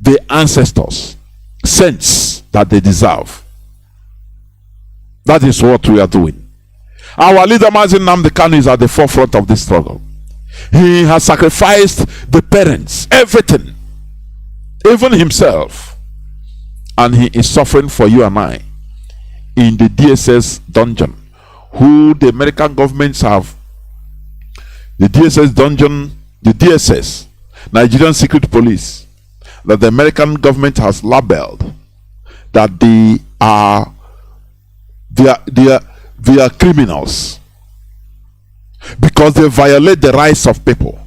the ancestors, saints that they deserve. That is what we are doing. Our leader Mazi Johnathan is at the forefront of this struggle. He has sacrificed the parents, everything, even himself, and he is suffering for you and I in the DSS dungeon, who the American governments have. The DSS dungeon, the DSS, Nigerian Secret Police, that the American government has labeled that they are criminals because they violate the rights of people.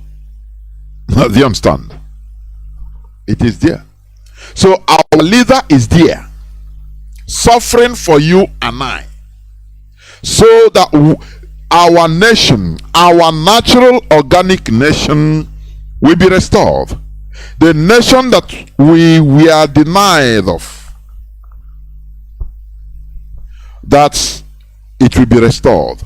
Do you understand? It is there. So our leader is there, suffering for you and I, so that our nation, our natural organic nation, will be restored. The nation that we were denied of, that it will be restored,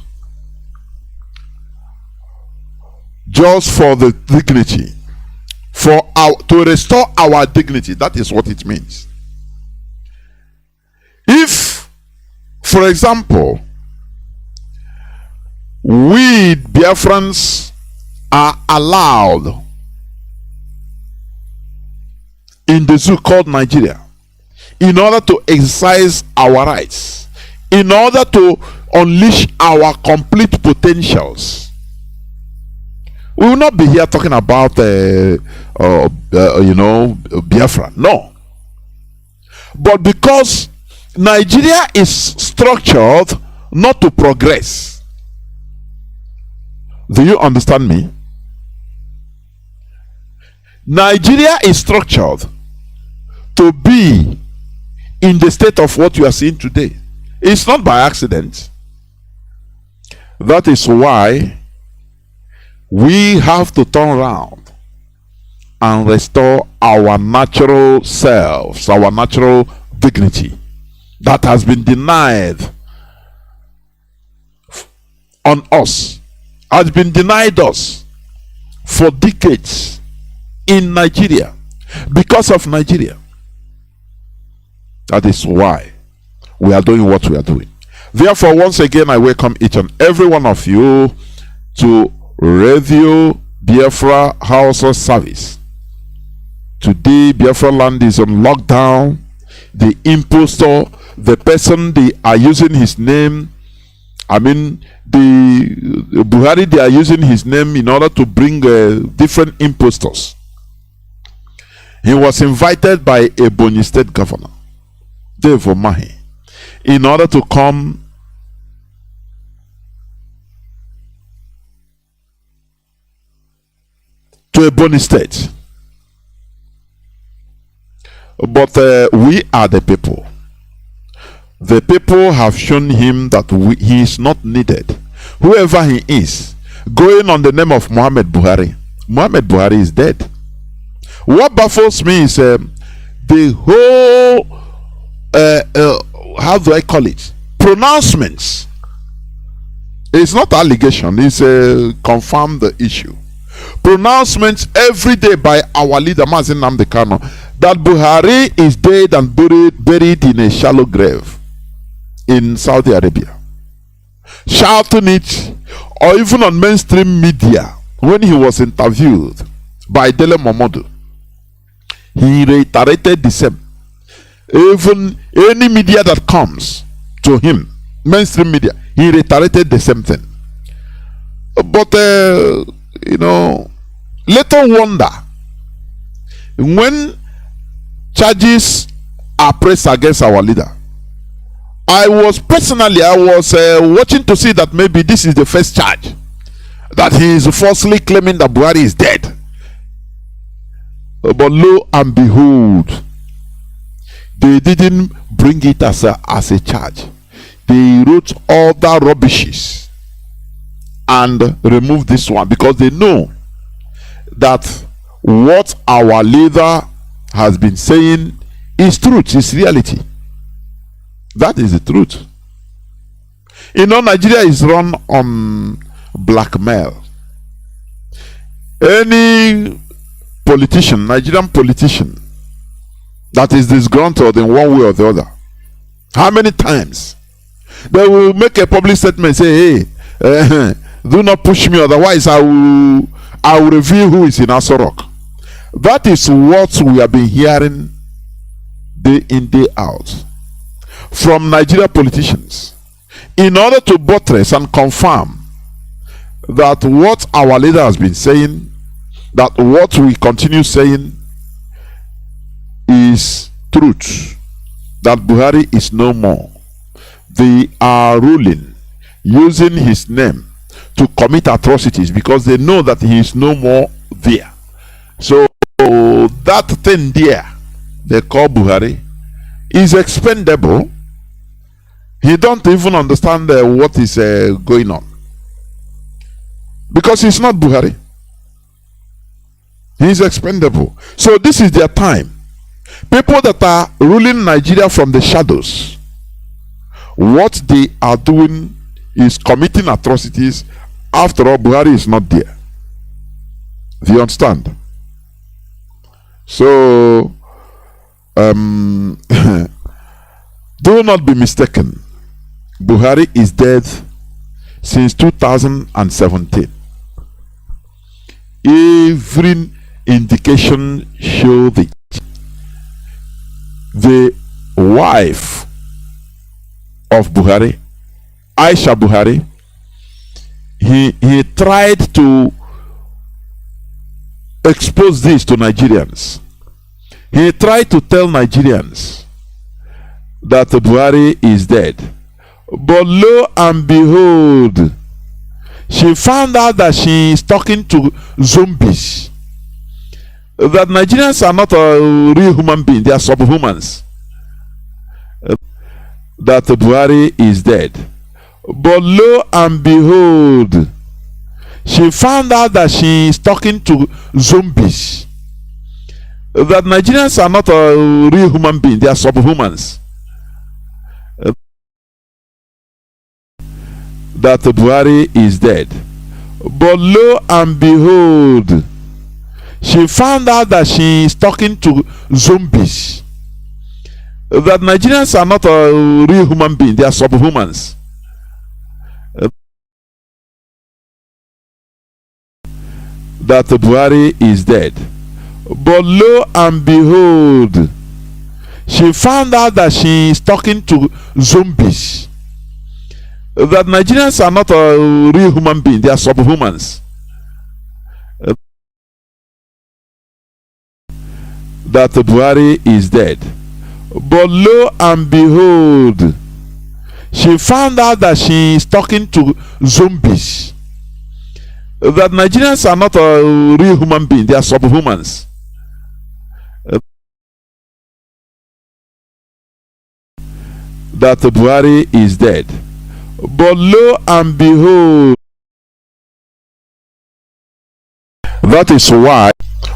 just for the dignity, to restore our dignity. That is what it means. If, for example, we Biafrans are allowed in the zoo called Nigeria, in order to exercise our rights, in order to unleash our complete potentials, we will not be here talking about Biafra. No. But because Nigeria is structured not to progress. Do you understand me? Nigeria is structured to be in the state of what you are seeing today. It's not by accident. That is why we have to turn around and restore our natural selves, our natural dignity that has been denied on us, has been denied us for decades in Nigeria, because of Nigeria. That is why we are doing what we are doing. Therefore, once again, I welcome each and every one of you to Radio Biafra HAUSA-SERVICE. Today, Biafra land is on lockdown. The impostor, the person they are using his name, the Buhari, they are using his name in order to bring different impostors. He was invited by a Ebonyi State governor, Dave Omahi, in order to come to Ebonyi State. But we are the people. The people have shown him that he is not needed. Whoever he is, going on the name of Muhammad Buhari. Muhammad Buhari is dead. What baffles me is the whole, how do I call it? Pronouncements. It's not allegation, it's confirmed the issue. Pronouncements every day by our leader Mazi Johnathan that Buhari is dead and buried in a shallow grave in Saudi Arabia. Shouting it, or even on mainstream media when he was interviewed by Dele Momodu. He reiterated the same. Even any media that comes to him, mainstream media, he reiterated the same thing. But little wonder when charges are pressed against our leader. I was watching to see that maybe this is the first charge, that he is falsely claiming that Buhari is dead. But lo and behold, they didn't bring it as a charge. They wrote other rubbishes and removed this one, because they know that what our leader has been saying is truth, is reality. That is the truth. Nigeria is run on blackmail. Any politician, Nigerian politician, that is disgruntled in one way or the other. How many times they will make a public statement, say, hey, do not push me, otherwise I will reveal who is in Aso Rock. That is what we have been hearing day in, day out from Nigeria politicians, in order to buttress and confirm that what our leader has been saying, that what we continue saying is truth, that Buhari is no more. They are ruling using his name to commit atrocities because they know that he is no more there. So that thing there they call Buhari is expendable. He don't even understand what is going on, because he's not Buhari. He is expendable. So this is their time. People that are ruling Nigeria from the shadows, what they are doing is committing atrocities. After all, Buhari is not there. Do you understand? So do not be mistaken. Buhari is dead since 2017. Every indication showed it. The wife of Buhari, Aisha Buhari, he tried to expose this to Nigerians. He tried to tell Nigerians that Buhari is dead. But lo and behold, she found out that she is talking to zombies. That Nigerians are not a real human being, they are subhumans. That Buhari is dead. But lo and behold, she found out that she is talking to zombies. That Nigerians are not a real human being, they are subhumans. That Buhari is dead. But lo and behold, she found out that she is talking to zombies. That Nigerians are not a real human being, they are subhumans. That Buhari is dead. But lo and behold, she found out that she is talking to zombies. That Nigerians are not a real human being, they are subhumans. That Buhari is dead. But lo and behold, she found out that she is talking to zombies. That Nigerians are not a real human being, they are subhumans. That Buhari is dead. But lo and behold, that is why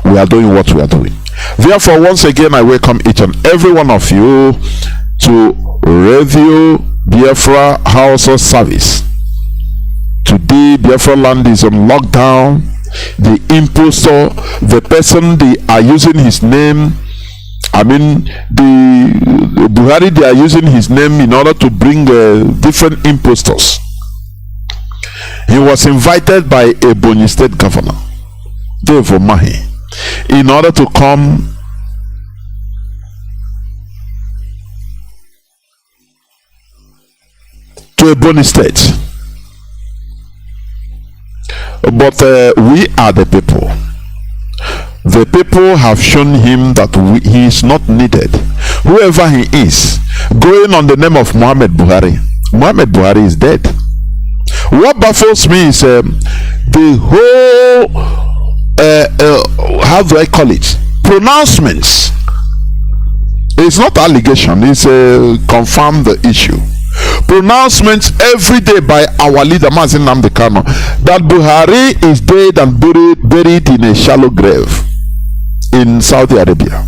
we are doing what we are doing. Therefore, once again, I welcome each and every one of you to Radio Biafra HAUSA-SERVICE. Today, Biafra land is on lockdown. The impostor, the person they are using his name, I mean, the Buhari, they are using his name in order to bring different impostors. He was invited by a Ebonyi State Governor, Dave Omahi, in order to come to Ebonyi State. But we are the people. The people have shown him that he is not needed. Whoever he is, going on the name of Muhammad Buhari. Muhammad Buhari is dead. What baffles me is the whole, how do I call it? Pronouncements. It's not allegation, it's confirm the issue. Pronouncements every day by our leader Mazi Johnathan that Buhari is dead and buried in a shallow grave in Saudi Arabia,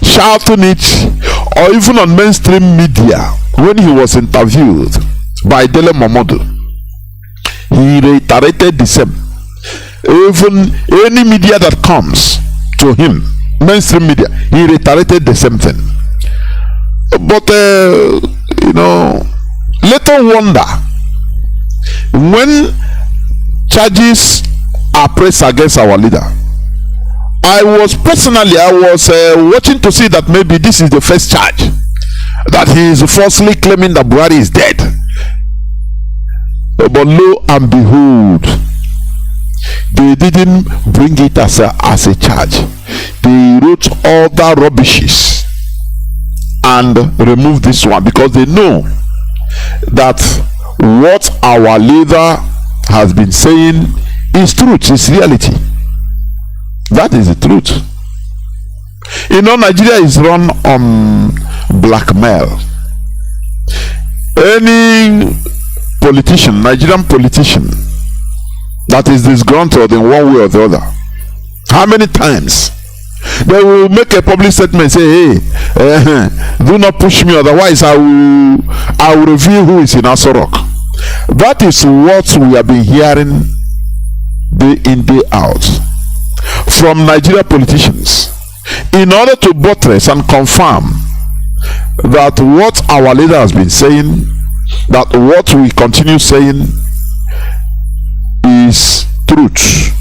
shouting it, or even on mainstream media when he was interviewed by Dele Momodu, he reiterated the same. Even any media that comes to him mainstream media, he reiterated the same thing. But little wonder when charges are pressed against our leader. I was watching to see that maybe this is the first charge, that he is falsely claiming that Buhari is dead. But lo and behold, they didn't bring it as a charge. They wrote other rubbishes and removed this one because they know that what our leader has been saying is truth, is reality. That is the truth. Nigeria is run on blackmail. Any politician, Nigerian politician, that is disgruntled in one way or the other, how many times they will make a public statement, say, hey, do not push me, otherwise I will reveal who is in Aso Rock. That is what we have been hearing day in, day out from Nigeria politicians, in order to buttress and confirm that what our leader has been saying, that what we continue saying is truth,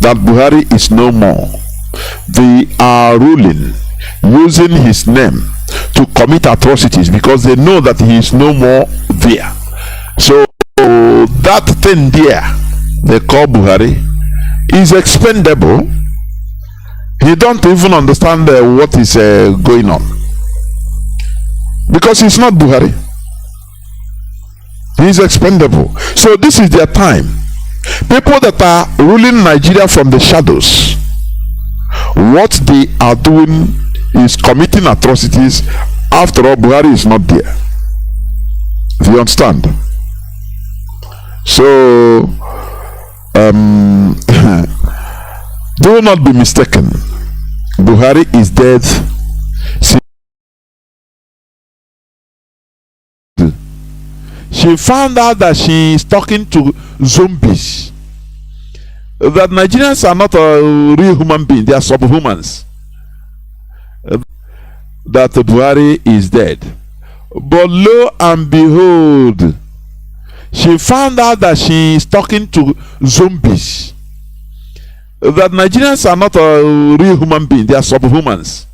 that Buhari is no more. They are ruling using his name to commit atrocities because they know that he is no more there. So that thing there they call Buhari is expendable. He don't even understand what is going on, because he's not Buhari. He is expendable. So this is their time. People that are ruling Nigeria from the shadows, what they are doing is committing atrocities. After all, Buhari is not there. Do you understand? So do not be mistaken. Buhari is dead. She found out that she is talking to zombies. That Nigerians are not a real human being, they are subhumans. That Buhari is dead. But lo and behold, she found out that she is talking to zombies. That Nigerians are not a real human being, they are subhumans.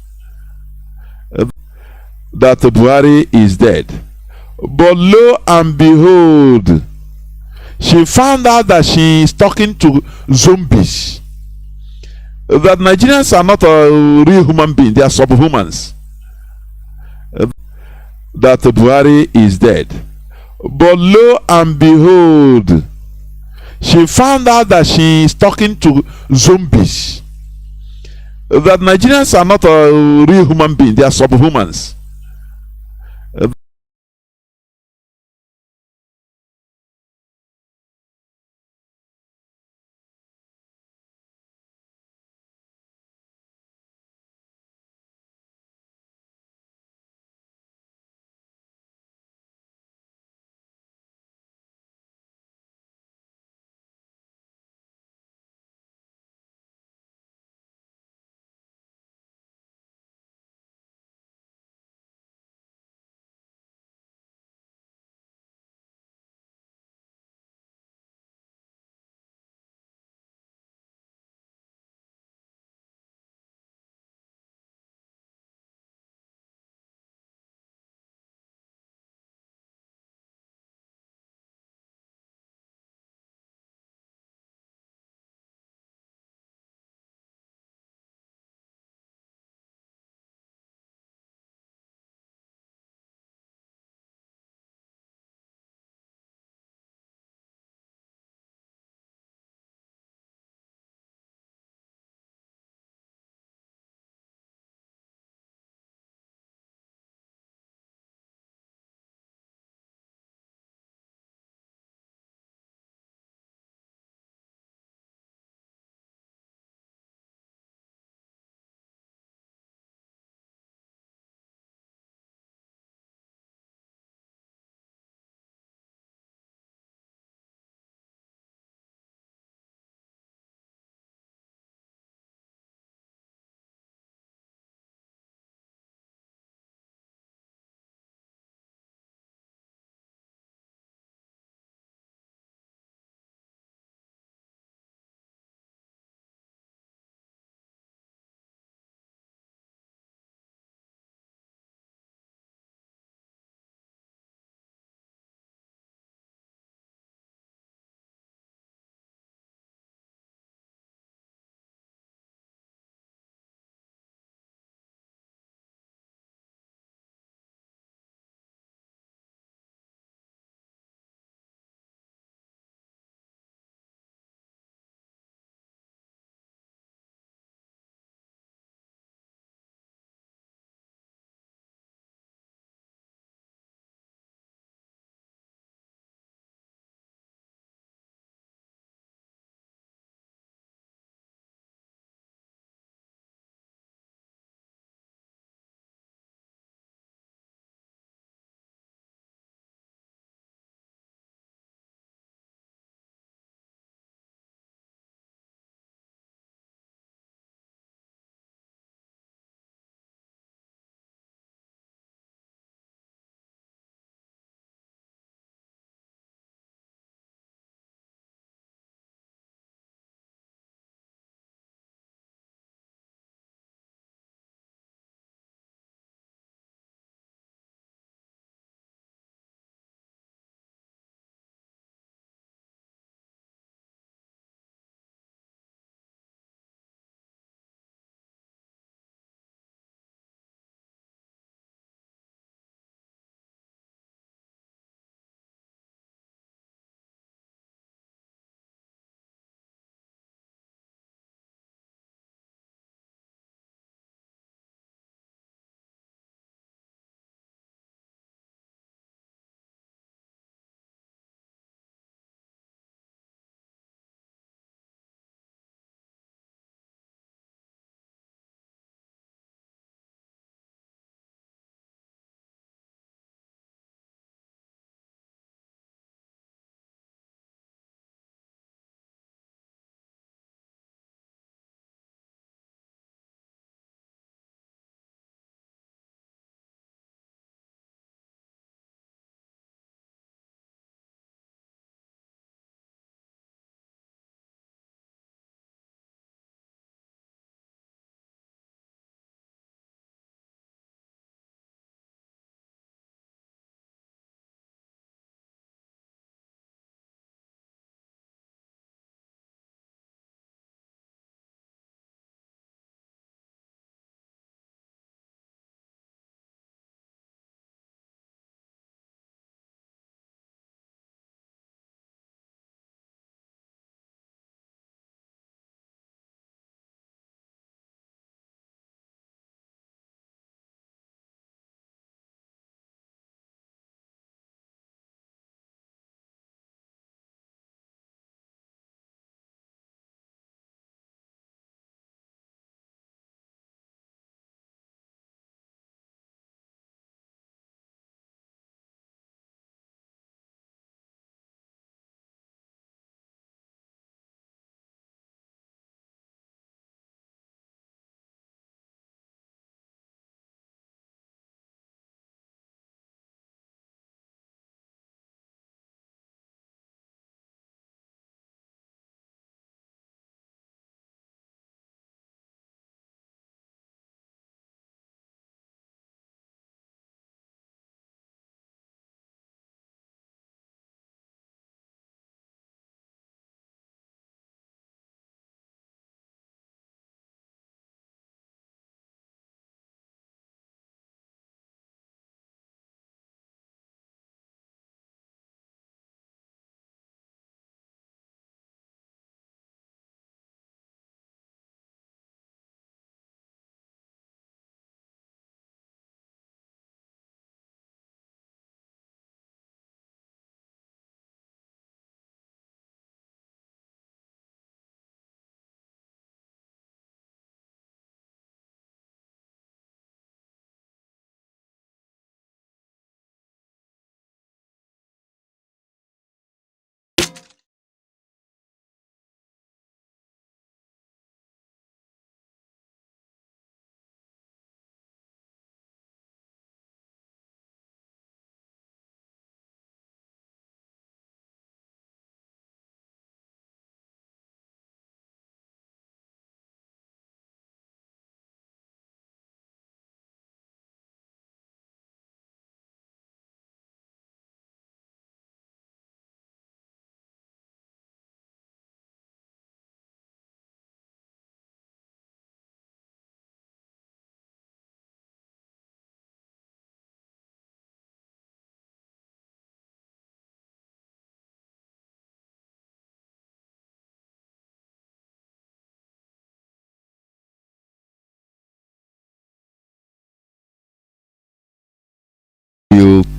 That Buhari is dead. But lo and behold, she found out that she is talking to zombies. That Nigerians are not a real human being, they are subhumans. That Buhari is dead. But lo and behold, she found out that she is talking to zombies. That Nigerians are not a real human being, they are subhumans.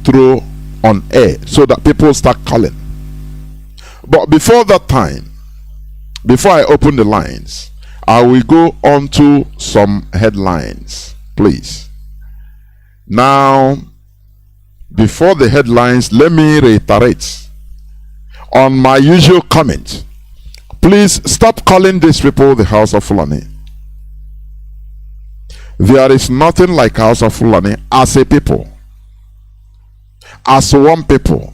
throw on air so that people start calling. But before that time, before I open the lines, I will go on to some headlines, please. Now, before the headlines, let me reiterate on my usual comment. Please stop calling these people the House of Fulani. There is nothing like House of Fulani as a people, as one people.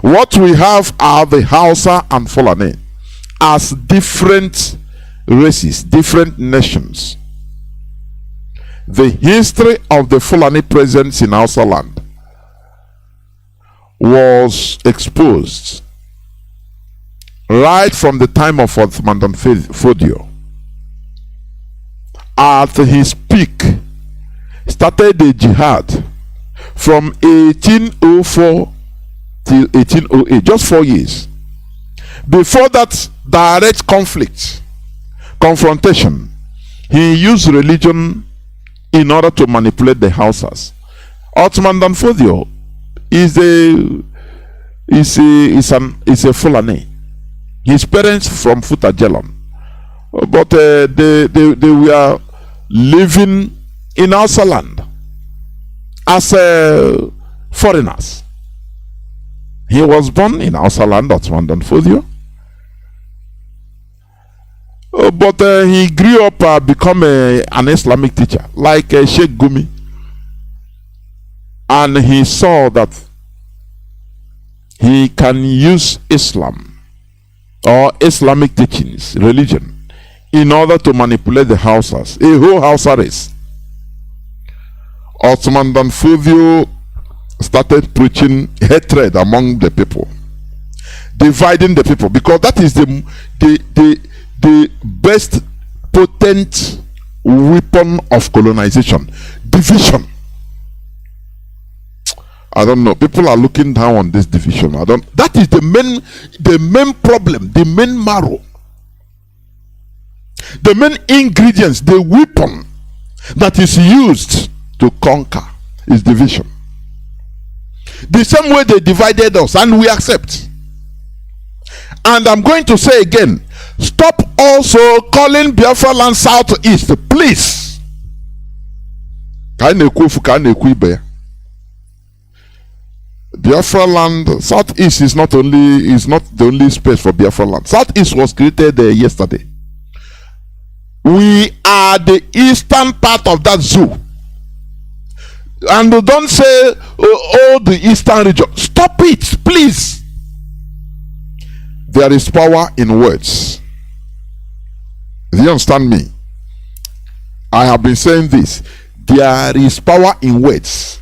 What we have are the Hausa and Fulani as different races, different nations. The history of the Fulani presence in Hausa land was exposed right from the time of Nnamdi Fodio. At his peak, started the jihad from 1804 till 1808, just 4 years. Before that direct confrontation, he used religion in order to manipulate the Hausas. Nnamdi Fodio is a Fulani. His parents from Futajelam, but they were living in Hausa land as foreigners. He was born in Hausa land, Nnamdi Fodio, but he grew up, become an Islamic teacher like Sheikh Gumi, and he saw that he can use Islam or Islamic teachings, religion, in order to manipulate the Hausas, a whole Hausa race. Nnamdi Fodio started preaching hatred among the people, dividing the people, because that is the best potent weapon of colonization, division. I don't know. People are looking down on this division. That is the main problem, the main marrow, the main ingredients, the weapon that is used to conquer is division. The same way they divided us, and we accept. And I'm going to say again, stop also calling Biafra land Southeast, please. Biafra land Southeast is not the only space for Biafra land. Southeast was created yesterday. We are the eastern part of that zoo. And don't say the eastern region. Stop it, please. There is power in words. Do you understand me? I have been saying this. There is power in words.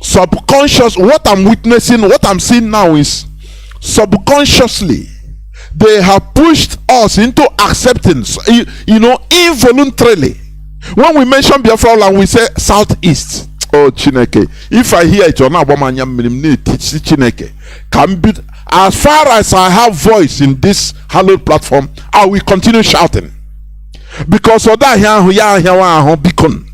Subconscious, what I'm witnessing, what I'm seeing now is subconsciously they have pushed us into acceptance, involuntarily. When we mention Biafra land, we say Southeast. Oh, Chineke. If I hear it, Chineke can be. As far as I have voice in this hallowed platform, I will continue shouting. Because of that, beacon.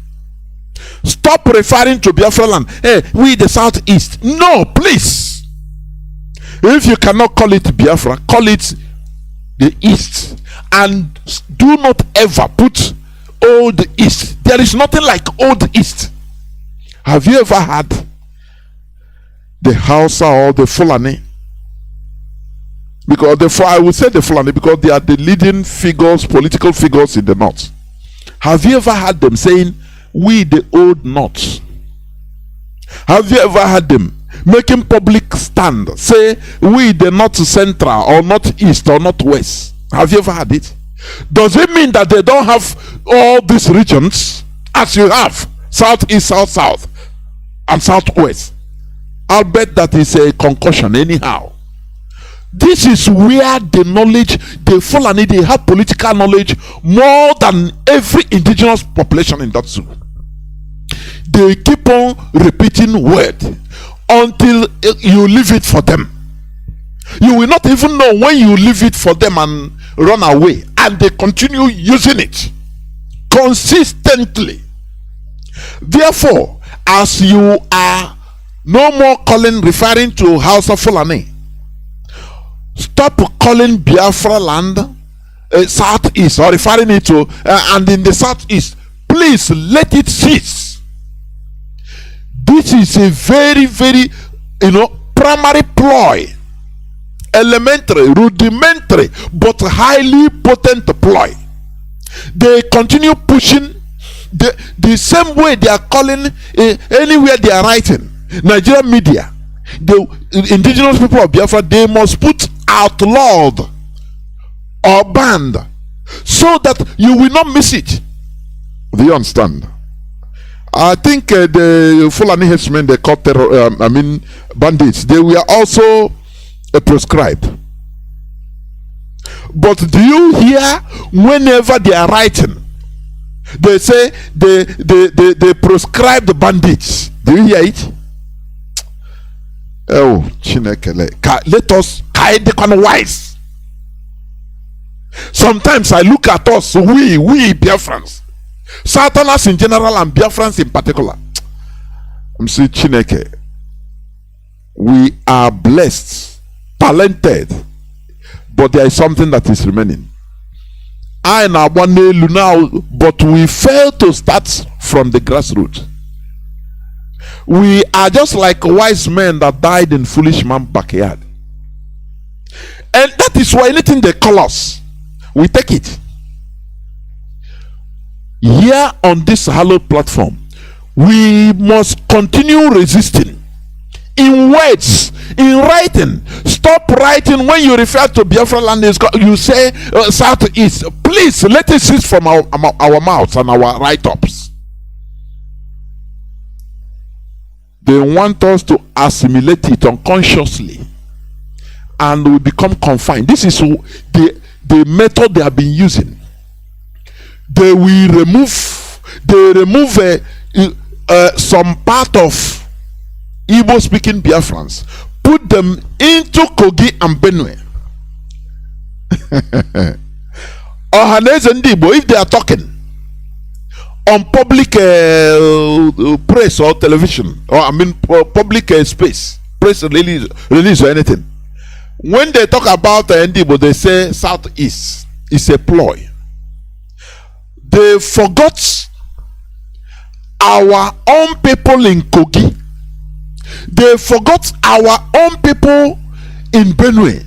Stop referring to Biafra land. Hey, we the Southeast. No, please. If you cannot call it Biafra, call it the East. And do not ever put Old East. There is nothing like Old East. Have you ever had the Hausa or the Fulani? Because I would say the Fulani because they are the leading figures, political figures in the north. Have you ever had them saying, we the old north? Have you ever had them making public stand, say, we the north central or northeast or northwest? Have you ever had it? Does it mean that they don't have all these regions as you have? Southeast, south, and southwest. I'll bet that is a concussion anyhow. This is where the knowledge, the Fulani, they have political knowledge more than every indigenous population in that zoo. They keep on repeating word until you leave it for them. You will not even know when you leave it for them and run away, and they continue using it consistently. Therefore, as you are No more calling, referring to Hausa Fulani. Stop calling Biafra land Southeast, or referring it to and in the Southeast. Please let it cease. This is a very, very, primary ploy, elementary, rudimentary, but highly potent ploy. They continue pushing the same way they are calling anywhere they are writing. Nigerian media, the indigenous people of Biafra, they must put outlawed or banned so that you will not miss it. Do you understand? I think the Fulani herdsmen, they call bandits, they were also proscribed. But do you hear whenever they are writing, they say they proscribe the bandits? Do you hear it? Oh, Chinekele, let us become wise. Sometimes I look at us, we Biafrans, Southerners in general and Biafrans in particular. I'm saying, Chineke, we are blessed, talented, but there is something that is remaining. I now, but we fail to start from the grassroots. We are just like wise men that died in foolish man's backyard. And that is why anything they call us, we take it. Here on this hallowed platform, we must continue resisting in words, in writing. Stop writing when you refer to Biafra land, you say Southeast. Please let it cease from our mouths and our write-ups. They want us to assimilate it unconsciously, and we become confined. This is the method they have been using. They will remove some part of Igbo speaking Biafrans, put them into Kogi and Benue. Ohaneze and Igbo, if they are talking on public press or television, or public space, press release or anything, when they talk about Ndibo, they say Southeast is a ploy. They forgot our own people in Kogi. They forgot our own people in Benue.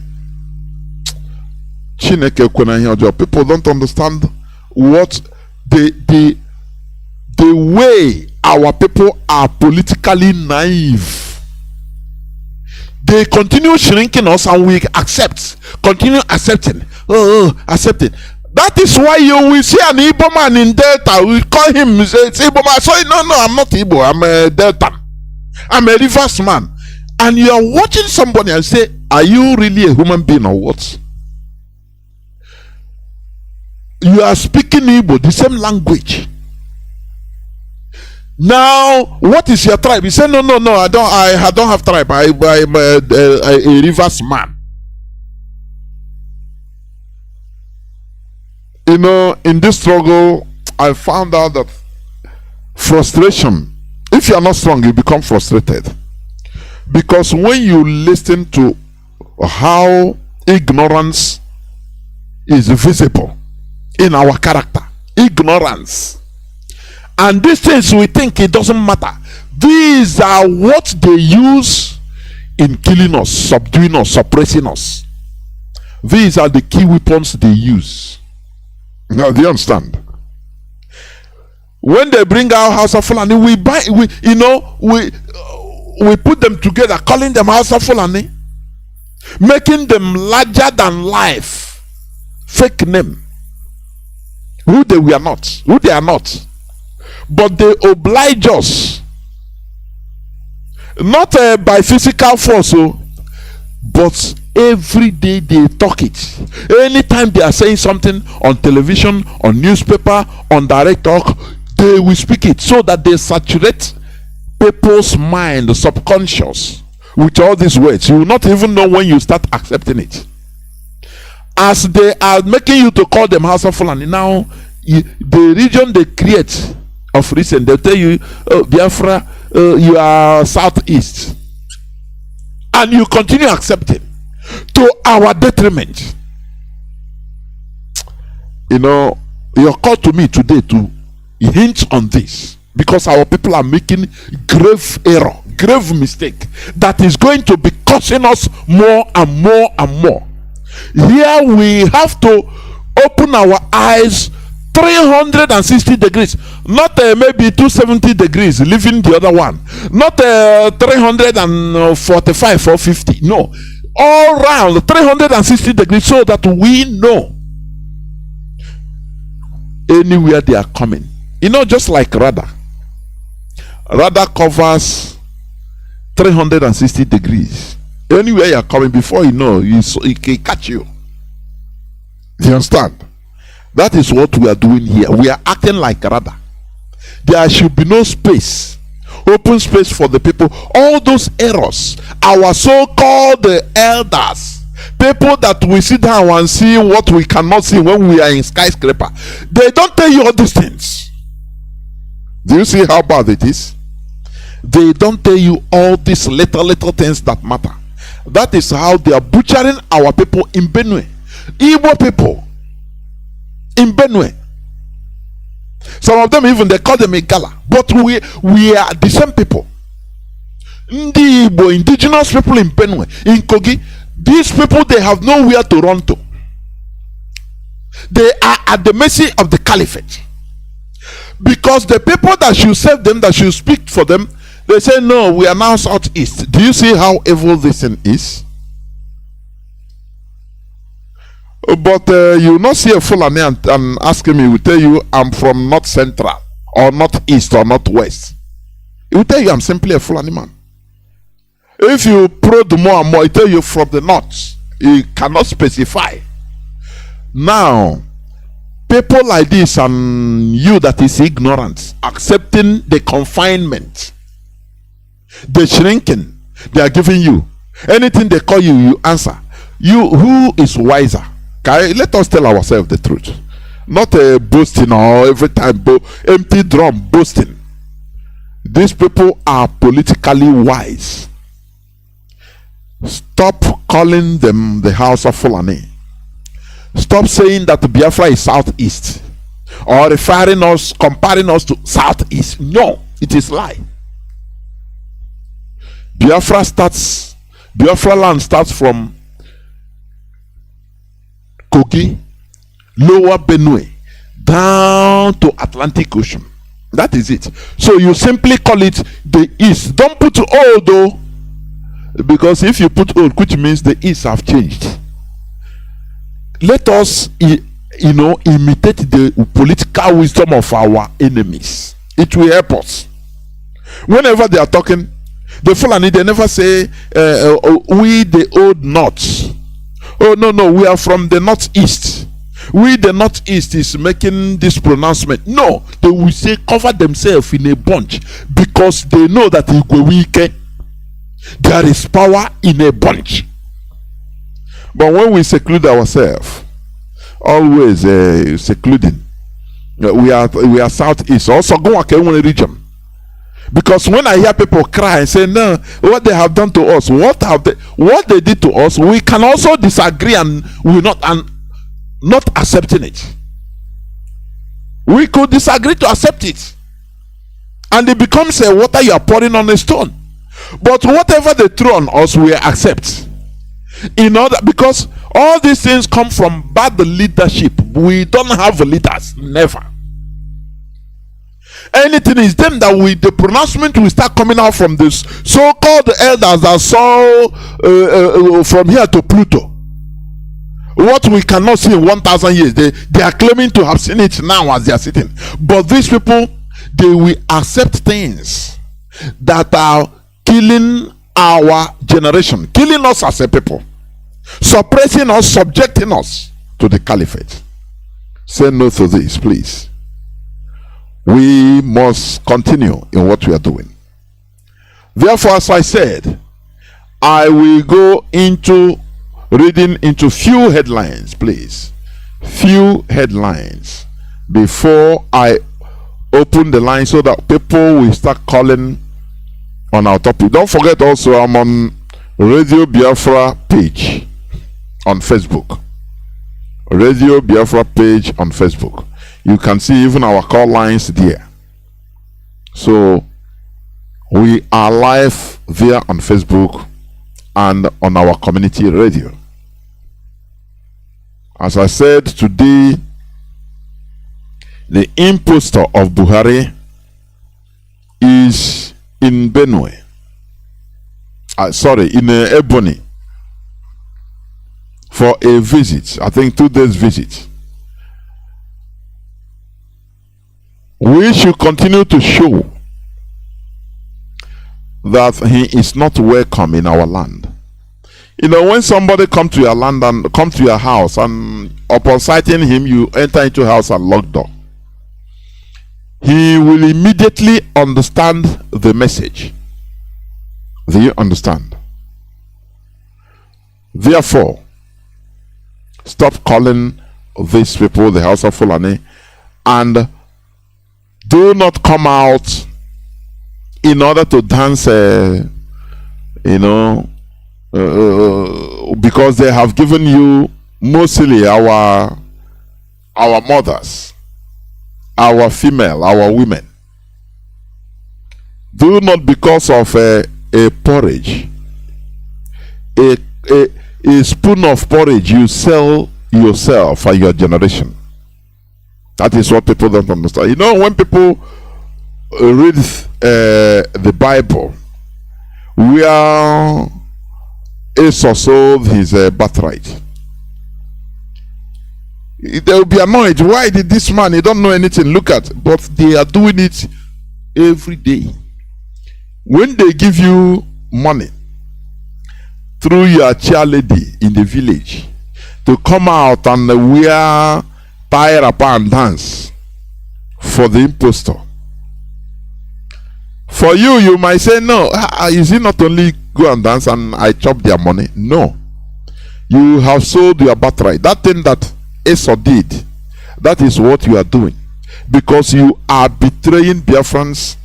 People don't understand what the way our people are politically naive. They continue shrinking us and we continue accepting. Accepting. That is why you will see an Igbo man in Delta. We call him, say, Igbo man. Sorry, no, I'm not Igbo. I'm a Delta. I'm a reverse man. And you are watching somebody and say, are you really a human being or what? You are speaking Igbo, the same language. Now, what is your tribe? He said, no, I don't have tribe. I'm a reverse man. In this struggle, I found out that frustration, if you are not strong, you become frustrated. Because when you listen to how ignorance is visible in our character, ignorance, and these things we think it doesn't matter, these are what they use in killing us, subduing us, suppressing us. These are the key weapons they use. Now, do you understand? When they bring our Hausa Fulani, we put them together, calling them Hausa Fulani, making them larger than life, fake name, who they are not. But they oblige us, not by physical force, but every day they talk it. Anytime they are saying something on television, on newspaper, on direct talk, they will speak it so that they saturate people's mind, the subconscious, with all these words. You will not even know when you start accepting it. As they are making you to call them Hausa Fulani, now the region they create of recent, they'll tell you, oh, Biafra, you are southeast, and you continue accepting to our detriment. You know, you're called to me today to hint on this, because our people are making grave error, grave mistake that is going to be costing us more and more and more. Here we have to open our eyes 360 degrees, not maybe 270 degrees, leaving the other one, not 345 or 50, no, all round 360 degrees, so that we know anywhere they are coming. You know, just like radar covers 360 degrees. Anywhere you are coming, before you know, it can catch you. You understand? That is what we are doing here. We are acting like radar. There should be no space, open space for the people. All those errors, our so-called elders, people that we sit down and see what we cannot see when we are in skyscraper, they don't tell you all these things. Do you see how bad it is? They don't tell you all these little things that matter. That is how they are butchering our people in Benue. Igbo people in Benue. Some of them even, they call them Igala, but we are the same people. Ndi Igbo, indigenous people in Benue, in Kogi, these people, they have nowhere to run to. They are at the mercy of the caliphate, because the people that should save them, that should speak for them, they say no, we are now southeast. Do you see how evil this thing is? But you will not see a Fulani and ask him, he will tell you, I'm from North Central or Northeast or Northwest. He will tell you, I'm simply a Fulani man. If you probe more and more, he tell you from the north. He cannot specify. Now, people like this and you that is ignorant, accepting the confinement, the shrinking they are giving you, anything they call you, you answer. You, who is wiser? Okay? Let us tell ourselves the truth. Not a boasting or every time empty drum boasting. These people are politically wise. Stop calling them the house of Fulani. Stop saying that Biafra is southeast, or referring us, comparing us to southeast. No, it is lie. Biafra land starts from Kogi, Lower Benue, down to Atlantic Ocean. That is it. So you simply call it the east. Don't put old though, because if you put old, which means the east have changed. Let us, imitate the political wisdom of our enemies. It will help us. Whenever they are talking, the Fulani, they never say, we the old north. Oh, no, we are from the northeast. We the northeast is making this pronouncement. No, they will say, cover themselves in a bunch, because they know that there is power in a bunch. But when we seclude ourselves, always secluding, we are southeast, also go to region. Because when I hear people cry and say, no, what they have done to us, what they did to us, we can also disagree and we not accepting it. We could disagree to accept it, and it becomes a water you are pouring on a stone. But whatever they throw on us, we accept. Because all these things come from bad leadership. We don't have leaders, never. Anything is them that the pronouncement will start coming out from this so-called elders that saw from here to Pluto. What we cannot see in 1,000 years, they are claiming to have seen it now as they are sitting. But these people, they will accept things that are killing our generation, killing us as a people, suppressing us, subjecting us to the caliphate. Say no to this, please. We must continue in what we are doing. Therefore, as I said, I will go into reading into few headlines, please. Few headlines before I open the line, so that people will start calling on our topic. Don't forget also, I'm on Radio Biafra page on Facebook. Radio Biafra page on Facebook. You can see even our call lines there. So we are live there on Facebook and on our community radio. As I said today, the impostor of Buhari is in Benue. In Ebony for a visit. I think 2 days visit. We should continue to show that he is not welcome in our land. You know, when somebody come to your land and come to your house, and upon sighting him, you enter into your house and lock door, he will immediately understand the message. Do you understand? Therefore, stop calling these people the House of Fulani, and do not come out in order to dance, because they have given you mostly our mothers, our female, our women. Do not, because of a porridge, a spoon of porridge, you sell yourself and your generation. That is what people don't understand. You know, when people read the Bible, where Esau sold his birthright, they will be annoyed. Why did this man? He don't know anything. Look at, but they are doing it every day. When they give you money through your chair lady in the village to come out and wear tie wrapper and dance for the impostor, for you, you might say, no, is it not only go and dance and I chop their money? No. You have sold your birthright. That thing that Esau did, that is what you are doing. Because you are betraying Biafrans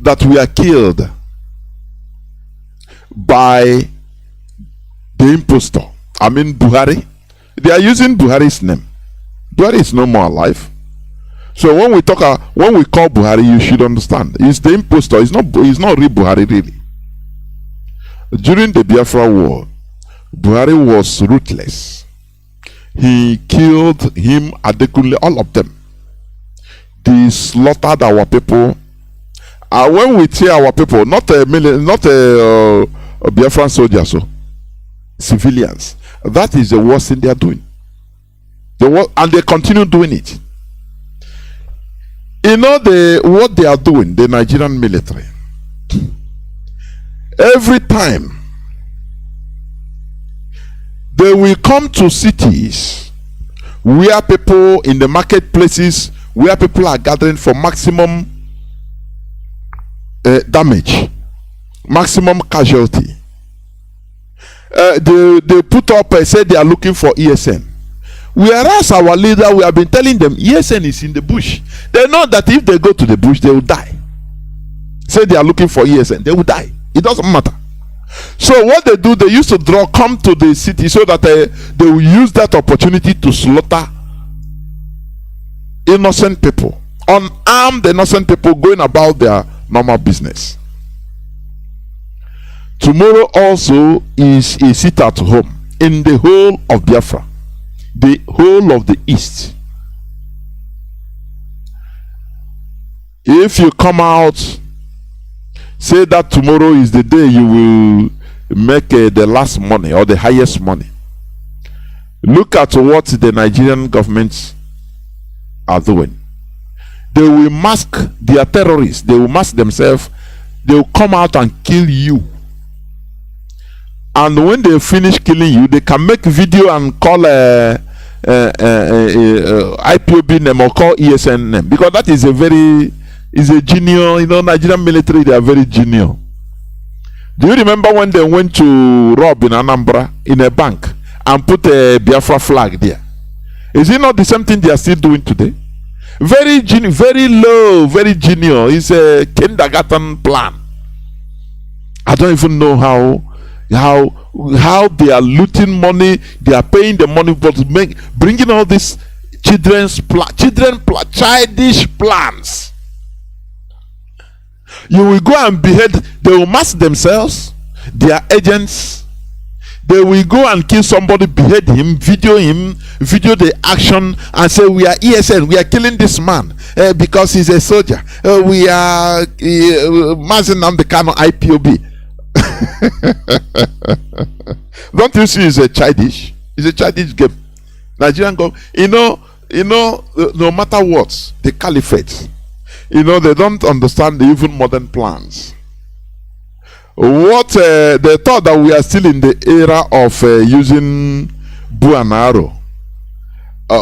that were killed by the impostor. I mean Buhari. They are using Buhari's name. Buhari is no more alive. So when we call Buhari, you should understand, he's the impostor. He's not real Buhari really. During the Biafra war, Buhari was ruthless. He killed him, Adekunle, all of them. They slaughtered our people. When we say our people, not a Biafran soldiers, so civilians. That is the worst thing they are doing. And they continue doing it. You know what they are doing, the Nigerian military. Every time they will come to cities where people in the marketplaces, where people are gathering for maximum damage, maximum casualty. They put up say they are looking for ESN. Whereas our leader, we have been telling them ESN is in the bush. They know that if they go to the bush, they will die. Say they are looking for ESN, they will die. It doesn't matter. So what they do, they used to come to the city so that they will use that opportunity to slaughter innocent people, unarmed innocent people going about their normal business. Tomorrow also is a sit at home in the whole of Biafra, the whole of the East. If you come out, say that tomorrow is the day you will make the last money or the highest money. Look at what the Nigerian government are doing. They will mask their terrorists. They will mask themselves. They will come out and kill you. And when they finish killing you, they can make video and call IPOB name or call ESN name, because that is a junior. You know, Nigerian military, they are very junior. Do you remember when they went to rob in Anambra in a bank and put a Biafra flag there? Is it not the same thing they are still doing today? Very low, very junior. It's a kindergarten plan. I don't even know how they are looting money. They are paying the money, but bringing all these childish plans. You will go and behead. They will mask themselves. They are agents. They will go and kill somebody, behead him, video the action, and say, we are ESN, we are killing this man because he's a soldier. We are Mazi Nnamdi Kanu IPOB. Don't you see it's a childish? It's a childish game. Nigerian government, no matter what, the caliphate, they don't understand the even modern plans. What they thought that we are still in the era of using bow and arrow,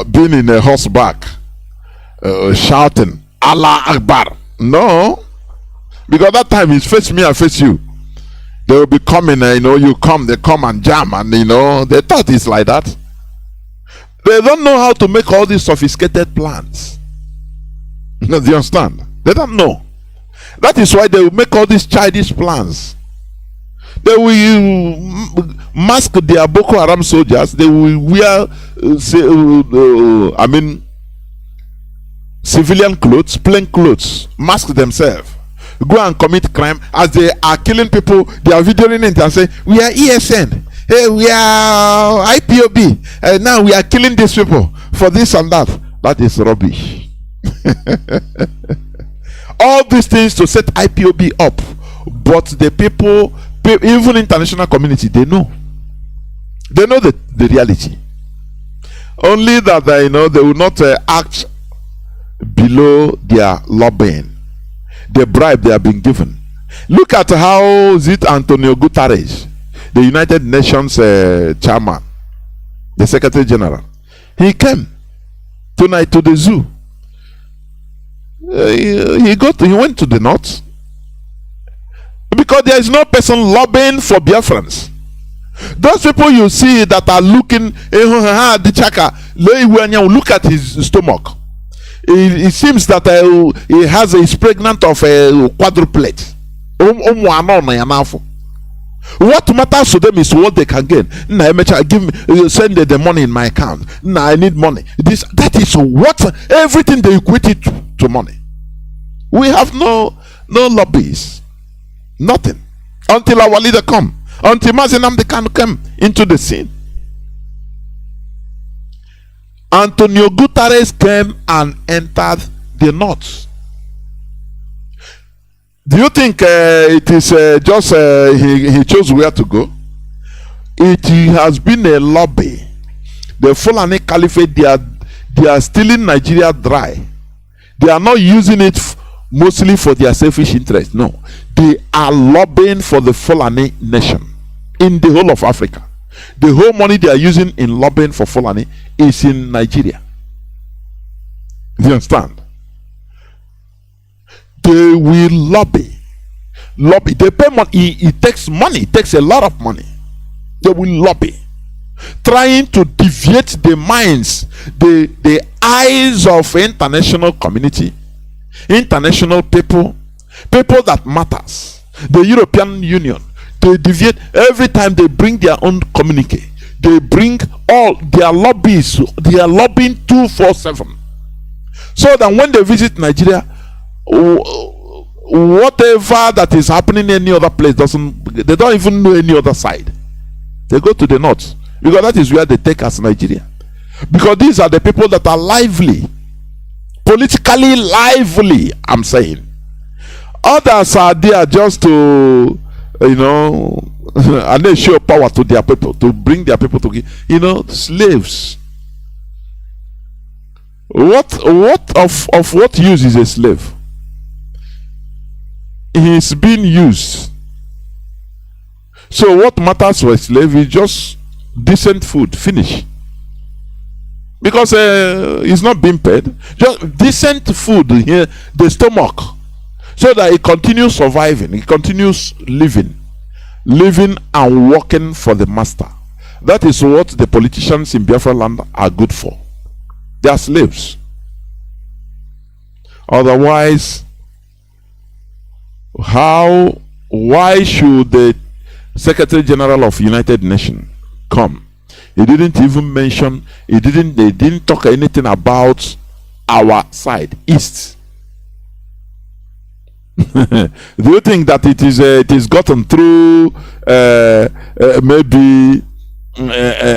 being in a horseback, shouting Allah Akbar. No, because that time it's face me, I face you. They will be coming, you come, they come and jam, and they thought it's like that. They don't know how to make all these sophisticated plans. Do you understand? They don't know. That is why they will make all these childish plans. They will mask their Boko Haram soldiers. They will wear, civilian clothes, plain clothes, mask themselves, go and commit crime. As they are killing people, they are videoing it and say, we are ESN, hey, we are IPOB, and now we are killing these people for this and that. That is rubbish. All these things to set IPOB up, but the people, even international community, they know the reality. Only that they will not act below their lobbying, the bribe they have been given. Look at how Antonio Guterres, the United Nations chairman, the Secretary General, he came tonight to the zoo. He went to the north because there is no person lobbying for Biafrans. Those people you see that are looking, the chaka, look at his stomach. It seems that he's pregnant of a quadruplet. What matters to them is what they can gain. Give me, send the money in my account. I need money. That is what everything they equate it to money. We have no lobbies, nothing, until our leader come, until Mazi Nnamdi Kanu come into the scene. Antonio Guterres came and entered the north. Do you think it is just he chose where to go? It has been a lobby. The Fulani Caliphate, they are stealing Nigeria dry. They are not using it mostly for their selfish interest. No, they are lobbying for the Fulani nation in the whole of Africa. The whole money they are using in lobbying for Fulani is in Nigeria. Do you understand? They will lobby. They pay money. It takes money. It takes a lot of money. They will lobby, trying to deviate the minds, the eyes of international community, international people that matters. The European Union, they deviate every time they bring their own communique. They bring all their lobbies. They are lobbying 247, so that when they visit Nigeria, whatever that is happening in any other place they don't even know any other side. They go to the north because that is where they take us, Nigeria. Because these are the people that are lively, politically lively, I'm saying. Others are there just to and they show power to their people, to bring their people to slaves. What of what use is a slave? He's being used. So what matters for a slave is just decent food, finish. Because he's not being paid. Just decent food here, the stomach, so that he continues surviving, he continues living and working for the master. That is what the politicians in Biafra land are good for. They are slaves. Otherwise, how Why should the Secretary General of United Nations come? He didn't even mention, they didn't talk anything about our side, East. Do you think that it is gotten through maybe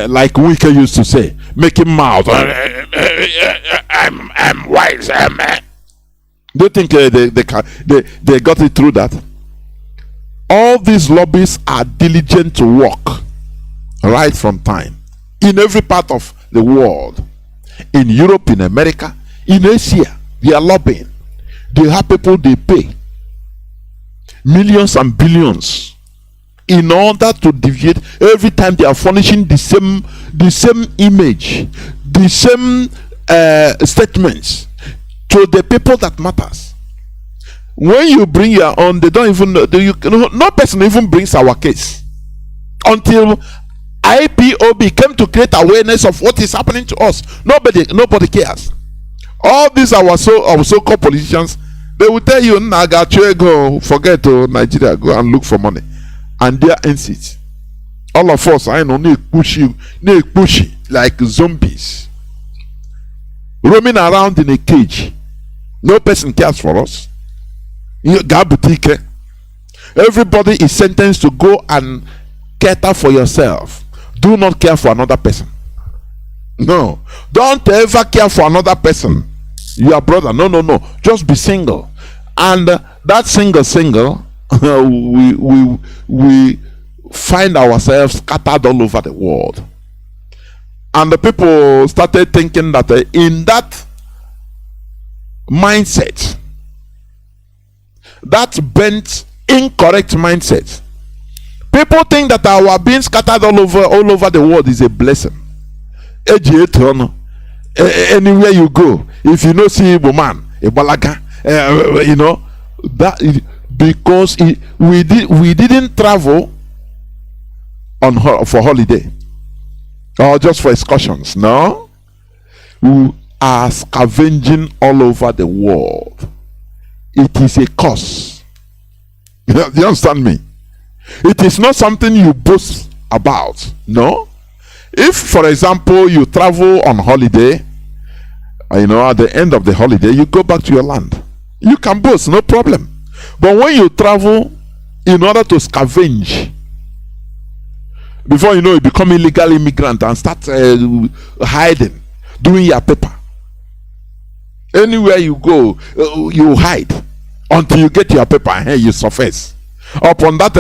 like Wike used to say, making mouth? I'm wise. Do you think they got it through that? All these lobbies are diligent to work right from time in every part of the world, in Europe, in America, in Asia. They are lobbying. They have people they pay millions and billions in order to deviate. Every time they are furnishing the same image, the same statements to the people that matters. When you bring your own, they don't even know. No person even brings our case until IPOB came to create awareness of what is happening to us. Nobody cares. All these our so-called politicians, they will tell you, Naga, go forget to Nigeria, go and look for money, and they ends it. All of us, I know, need pushy like zombies, roaming around in a cage. No person cares for us. Everybody is sentenced to go and cater for yourself. Do not care for another person. No, don't ever care for another person. Your brother, no. Just be single, and that single, we find ourselves scattered all over the world. And the people started thinking that in that mindset, that bent, incorrect mindset, people think that our being scattered all over the world is a blessing. Anywhere you go, if you know see Igbo man, Ibalaga, you know that because we didn't travel for holiday or just for excursions. No, we are scavenging all over the world. It is a curse. Do you understand me? It is not something you boast about. No. If, for example, you travel on holiday, you know, at the end of the holiday, you go back to your land, you can boast, no problem. But when you travel in order to scavenge, before you know, you become illegal immigrant and start hiding, doing your paper. Anywhere you go, you hide until you get your paper and you surface. Upon that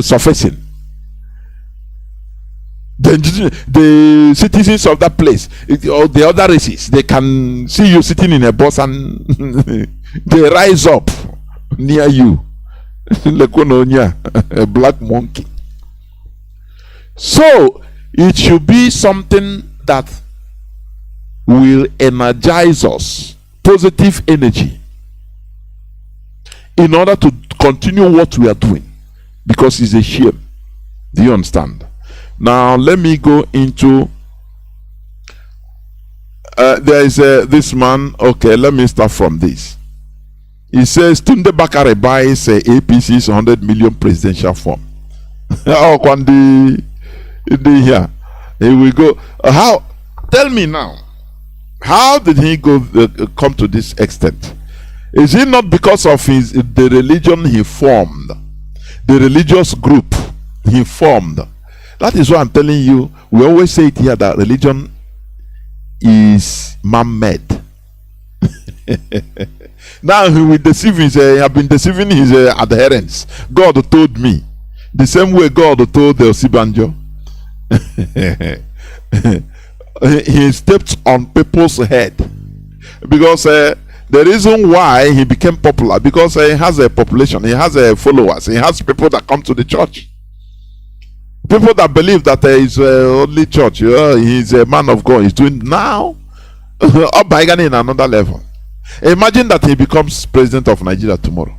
surfacing, the citizens of that place, or the other races, they can see you sitting in a bus and they rise up near you. A black monkey. So it should be something that will energize us, positive energy, in order to continue what we are doing, because it's a shame. Do you understand? Now let me go into there is this man. Okay, let me start from this. He says Tunde Bakare buys APC's 100 million presidential form. Oh, Kwandi, here we go. How? Tell me now. How did he go come to this extent? Is it not because of the religion he formed, the religious group he formed? That is why I'm telling you. We always say it here that religion is man-made. Now he will deceive have been deceiving his adherents. God told me the same way God told the Osibanjo. He stepped on people's head because the reason why he became popular, because he has a population, he has followers, he has people that come to the church, people that believe that there is only church. He's a man of God. He's doing now up by in another level. Imagine that he becomes president of Nigeria tomorrow.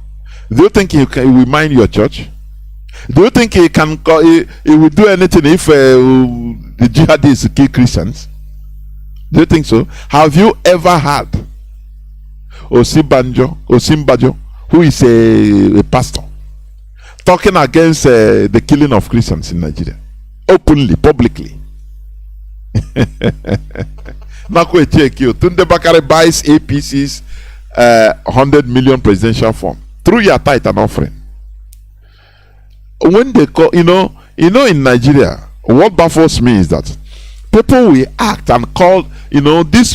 Do you think he will mind your church? Do you think he can? He will do anything if the jihadists kill Christians? Do you think so? Have you ever had Osimbajo, who is a pastor, talking against the killing of Christians in Nigeria, openly, publicly. Tunde Bakare buys APC's 100 million presidential form through your tithe and offering. When they call, in Nigeria, what baffles me is that people will act and call, these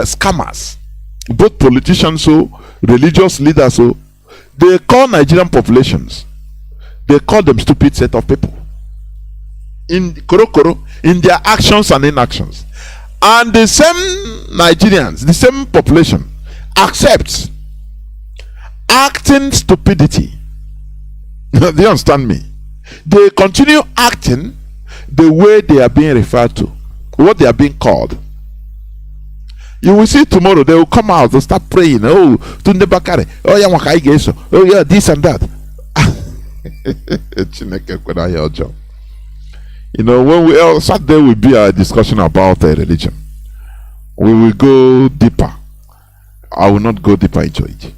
scammers, both politicians, religious leaders, they call Nigerian populations, they call them stupid set of people in Korokoro, in their actions and inactions. And the same Nigerians, the same population, accepts acting stupidity. Do you understand me? They continue acting the way they are being referred to, what they are being called. You will see tomorrow they will come out, they'll start praying. Oh, Tunde Bakare, oh yeah, oh yeah, this and that. When we Saturday will be a discussion about religion. We will go deeper. I will not go deeper into it.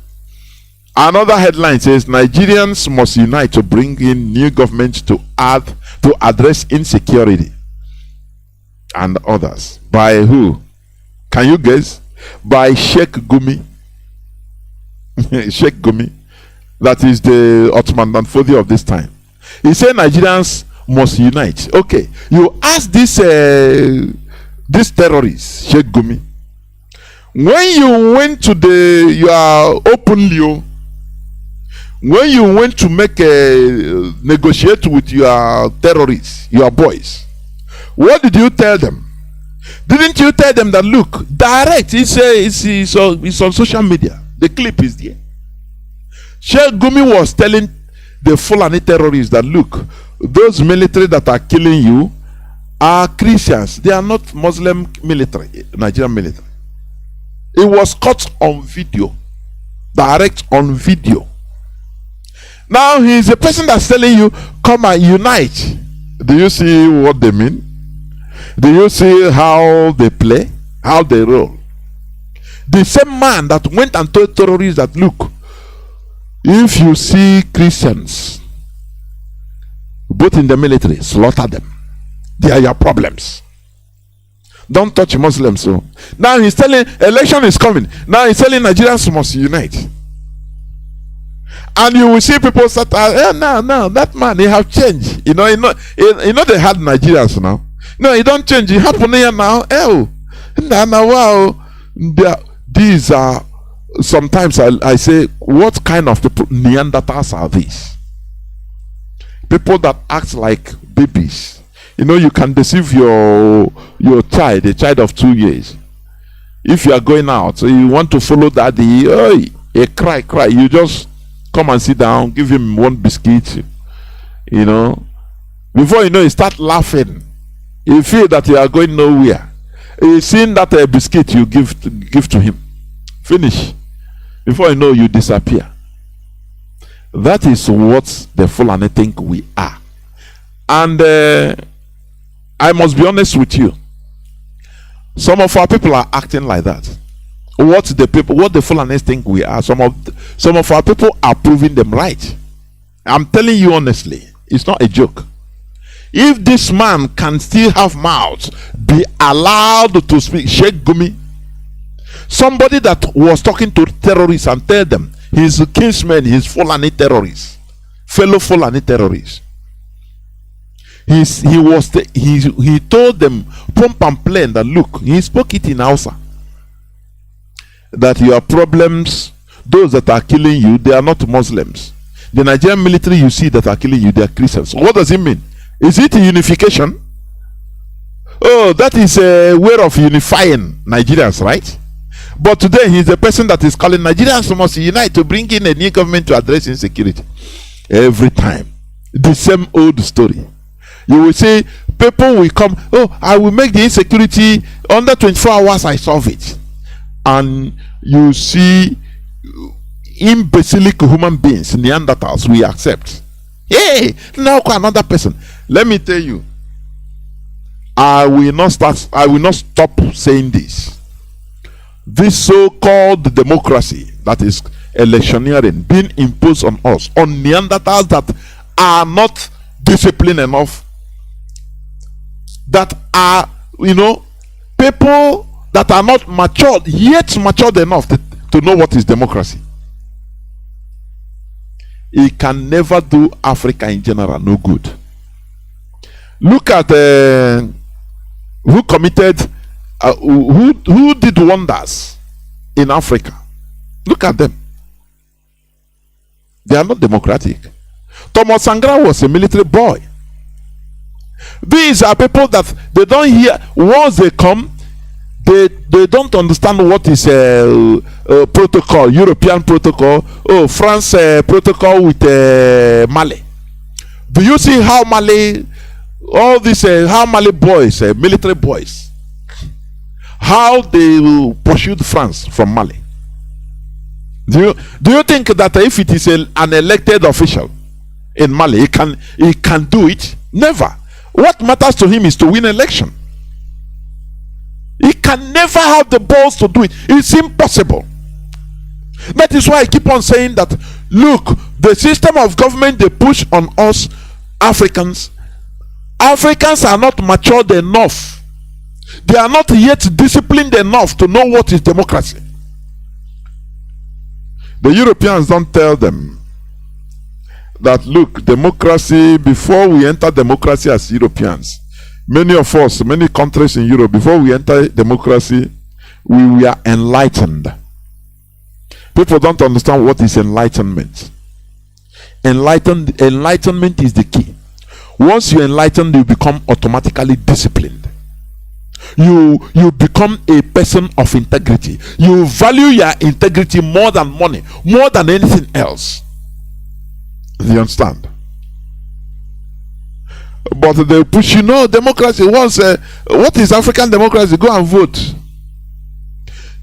Another headline says Nigerians must unite to bring in new government to address insecurity and others. By who? Can you guess? By Sheikh Gumi. Sheikh Gumi. That is the Ottoman Danfodio of this time. He said Nigerians must unite. Okay, you ask this terrorist Sheikh Gumi, when you went to when you went to negotiate with your terrorists, your boys, what did you tell them? Didn't you tell them that, look, direct, it's on social media, the clip is there. Sheikh Gumi was telling the Fulani terrorists that, look, those military that are killing you are Christians. They are not Muslim military, Nigerian military. It was caught on video, direct on video. Now he's a person that's telling you, come and unite. Do you see what they mean? Do you see how they play, how they roll? The same man that went and told terrorists that, look, if you see Christians, both in the military, slaughter them. They are your problems. Don't touch Muslims. So now he's telling, election is coming. Now he's telling Nigerians must unite. And you will see people start, no, that man, he have changed. They had Nigerians now. No, he don't change. It happen here now. Wow. These are, sometimes I say, what kind of people, Neanderthals are these? People that act like babies. You can deceive your child, a child of 2 years. If you are going out, so you want to follow daddy, he cry. You just come and sit down, give him one biscuit. Before you know, he start laughing. You feel that you are going nowhere. He seen that biscuit you give to him. Finish. Before you know, you disappear. That is what the Fulani think we are. And I must be honest with you. Some of our people are acting like that. What the Fulani think we are, some of our people are proving them right. I'm telling you honestly, it's not a joke. If this man can still have mouth, be allowed to speak, Sheikh Gumi, somebody that was talking to terrorists and tell them his kinsmen, his Fulani terrorists, fellow Fulani terrorists. He told them, pump and plain, that look, he spoke it in Hausa, that your problems, those that are killing you, they are not Muslims. The Nigerian military you see that are killing you, they are Christians. What does it mean? Is it unification? Oh, that is a way of unifying Nigerians, right? But today he is the person that is calling Nigerians must unite to bring in a new government to address insecurity. Every time, the same old story. You will see people will come, oh, I will make the insecurity under 24 hours, I solve it. And you see imbecilic human beings, Neanderthals, we accept. Hey, now another person. Let me tell you, I will not stop saying this. This so-called democracy that is electioneering being imposed on us, on Neanderthals that are not disciplined enough, that are, people that are not matured, yet matured enough to know what is democracy. It can never do Africa in general no good. Look at who committed, who did wonders in Africa. Look at them. They are not democratic. Thomas Sankara was a military boy. These are people that they don't hear. Once they come, they don't understand what is protocol, European protocol. Oh, France protocol with Mali. Do you see how Mali, all these how Mali boys, military boys, how they pursued France from Mali? Do you think that if it is an elected official in Mali, he can do it? Never. What matters to him is to win election. He can never have the balls to do it. It's impossible. That is why I keep on saying that, look, the system of government they push on us Africans are not matured enough. They are not yet disciplined enough to know what is democracy. The Europeans don't tell them that, look, democracy, before we enter democracy as Europeans, many of us, many countries in Europe, before we enter democracy, we were enlightened. People don't understand what is enlightenment. Enlightenment is the key. Once you're enlightened, you become automatically disciplined. You become a person of integrity. You value your integrity more than money, more than anything else. Do you understand? But they push, democracy. Once, what is African democracy? Go and vote.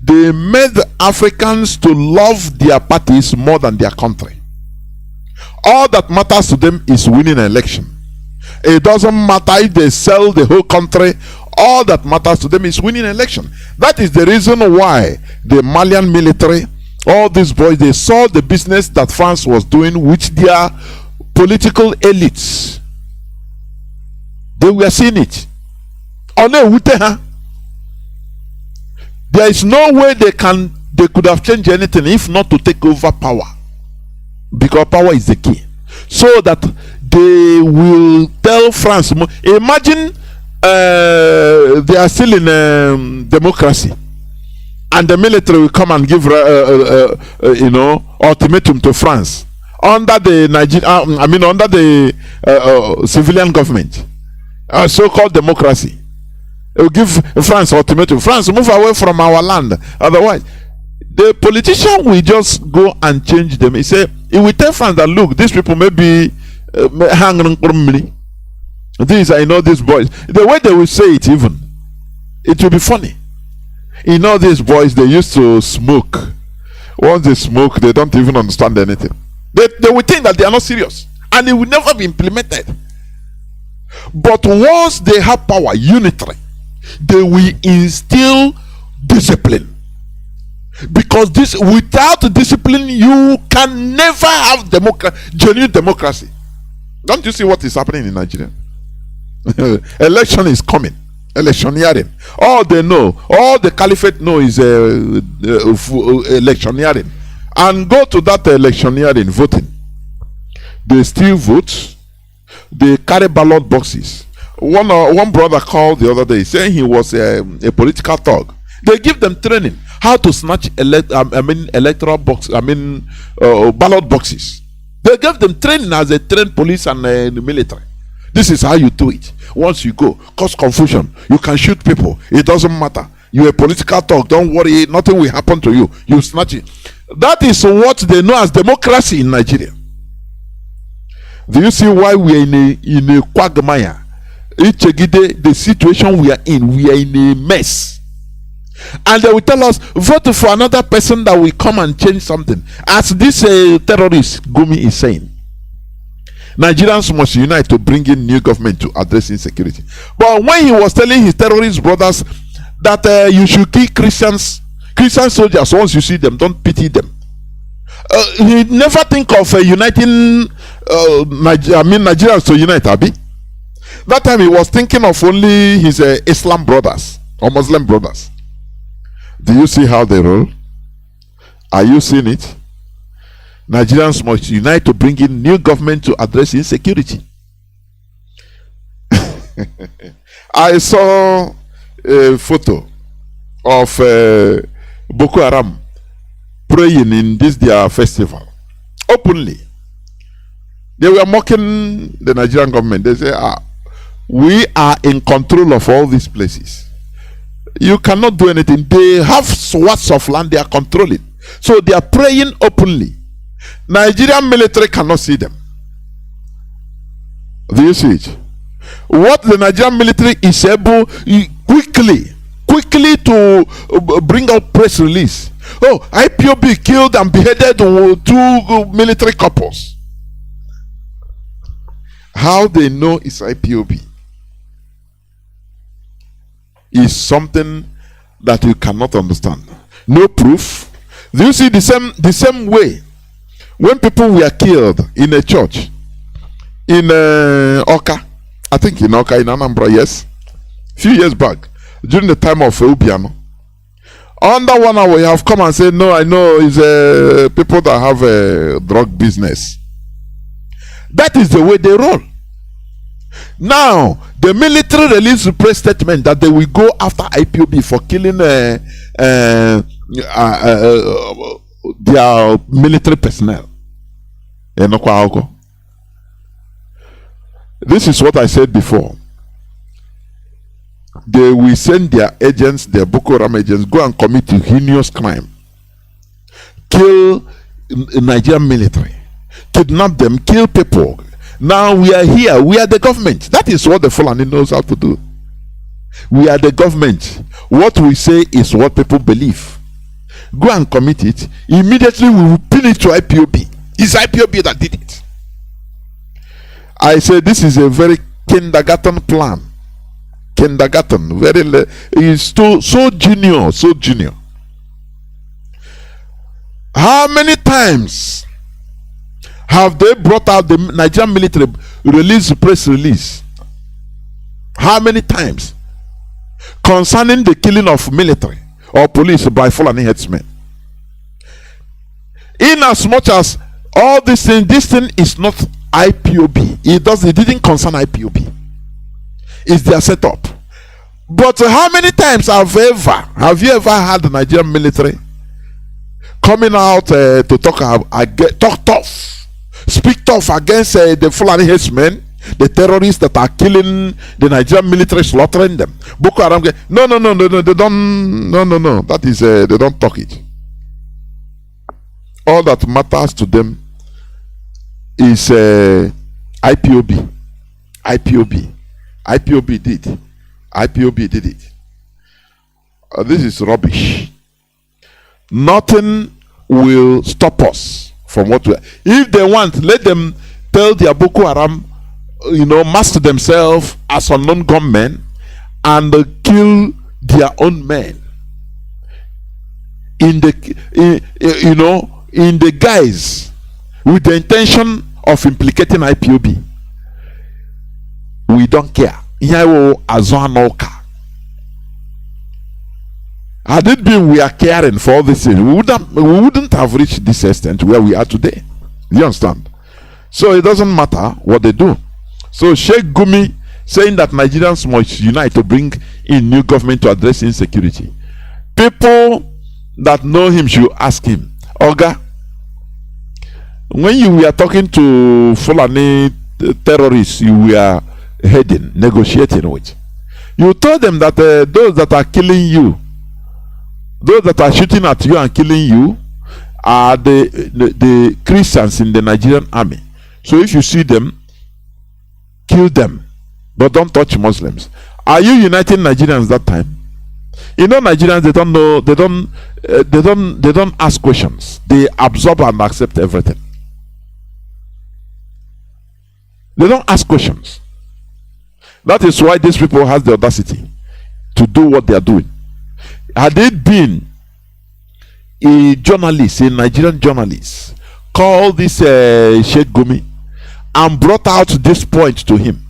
They made the Africans to love their parties more than their country. All that matters to them is winning an election. It doesn't matter if they sell the whole country. All that matters to them is winning an election. That is the reason why the Malian military, all these boys, they saw the business that France was doing with their political elites. They were seeing it. There is no way they could have changed anything if not to take over power, because power is the key. So that they will tell France. Imagine they are still in democracy, and the military will come and give ultimatum to France under the under the civilian government, so-called democracy. It will give France ultimatum. France, move away from our land. Otherwise, the politician will just go and change them. He will tell France that, look, these people may be hanging on me. These, I know these boys. The way they will say it, even, it will be funny. These boys, they used to smoke. Once they smoke, they don't even understand anything. They will think that they are not serious, and it will never be implemented. But once they have power, unitary, they will instill discipline. Because without discipline, you can never have genuine democracy. Don't you see what is happening in Nigeria? Election is coming. Electioneering. All they know, all the caliphate know is electioneering. And go to that electioneering, voting. They still vote. They carry ballot boxes. One brother called the other day saying he was a political thug. They give them training how to snatch electoral box. Ballot boxes. They gave them training as a trained police and the military. This is how you do it. Once you go, cause confusion. You can shoot people. It doesn't matter. You're a political thug. Don't worry. Nothing will happen to you. You snatch it. That is what they know as democracy in Nigeria. Do you see why we are in a quagmire? The situation we are in a mess. And they will tell us, vote for another person that will come and change something. As this terrorist Gumi is saying, Nigerians must unite to bring in new government to address insecurity. But when he was telling his terrorist brothers that you should kill Christian soldiers once you see them, don't pity them. He never think of uniting Nigerians to unite, Abi. That time he was thinking of only his Islam brothers or Muslim brothers. Do you see how they roll? Are you seeing it? Nigerians must unite to bring in new government to address insecurity. I saw a photo of Boko Haram praying in this their festival openly. They were mocking the Nigerian government. They say, we are in control of all these places. You cannot do anything. They have swaths of land they are controlling. So they are praying openly. Nigerian military cannot see them. Do you see it? What the Nigerian military is able quickly to bring out press release. Oh, IPOB killed and beheaded 2 military couples. How they know it's IPOB is something that you cannot understand. No proof. Do you see the same way when people were killed in a church in Oka? I think in Oka, in Anambra, yes, a few years back, during the time of Ubiano. Under 1 hour, you have come and said, no, I know it's people that have a drug business. That is the way they roll. Now, the military released a press statement that they will go after IPOB for killing their military personnel. This is what I said before. They will send their agents, their Boko Haram agents, go and commit a heinous crime, kill Nigerian military, kidnap them, kill people. Now we are here, we are the government. That is what the Fulani knows how to do. We are the government. What we say is what people believe. Go and commit it. Immediately we will pin it to IPOB. It's IPOB that did it. I say this is a very kindergarten plan. Kindergarten, is so junior. How many times have they brought out the Nigerian military release press release? How many times concerning the killing of military or police by Fulani headsmen? In as much as all this thing is not IPOB. It didn't concern IPOB. It's their setup. But how many times have you ever had the Nigerian military coming out to talk tough, speak tough against the Fulani headsmen, the terrorists that are killing the Nigerian military, slaughtering them? Boko Haram. No. They don't. No. That is they don't talk it. All that matters to them is IPOB. IPOB did it. This is rubbish. Nothing will stop us from what we are. If they want, let them tell their Boko Haram, mask themselves as unknown gunmen and kill their own men in the guise with the intention of implicating IPOB. We don't care. Had it been we are caring for all this, we wouldn't have reached this extent where we are today. You understand? So it doesn't matter what they do. So Sheikh Gumi saying that Nigerians must unite to bring in new government to address insecurity. People that know him should ask him, Oga, when you were talking to Fulani terrorists you were negotiating with, you told them that those that are killing you, those that are shooting at you and killing you, are the Christians in the Nigerian army. So if you see them, kill them, but don't touch Muslims. Are you uniting Nigerians that time? Nigerians, they don't know, they don't ask questions. They absorb and accept everything. They don't ask questions. That is why these people have the audacity to do what they are doing. Had it been a journalist, a Nigerian journalist, called this Sheikh Gumi and brought out this point to him,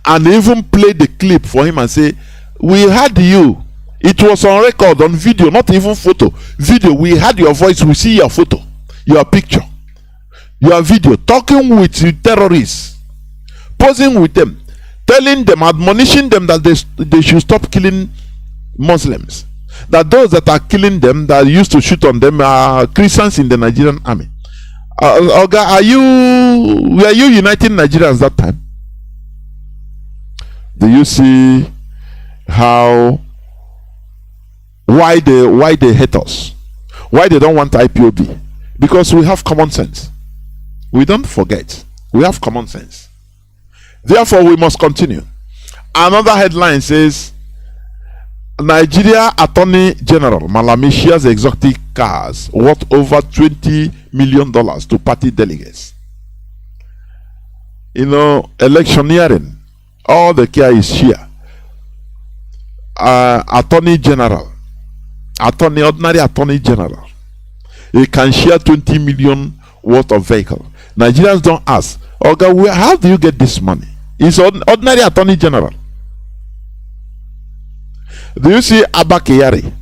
and even played the clip for him and say, we heard you. It was on record, on video, not even photo. Video, we heard your voice, we see your photo, your picture, your video, talking with terrorists, posing with them, telling them, admonishing them that they should stop killing Muslims. That those that are killing them, that used to shoot on them, are Christians in the Nigerian army. Oga, were you uniting Nigerians that time? Do you see why they hate us? Why they don't want IPOB? Because we have common sense. We don't forget. We have common sense. Therefore, we must continue. Another headline says, Nigeria Attorney General Malami shares exotic cars worth over $20 million to party delegates. You know, electioneering, all the care is here. Attorney General, ordinary Attorney General, he can share 20 million worth of vehicle. Nigerians don't ask, okay, how do you get this money? He's ordinary Attorney General. Do you see Abba Kyari,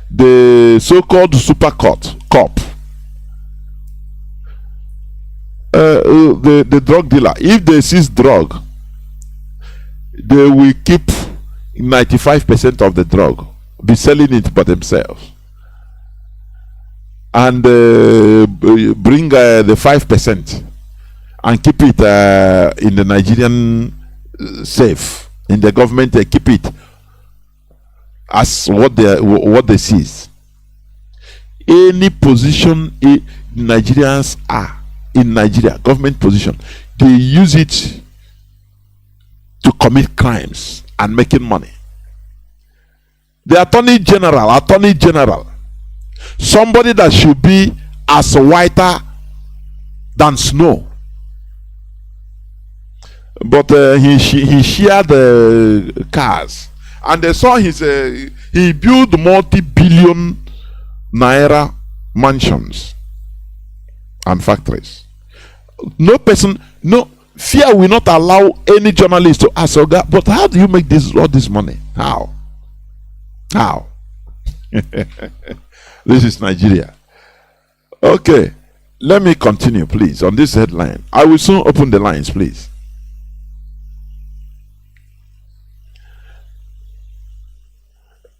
the so-called super cop, the drug dealer? If they seize drug, they will keep 95% of the drug, be selling it by themselves, and bring the 5% and keep it in the Nigerian safe, in the government. They keep it as what they seize. Any position Nigerians are in Nigeria, government position, they use it to commit crimes and making money. The Attorney General, somebody that should be as whiter than snow, but he shared the cars, and they saw he built multi-billion naira mansions and factories. No fear will not allow any journalist to ask, but how do you make all this money? How? This is Nigeria. Okay, let me continue, please, on this headline. I will soon open the lines, please.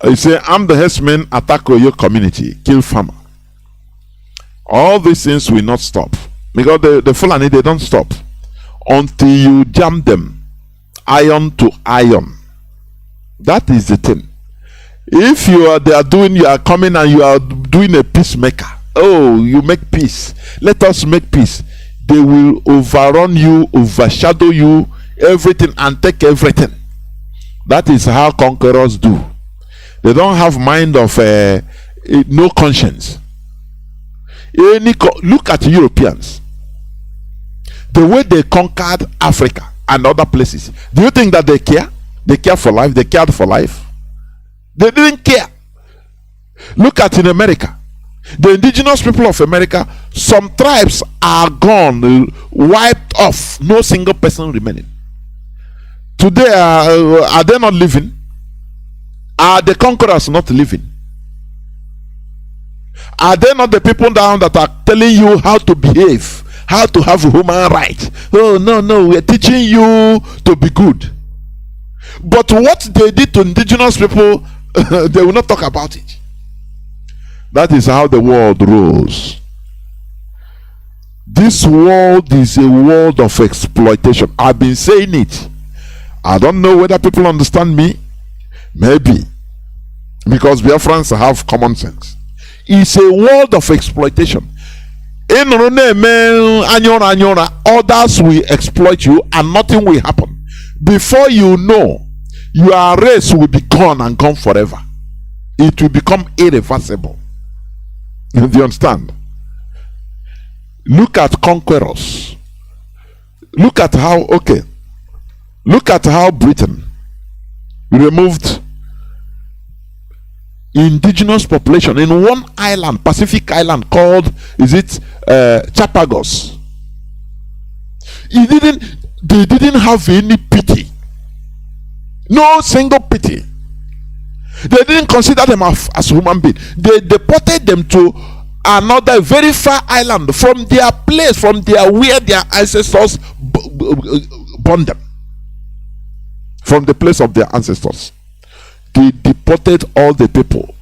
I say, I'm the herdsman, attack your community, kill farmer. All these things will not stop, because the Fulani, they don't stop until you jam them iron to iron. That is the thing. If you are coming and you are doing a peacemaker, oh, you make peace, let us make peace, they will overrun you, overshadow you, everything, and take everything. That is how conquerors do. They don't have mind of no conscience. Look at Europeans, the way they conquered Africa and other places. Do you think that they care? They care for life. They cared for life. They didn't care. Look at in America, the indigenous people of America, some tribes are gone, wiped off, no single person remaining. Today, are they not living? Are the conquerors not living? Are they not the people down that are telling you how to behave, how to have human rights? Oh, no, we're teaching you to be good. But what they did to indigenous people, they will not talk about it. That is how the world rolls. This world is a world of exploitation. I've been saying it. I don't know whether people understand me. Maybe. Because Biafrans have common sense. It's a world of exploitation. Others will exploit you and nothing will happen. Before you know, your race will be gone and gone forever. It will become irreversible. Do you understand? Look at conquerors. Look at how Britain removed indigenous population in one island, Pacific island called, is it Chapagos. They didn't have any pity. No single pity. They didn't consider them as human beings. They deported them to another very far island from their place, from where their ancestors born them. From the place of their ancestors. They deported all the people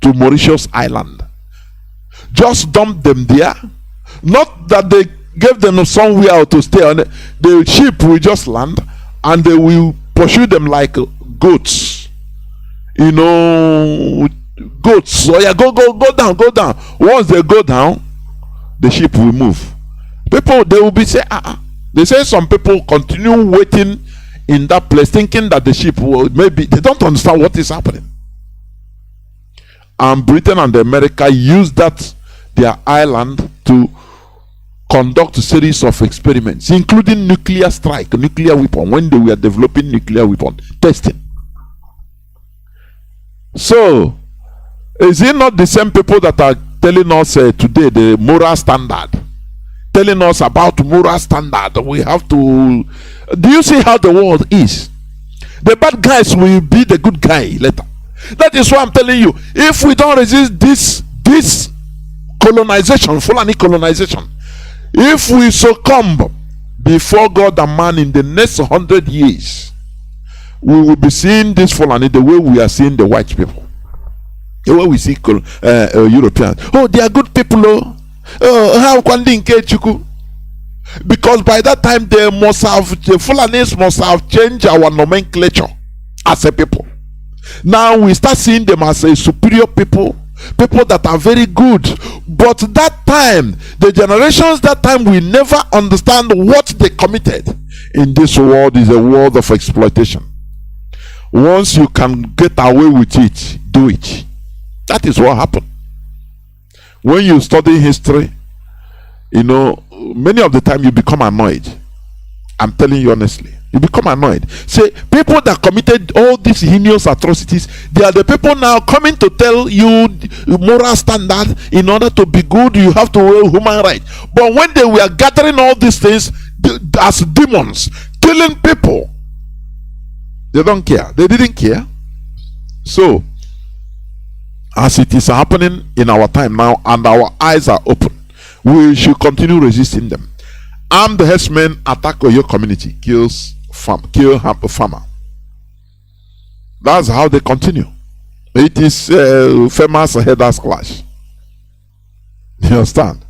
to Mauritius Island. Just dumped them there. Not that they gave them somewhere to stay on. The ship will just land and they will pursue them like goats. You know, goats. So yeah, go down. Once they go down, the ship will move. People, they will be saying, They say some people continue waiting in that place, thinking that the ship will, maybe they don't understand what is happening. And Britain and America used their island to conduct a series of experiments, including nuclear strike, nuclear weapon, when they were developing nuclear weapon testing. So, is it not the same people that are telling us today the moral standard? Telling us about moral standard. We have to. Do you see how the world is? The bad guys will be the good guy later. That is why I'm telling you, if we don't resist this colonization, Fulani colonization, if we succumb before God and man in the next 100 years, we will be seeing this Fulani the way we are seeing the white people. The way we see Europeans. Oh, they are good people. How can they engage you? Because by that time the Fulanis must have changed our nomenclature as a people. Now we start seeing them as a superior people that are very good. But that time, the generations that time will never understand what they committed. In this world is a world of exploitation. Once you can get away with it, do it. That is what happened. When you study history, you know, many of the time you become annoyed. I'm telling you honestly. You become annoyed. Say, people that committed all these heinous atrocities, they are the people now coming to tell you moral standard. In order to be good, you have to wear human rights. But when they were gathering all these things as demons, killing people, they don't care. They didn't care. So, as it is happening in our time now, and our eyes are open, we should continue resisting them. Armed herdsmen attack your community, kill a farmer. That's how they continue. It is famous headers clash. You understand?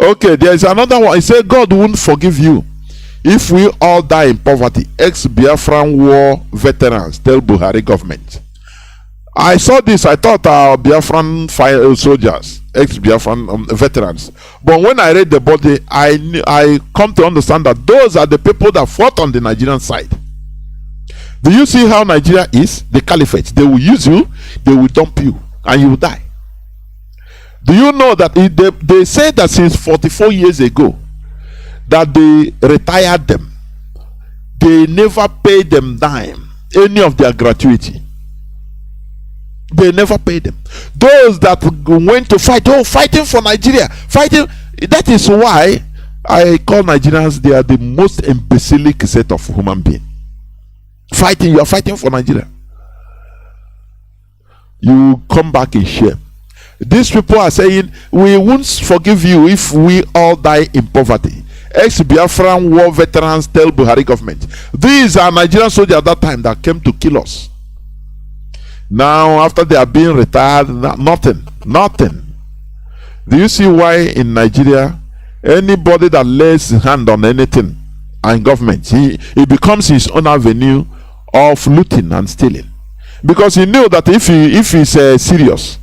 Okay, there is another one. It says God won't forgive you if we all die in poverty. Ex-Biafran war veterans tell Buhari government. I saw this. I thought our Biafran soldiers, ex-Biafran veterans. But when I read the body, I come to understand that those are the people that fought on the Nigerian side. Do you see how Nigeria is? The caliphate. They will use you, they will dump you, and you will die. Do you know that they say that since 44 years ago that they retired them, they never paid them dime, any of their gratuity. They never paid them. Those that went to fight, fighting for Nigeria, fighting. That is why I call Nigerians, they are the most imbecilic set of human beings. Fighting, you are fighting for Nigeria. You come back in shame. These people are saying, we won't forgive you if we all die in poverty. Ex-Biafran war veterans tell Buhari government. These are Nigerian soldiers at that time that came to kill us. Now, after they are being retired, nothing. Do you see why in Nigeria, anybody that lays his hand on anything and government, he becomes his own avenue of looting and stealing? Because he knew that if he's serious,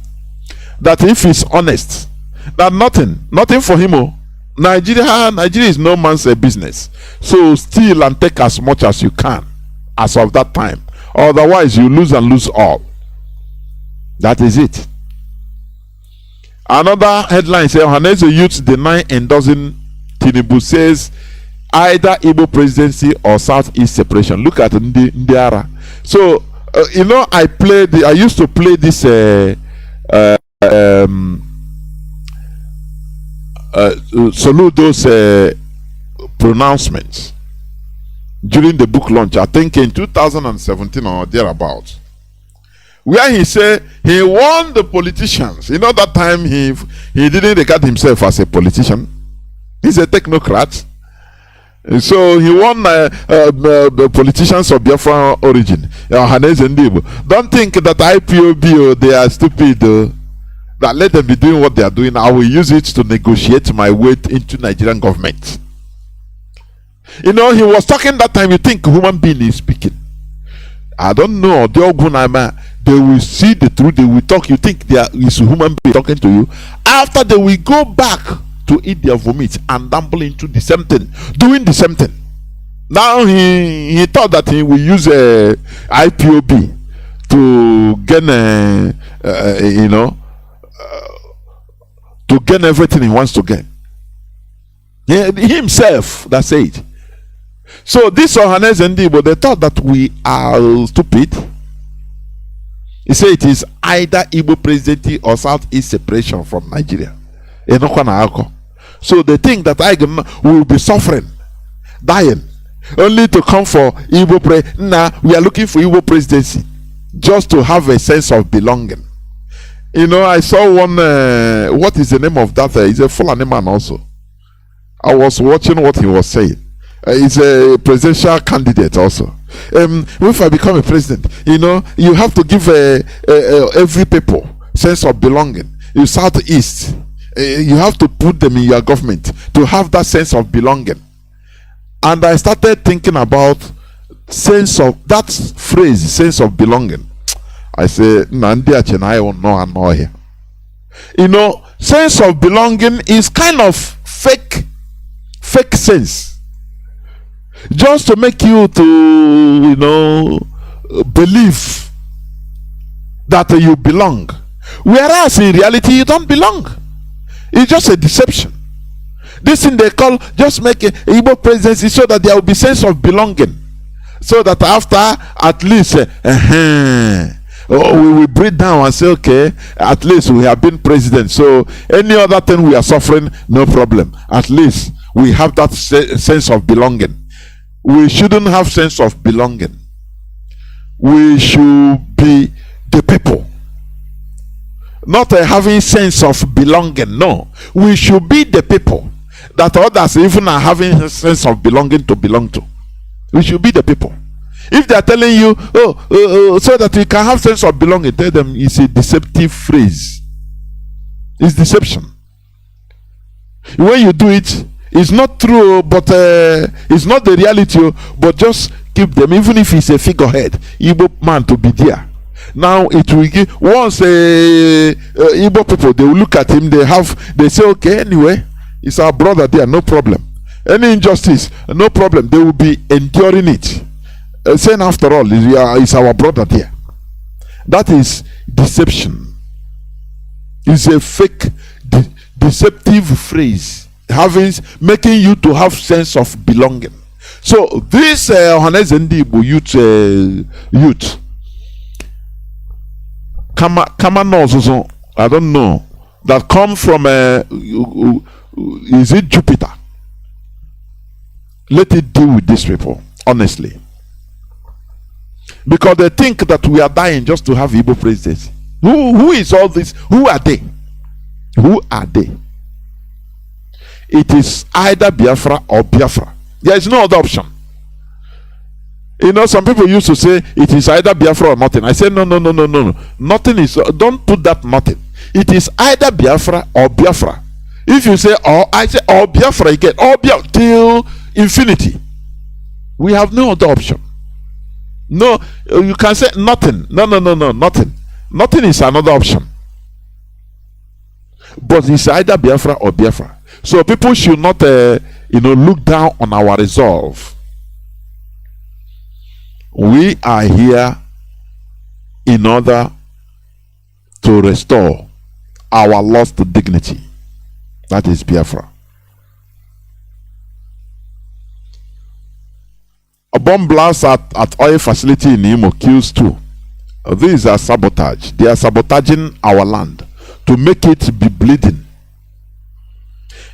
that if he's honest, that nothing for him. Nigeria is no man's business. So steal and take as much as you can as of that time. Otherwise, you lose and lose all. That is it. Another headline says, Ohaneze youths deny endorsing Tinubu, says either Igbo presidency or Southeast separation. Look at Ndiara. So You know, I used to play this Soludo's pronouncements during the book launch, I think in 2017 or thereabouts, where he said he warned the politicians. You know, that time he didn't regard himself as a politician, he's a technocrat. So he warned the politicians of Biafra origin, don't think that IPOB, they are stupid, that let them be doing what they are doing. I will use it to negotiate my way into Nigerian government. You know, he was talking that time. You think human being is speaking. I don't know. They will see the truth. They will talk. You think there is a human being talking to you. After they will go back to eat their vomit and dabble into the same thing, doing the same thing. Now he thought that he will use a IPOB to gain to gain everything he wants to gain. Himself that said. So this Ohanes Ndibo, they thought that we are stupid. He said it is either Igbo presidency or Southeast separation from Nigeria. So they think that I will be suffering, dying, only to come for Igbo we are looking for Igbo presidency just to have a sense of belonging. You know, I saw one, what is the name of that? He's a Fulani man also. I was watching what he was saying. He's a presidential candidate also. If I become a president, you know, you have to give every people sense of belonging. You Southeast, you have to put them in your government to have that sense of belonging. And I started thinking about sense of that phrase, sense of belonging. I say, Nnamdi I will know here. You know, sense of belonging is kind of fake sense, just to make you to, you know, believe that you belong, whereas in reality you don't belong. It's just a deception. This thing they call just make a Igbo presidency so that there will be sense of belonging, so that after at least we will breathe down and say, okay, at least we have been president, so any other thing we are suffering, no problem. At least we have that sense of belonging. We shouldn't have sense of belonging. We should be the people, not having sense of belonging. No, we should be the people that others even are having a sense of belonging to belong to. We should be the people. If they are telling you, so that you can have sense of belonging, tell them it's a deceptive phrase. It's deception. When you do it, it's not true, but it's not the reality. But just keep them, even if it's a figurehead, Igbo man to be there. Now it will give once Igbo people, they will look at him. They say, okay, anyway, it's our brother there, no problem. Any injustice, no problem. They will be enduring it. Saying after all, it's our brother there. That is deception. It's a fake, deceptive phrase, making you to have sense of belonging. So this Ohanes Ndibo youth, Kama I don't know, that come from is it Jupiter? Let it deal with these people, honestly. Because they think that we are dying just to have Igbo presidency. Who is all this? Who are they? Who are they? It is either Biafra or Biafra. There is no other option. You know, some people used to say it is either Biafra or nothing. I say no. Nothing is. Don't put that nothing. It is either Biafra or Biafra. If you say or, I say or Biafra again. Or Biafra till infinity. We have no other option. No, you can say nothing. No, nothing. Nothing is another option. But it's either Biafra or Biafra. So people should not, look down on our resolve. We are here in order to restore our lost dignity. That is Biafra. A bomb blast at oil facility in Imo kills 2. These are sabotage. They are sabotaging our land to make it be bleeding.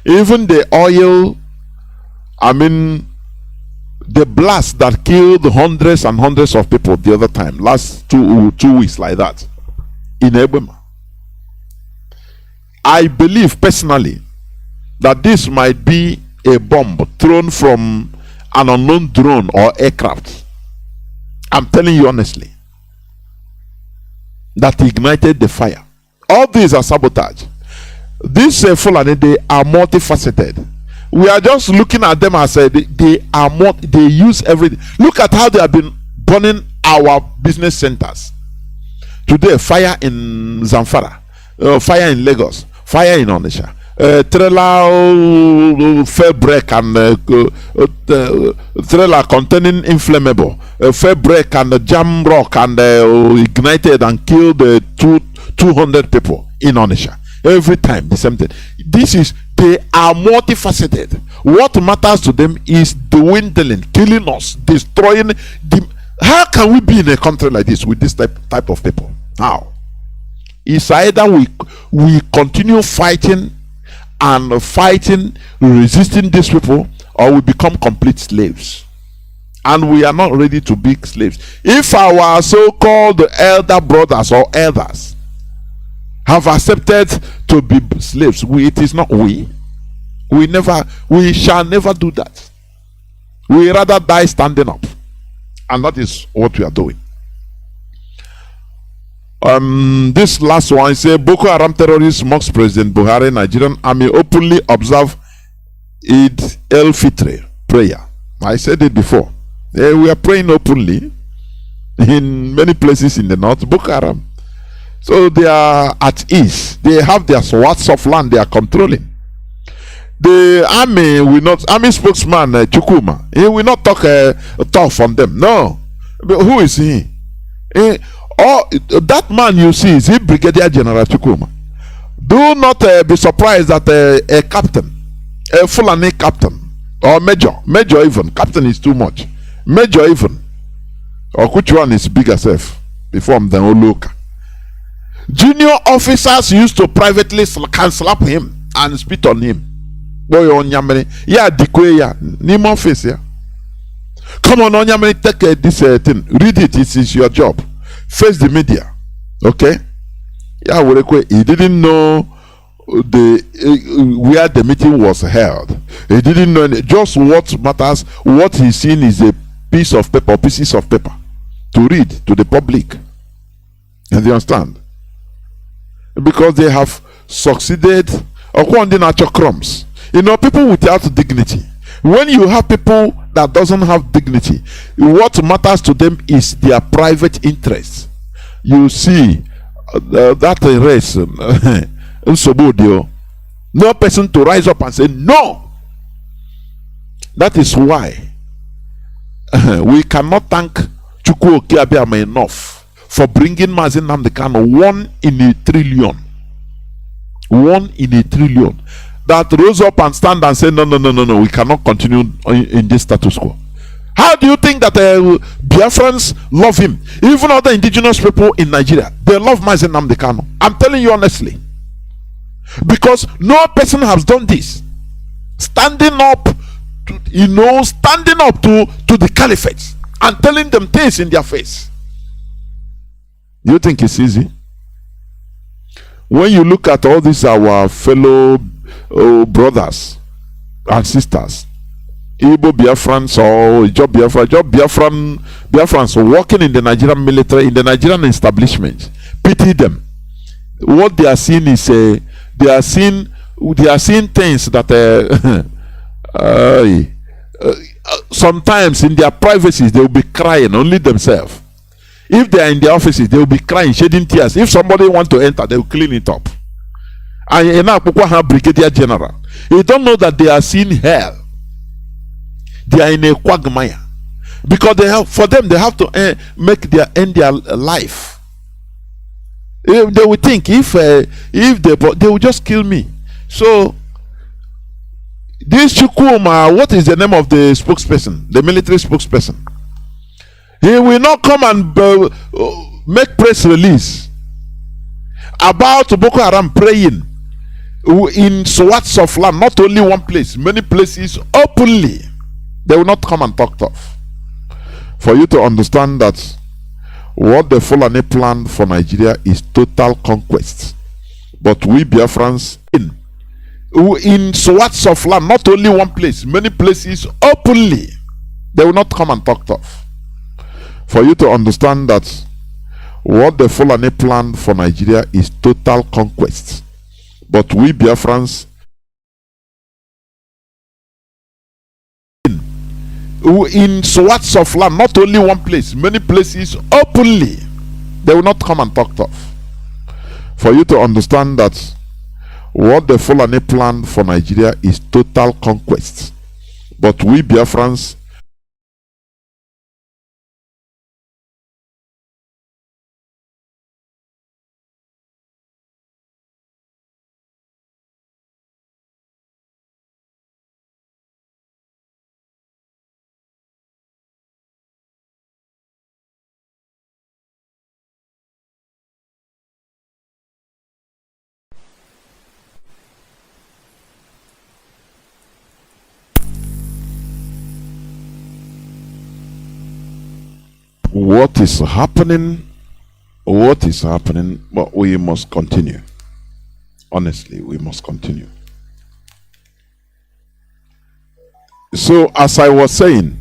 Even the oil, I mean, the blast that killed hundreds and hundreds of people the other time, last two weeks like that, in Ebema. I believe personally that this might be a bomb thrown from an unknown drone or aircraft. I'm telling you honestly, that ignited the fire. All these are sabotage. These Fulani, they are multifaceted. We are just looking at them as they use everything. Look at how they have been burning our business centers. Today, fire in Zamfara, fire in Lagos, fire in Onitsha, trailer fair break and trailer containing inflammable, fair break and jam rock and ignited and killed 200 people in Onitsha. Every time the same thing. They are multifaceted. What matters to them is dwindling, killing us, destroying. How can we be in a country like this with this type of people? How? It's either we continue fighting and resisting these people, or we become complete slaves. And we are not ready to be slaves. If our so-called elder brothers or elders have accepted to be slaves, it is not we shall never do that. We rather die standing up, and that is what we are doing. This last one say Boko Haram terrorists mocks President Buhari. Nigerian army openly observe Eid el-Fitr prayer. I said it before. We are praying openly in many places in the north. Boko Haram, so they are at ease. They have their swaths of land they are controlling. The army will not. Army spokesman Chukuma, he will not talk tough on them. No, but who is he? That man you see, is he Brigadier General Chukuma? Do not be surprised that a captain, a Fulani captain, or major even. Captain is too much. Major even, or which one is bigger self? Before the Oloka. Junior officers used to privately can slap him and spit on him. Boy on Yamani, yeah, declare ya, Nemo face ya. Come on, Yamani, take this thing, read it. It is your job. Face the media, okay? Yeah, he didn't know where the meeting was held. He didn't know just what matters. What he's seen is a piece of paper, pieces of paper to read to the public. And you understand? Because they have succeeded upon the natural crumbs. You know, people without dignity. When you have people that doesn't have dignity, what matters to them is their private interests. You see that race, no person to rise up and say no. That is why we cannot thank Chukwu Okiabiama enough for bringing Mazi Nnamdi Kanu 1 in a trillion. 1 in a trillion. That rose up and stand and say, no, we cannot continue in this status quo. How do you think that Biafrans love him? Even other indigenous people in Nigeria, they love Mazi Nnamdi Kanu. I'm telling you honestly. Because no person has done this. Standing up to the caliphate and telling them things in their face. You think it's easy? When you look at all these our fellow brothers and sisters, Igbo Biafrans or Job Biafrans working in the Nigerian military, in the Nigerian establishment, pity them. What they are seeing is they are seeing things that sometimes in their privacies they will be crying only themselves. If they are in their offices, they will be crying, shedding tears. If somebody wants to enter, they will clean it up. And now Brigadier General, you don't know that they are seeing hell. They are in a quagmire because they have to end their life. They will think if they will just kill me. So this Chukwuma, what is the name of the spokesperson, the military spokesperson? He will not come and make press release about Boko Haram praying in swaths of land, not only one place, many places openly. They will not come and talk tough. For you to understand that what the Fulani plan for Nigeria is total conquest. But we Biafrans in swaths of land, not only one place, many places openly. They will not come and talk tough. For you to understand that what the Fulani plan for Nigeria is total conquest. But we Biafrans in swaths of land, not only one place, many places openly. They will not come and talk tough. For you to understand that what the Fulani plan for Nigeria is total conquest. But we Biafrans what is happening, but we must continue. Honestly, we must continue. So, as I was saying,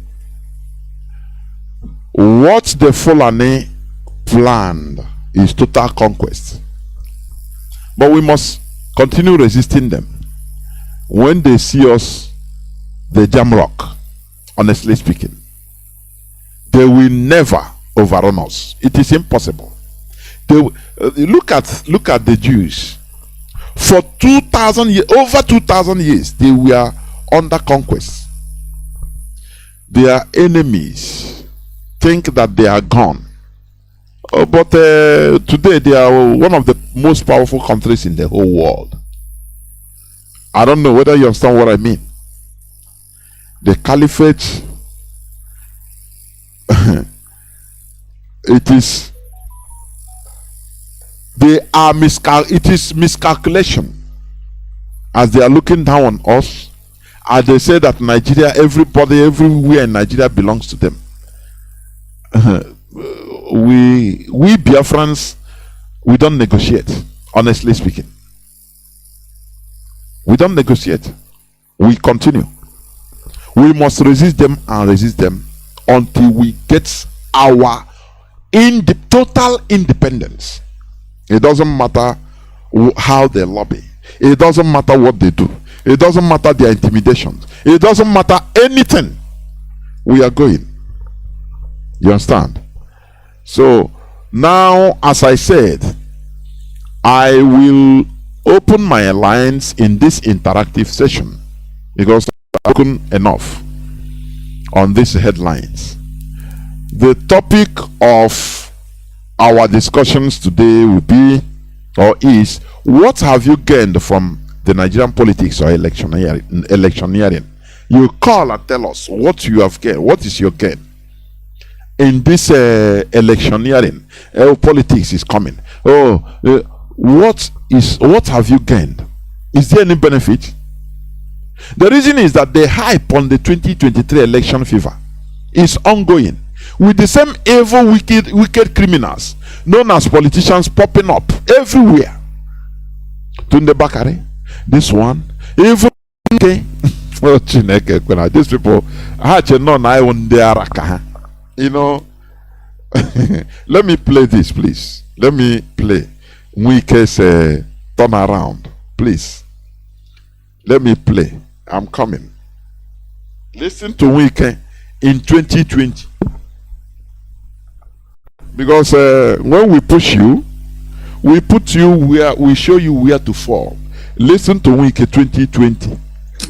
what the Fulani planned is total conquest. But we must continue resisting them. When they see us, they jam rock, honestly speaking. They will never overrun us. It is impossible. They look at the Jews. For 2,000 years, over 2,000 years, they were under conquest. Their enemies think that they are gone. But today they are one of the most powerful countries in the whole world. I don't know whether you understand what I mean. The caliphate, it is miscalculation as they are looking down on us, as they say that Nigeria, everybody everywhere in Nigeria belongs to them. We Biafrans, we don't negotiate, honestly speaking. We don't negotiate. We continue. We must resist them and resist them until we get our total independence. It doesn't matter how they lobby. It doesn't matter what they do. It doesn't matter their intimidations. It doesn't matter anything. We are going. You understand? So now, as I said, I will open my alliance in this interactive session because I've spoken enough on these headlines. The topic of our discussions today will be, or is, what have you gained from the Nigerian politics or electioneering? You call and tell us what you have gained. What is your gain in this electioneering? Politics is coming. What have you gained? Is there any benefit? The reason is that the hype on the 2023 election fever is ongoing, with the same evil, wicked criminals known as politicians popping up everywhere. Tunde Bakare, this one, even these people, you know. Let me play this, please. Let me play Wike's turn around, please. Let me play. I'm coming. Listen to Wike in 2020. Because when we push you, we put you where we show you where to fall. Listen to Wike 2020.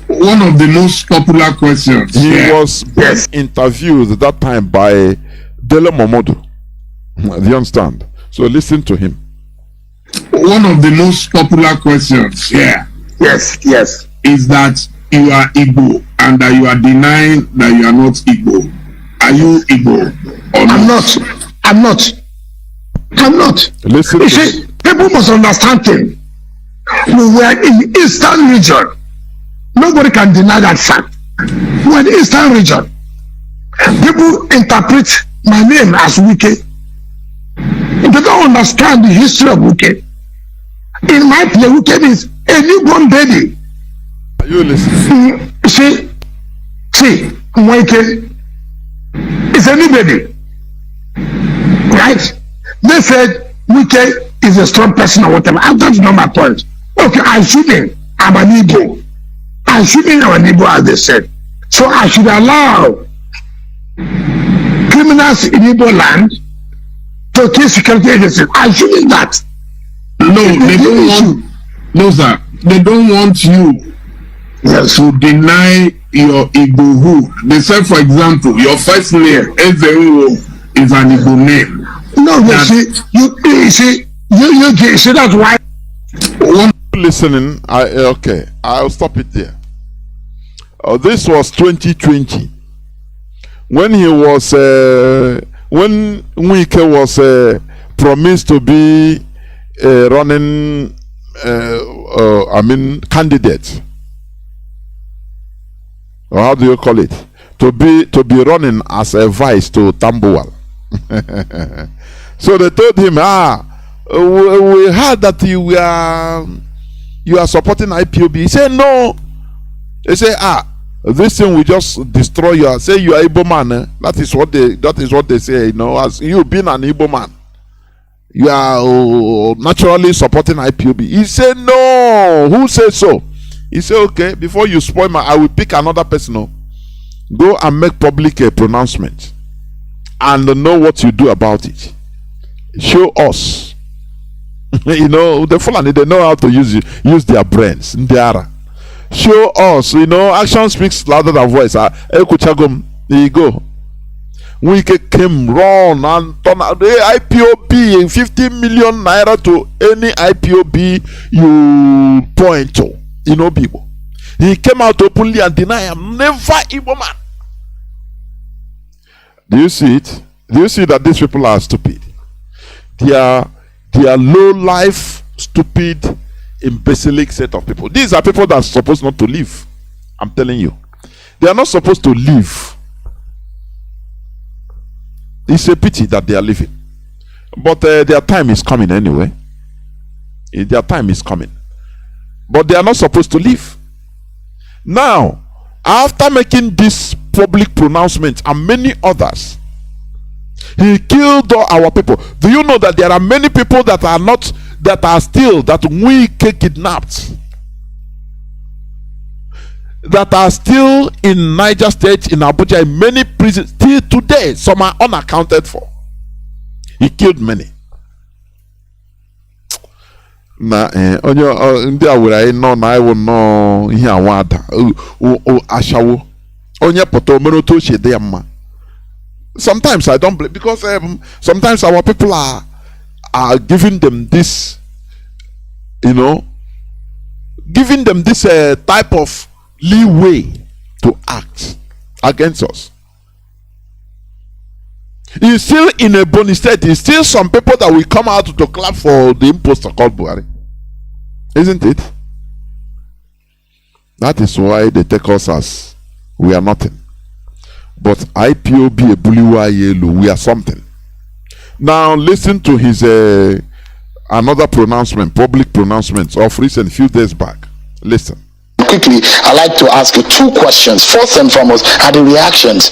One of the most popular questions. He was interviewed at that time by Dele Momodu. Do you understand? So listen to him. One of the most popular questions here. Yes. Is that you are Igbo and that you are denying that you are not Igbo. Are you Igbo or I'm not. Cannot. Listen. You see, people must understand things. We were in the Eastern region. Nobody can deny that fact. We're in the Eastern region. People interpret my name as Wike. They don't understand the history of Wike. In my play, Wike means a newborn baby. Are you listening? See, Wike is a new baby. Right? They said Wike is a strong person or whatever. That's not my point. Okay, I shouldn't. I'm an Igbo. I shouldn't have an Igbo, as they said. So I should allow criminals in Igbo land to kill security agencies. I shouldn't that. No, they don't want. No, sir. They don't want you to deny your Igbohood. They said, for example, your first name Ezewo is an Igbo name. No, you see, that's why. One listening. Okay, I'll stop it there. This was 2020 when he was when Wike was promised to be running candidate, or how do you call it, to be running as a vice to Tambuwal. So they told him, we heard that you are supporting IPOB. He said no. They say, this thing will just destroy you. Say you are Igbo man. That is what they say. You know, as you being an Igbo man, you are naturally supporting IPOB. He said no. Who says so? He said, okay, before you spoil I will pick another person. No, go and make public a pronouncement and know what you do about it. Show us. You know, the Fulani, they know how to use their brains. Ndiara. Show us, you know, action speaks louder than voice. Ekuchagum, there you go. We came run and turn out the IPOB 50 million naira to any IPOB you point to. You know, people. He came out openly and denied I'm never Igbo man. Do you see it? Do you see that these people are stupid? They are low life, stupid, imbecilic set of people. These are people that are supposed not to live. I'm telling you. They are not supposed to live. It's a pity that they are living. But their time is coming anyway. Their time is coming. But they are not supposed to live. Now, after making this public pronouncement and many others, he killed all our people. Do you know that there are many people that we kidnapped, that are still in Niger State, in Abuja, in many prisons till today? Some are unaccounted for. He killed many. Na onye ndị awere no na I will know ihe awada ashawo onye poto meroto shede yamma. Sometimes I don't believe, because sometimes our people are giving them this, you know, giving them this type of leeway to act against us. He's still in a bony state. He's still some people that will come out to clap for the impostor called Buhari. Isn't it? That is why they take us as we are nothing. But IPOB Ebuliwa Yelu, we are something. Now listen to his another pronouncement, public pronouncements of recent few days back. Listen. Quickly, I'd like to ask you two questions. First and foremost, are the reactions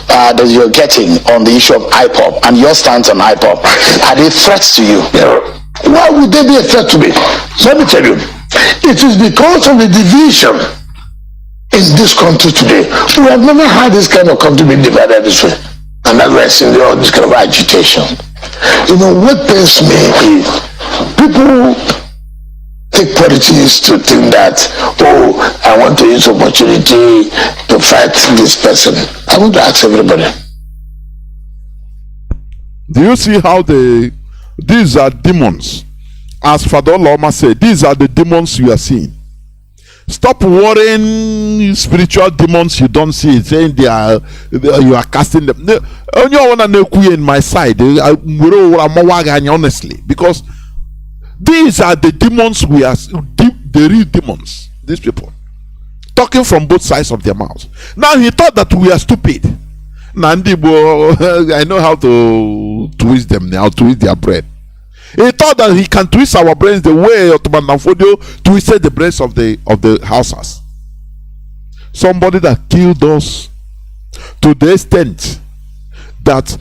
that you're getting on the issue of IPOB and your stance on IPOB, are they threats to you? Yeah. Why would they be a threat to me? Let me tell you, it is because of the division in this country today. We have never had this kind of country being divided this way, and that's why I see all this kind of agitation. You know, what pains me is people take politics to think that, oh, I want to use opportunity to fight this person. I want to ask everybody. Do you see how these are demons? As Father Loma said, these are the demons you are seeing. Stop worrying spiritual demons you don't see, saying you are casting them. Only one in my side, honestly, because these are the demons we are, the real demons. These people talking from both sides of their mouths. Now he thought that we are stupid. Nnamdi, I know how to twist them now, twist their brain. He thought that he can twist our brains the way Ottoman Namfodio twisted the brains of the Hausas. Somebody that killed us to the extent that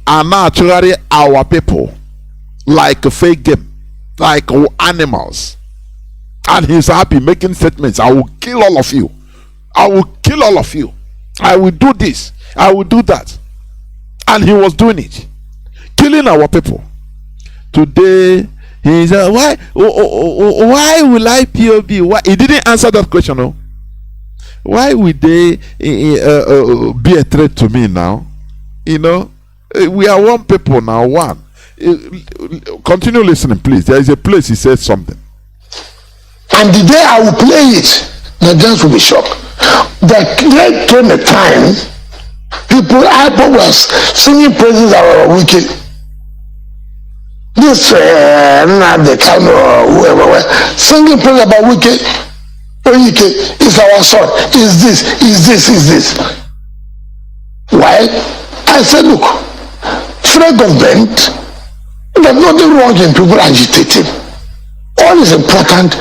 are naturally our people, like a fake game, like animals. And he's happy making statements. I will kill all of you. I will kill all of you. I will do this. I will do that. And he was doing it, killing our people. Today he said, why will IPOB? Why? He didn't answer that question. No. Why would they be a threat to me now? You know, we are one people now. One. Continue listening, please. There is a place he said something. And the day I will play it, Nigerians will be shocked. There came a time people was singing praises of wicked. This Nnamdi, Kanu, whoever, singing praise about wicked. Oyike is our son. Is this. Why? I said, look, federal government, there's nothing wrong in people agitating. All is important.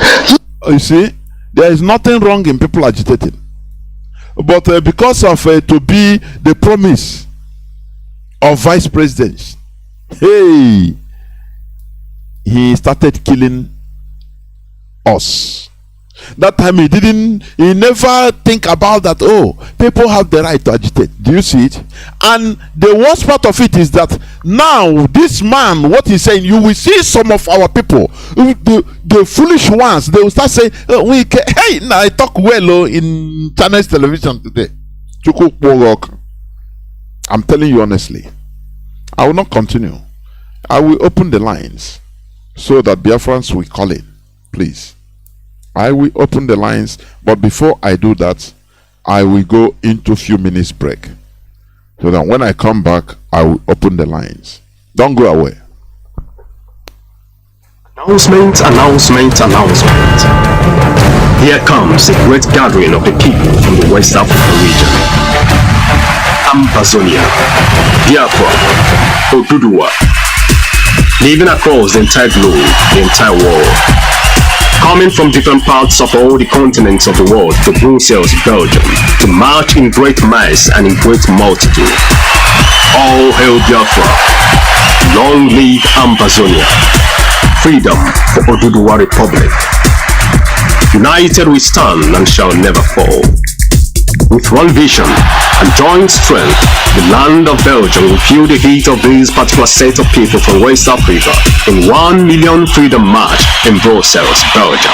You see, there is nothing wrong in people agitating. But because of to be the promise of vice presidents, hey, he started killing us. That time he never think about that. Oh, people have the right to agitate. Do you see it? And the worst part of it is that now this man, what he's saying, you will see some of our people, the foolish ones, they will start saying, oh, hey, now I talk well in Chinese television today. I'm telling you honestly, I will not continue. I will open the lines so that Biafrans will call in, please. I will open the lines, but before I do that, I will go into a few minutes break. So that when I come back, I will open the lines. Don't go away. Announcement. Here comes a great gathering of the people from the West African region. Amazonia, Biafra, Oduduwa, living across the entire globe, the entire world. Coming from different parts of all the continents of the world to Brussels, Belgium, to march in great mass and in great multitude. All hail Biafra. Long live Amazonia. Freedom for Oduduwa Republic. United we stand and shall never fall. With one vision and joint strength, the land of Belgium will feel the heat of this particular set of people from West Africa in 1 million freedom march in Brussels, Belgium.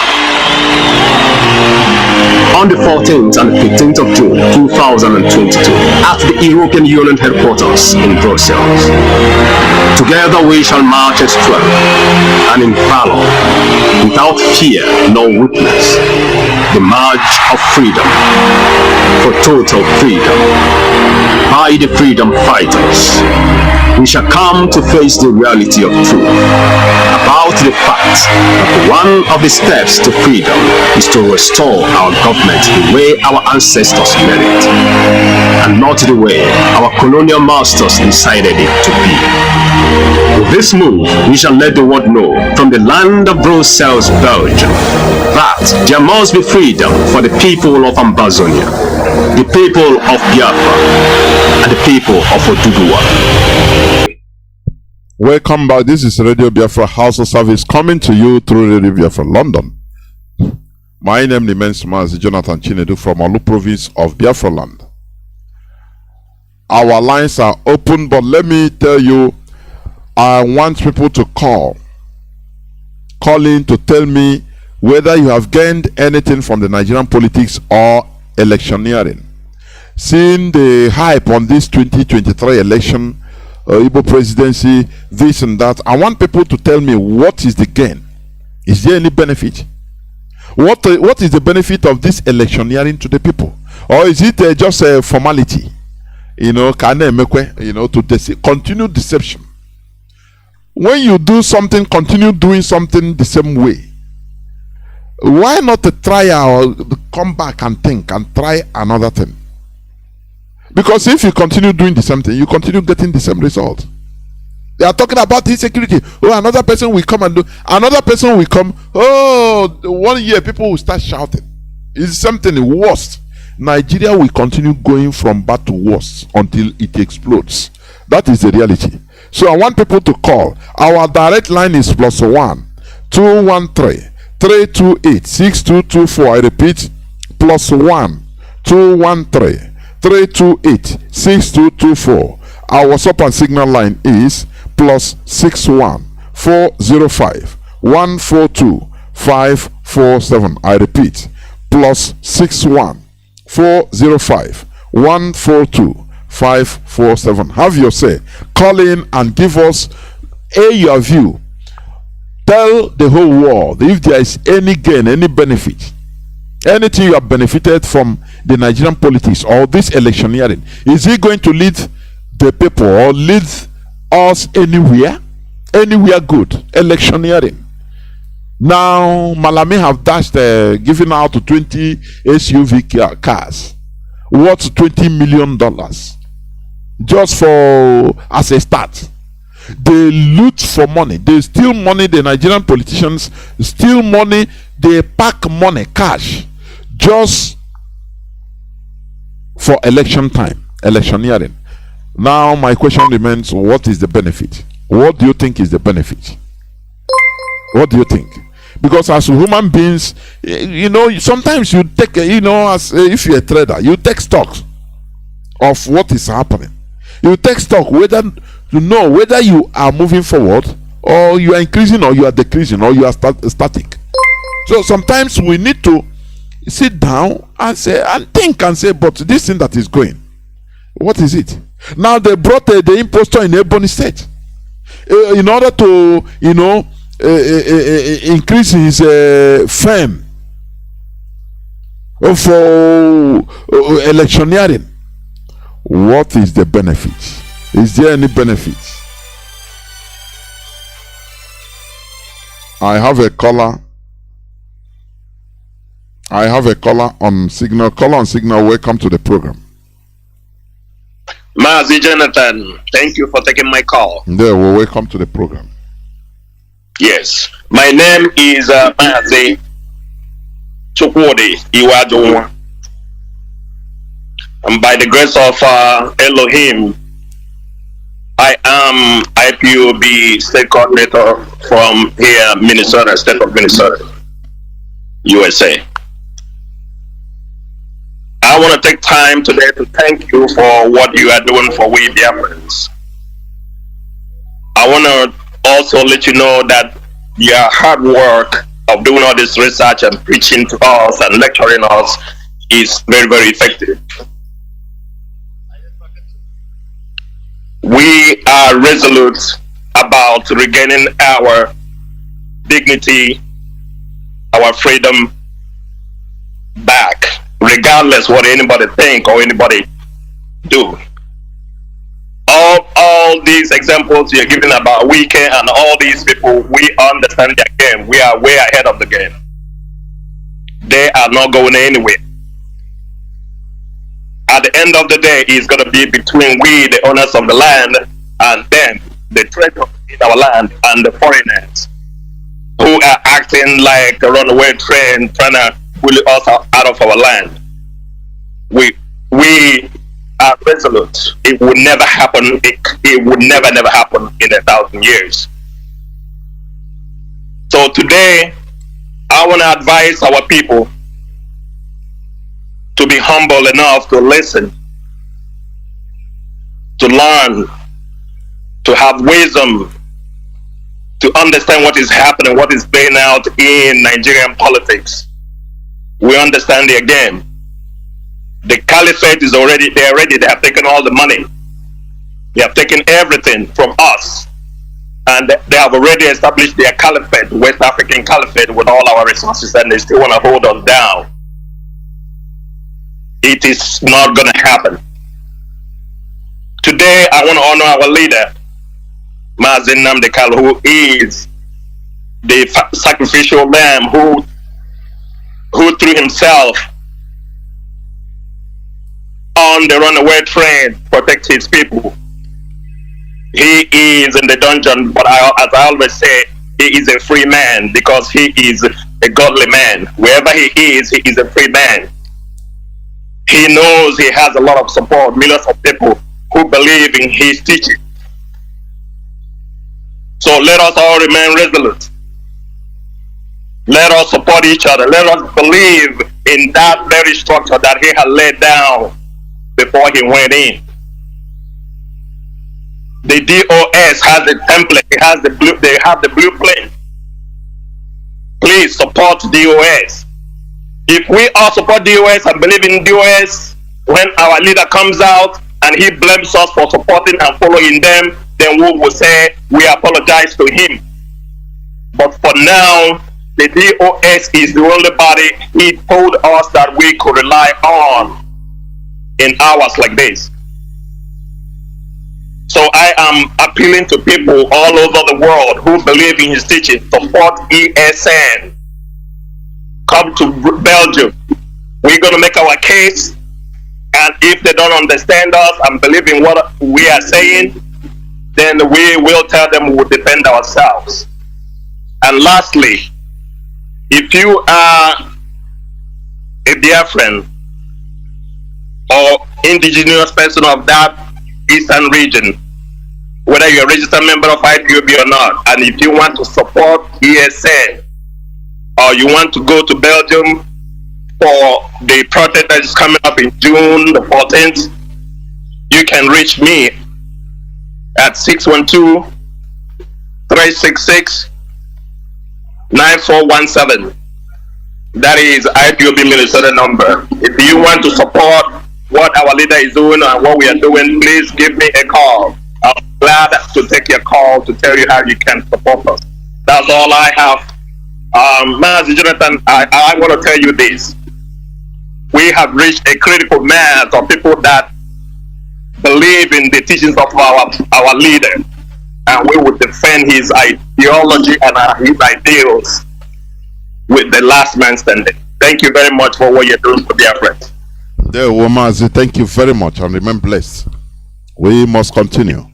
On the 14th and 15th of June 2022 at the European Union headquarters in Brussels. Together we shall march in strength and in valor, without fear nor weakness. The march of freedom, for total freedom, by the freedom fighters. We shall come to face the reality of truth about the fact that one of the steps to freedom is to restore our government the way our ancestors made it, and not the way our colonial masters decided it to be. With this move, we shall let the world know from the land of Brussels, Belgium, that there must be freedom for the people of Amazonia, the people of Biafra, and the people of Oduduwa. Welcome back. This is Radio Biafra HAUSA-SERVICE coming to you through Radio Biafra London. My name is Mazi Johnathan Chinedu from Olu province of Biafra land. Our lines are open, but let me tell you, I want people to call in to tell me whether you have gained anything from the Nigerian politics or electioneering. Seeing the hype on this 2023 election, Igbo presidency, this and that, I want people to tell me what is the gain. Is there any benefit? What is the benefit of this electioneering to the people? Or is it just a formality? You know, to continue deception. When you do something, continue doing something the same way. Why not try or come back and think and try another thing? Because if you continue doing the same thing, you continue getting the same result. They are talking about insecurity. Oh, another person will come and do. Another person will come. Oh, 1 year people will start shouting. It's something worse. Nigeria will continue going from bad to worse until it explodes. That is the reality. So I want people to call. Our direct line is +1 213 328 6224. I repeat, +1 213 328 6224. Our WhatsApp and Signal line is +61 405 142 547. I repeat, +61 405 142 547. Have your say. Call in and give us your view. Tell the whole world if there is any gain, any benefit, anything you have benefited from the Nigerian politics or this electioneering. Is it going to lead the people or lead us anywhere good? Electioneering. Now Malami have dashed giving out 20 SUV cars worth $20 million just for as a start. They loot for money, they steal money. The Nigerian politicians steal money, they pack money, cash, just for election time, electioneering. Now my question remains, what is the benefit? What do you think is the benefit? What do you think? Because as human beings, you know, sometimes you take, you know, as if you're a trader, you take stock of what is happening. You take stock whether to know whether you are moving forward or you are increasing or you are decreasing or you are static. So sometimes we need to sit down and say and think and say, but this thing that is going, what is it? Now they brought the impostor in Ebony State in order to, you know, increase his fame for electioneering. What is the benefit? Is there any benefit? I have a caller. I have a caller on Signal. Caller on Signal. Welcome to the program. Mazi Johnathan, thank you for taking my call. Yeah, well, welcome to the program. Yes, my name is Mazi Iwadunwa. And by the grace of Elohim, I am IPOB state coordinator from here, Minnesota, state of Minnesota, USA. I want to take time today to thank you for what you are doing for we Biafrans. I want to also let you know that your hard work of doing all this research and preaching to us and lecturing us is very, very effective. We are resolute about regaining our dignity, our freedom back, regardless what anybody think or anybody do. All these examples you're giving about Weekend and all these people, we understand their game. We are way ahead of the game. They are not going anywhere. At the end of the day, it's going to be between we, the owners of the land, and then the traders in our land and the foreigners who are acting like a runaway train trying to pull us out of our land. We are resolute. It would never happen. It would never happen in 1,000 years. So today, I want to advise our people to be humble enough to listen, to learn, to have wisdom, to understand what is happening, what is playing out in Nigerian politics. We understand their game. The caliphate is already there. They have taken all the money. They have taken everything from us. And they have already established their caliphate, West African caliphate, with all our resources, and they still want to hold us down. It is not going to happen. Today, I want to honor our leader, Mazi Nnamdi, who is the sacrificial lamb who threw himself on the runaway train to protect his people. He is in the dungeon, but as I always say, he is a free man because he is a godly man. Wherever he is a free man. He knows he has a lot of support, millions of people who believe in his teaching. So let us all remain resolute. Let us support each other. Let us believe in that very structure that he had laid down before he went in. The DOS has a template. They have the blueprint. Please support DOS. If we all support DOS and believe in DOS, when our leader comes out and he blames us for supporting and following them, then we will say we apologize to him. But for now, the DOS is the only body he told us that we could rely on in hours like this. So I am appealing to people all over the world who believe in his teaching. Support ESN. Come to Belgium. We're going to make our case. And if they don't understand us and believe in what we are saying, then we will tell them we will defend ourselves. And lastly, if you are a Biafran or indigenous person of that Eastern region, whether you're a registered member of IPOB or not, and if you want to support ESN or you want to go to Belgium for the protest that is coming up in June the 14th, you can reach me at 612-366-9417. That is IPOB Minnesota number. If you want to support what our leader is doing and what we are doing, please give me a call. I'm glad to take your call to tell you how you can support us. That's all I have. Mazi Johnathan, I want to tell you this. We have reached a critical mass of people that believe in the teachings of our leader, and we will defend his ideology and his ideals with the last man standing. Thank you very much for what you're doing for Biafrans. There, Mazi, thank you very much, and remain blessed. We must continue.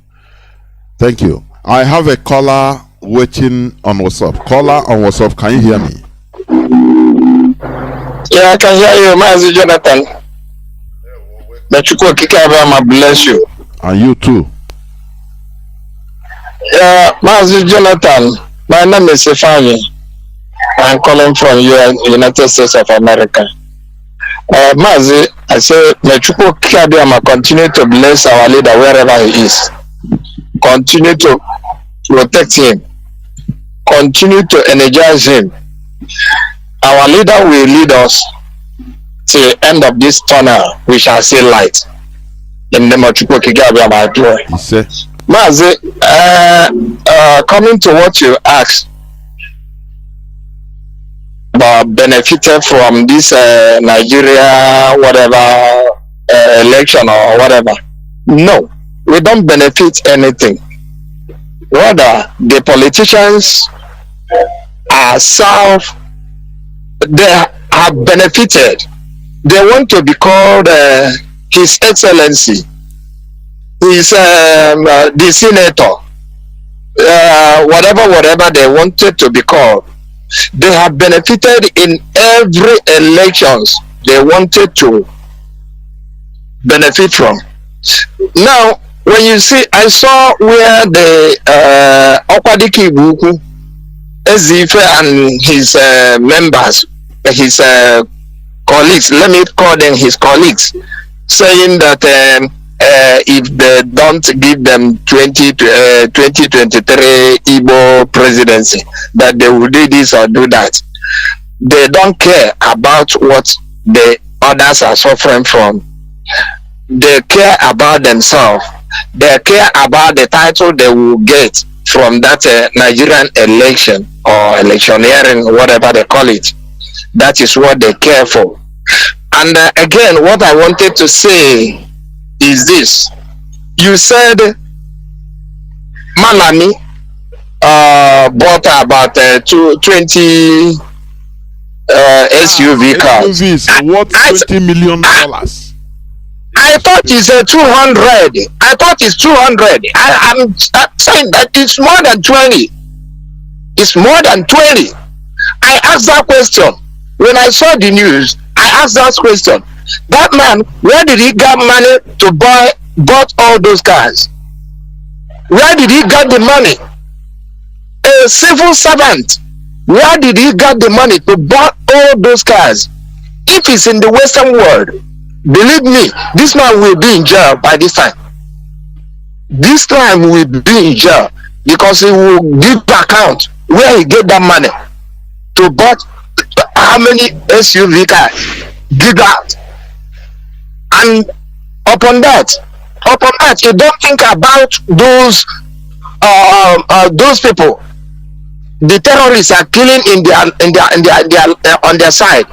Thank you. I have a caller waiting on WhatsApp. Caller on WhatsApp, can you hear me? Yeah, I can hear you, Mazi Johnathan. May bless you. And you too. Yeah, Mazi Johnathan, my name is Stefani. I'm calling from United States of America. Mazi, I say, may Chukwu Kiabiyama continue to bless our leader wherever he is. Continue to protect him. Continue to energize him. Our leader will lead us to the end of this tunnel. We shall see light. In the name of Chukwu Kiabiyama, I pray. Mazi, coming to what you asked, but benefited from this Nigeria whatever election or whatever. No, we don't benefit anything. Rather, the politicians are they have benefited. They want to be called His Excellency, the senator, whatever they wanted to be called. They have benefited in every elections they wanted to benefit from. Now, when you see, I saw where the Okwadiki Buku, Ezife and his members, his colleagues, let me call them his colleagues, saying that if they don't give them 2023 Igbo presidency, that they will do this or do that. They don't care about what the others are suffering from. They care about themselves. They care about the title they will get from that Nigerian election or electioneering, whatever they call it. That is what they care for. And again, what I wanted to say is this. You said Malami bought about 20 SUV cars. SUVs worth $20 million. I thought it's 200. I thought it's 200. I'm saying that it's more than 20. It's more than 20. I asked that question when I saw the news. I asked that question. That man, where did he get money to bought all those cars? Where did he get the money? A civil servant. Where did he get the money to buy all those cars? If it's in the Western world, believe me, this man will be in jail by this time. This time will be in jail because he will give account where he get that money to buy how many SUV cars. Give out. And upon that, you don't think about those people. The terrorists are killing on their side.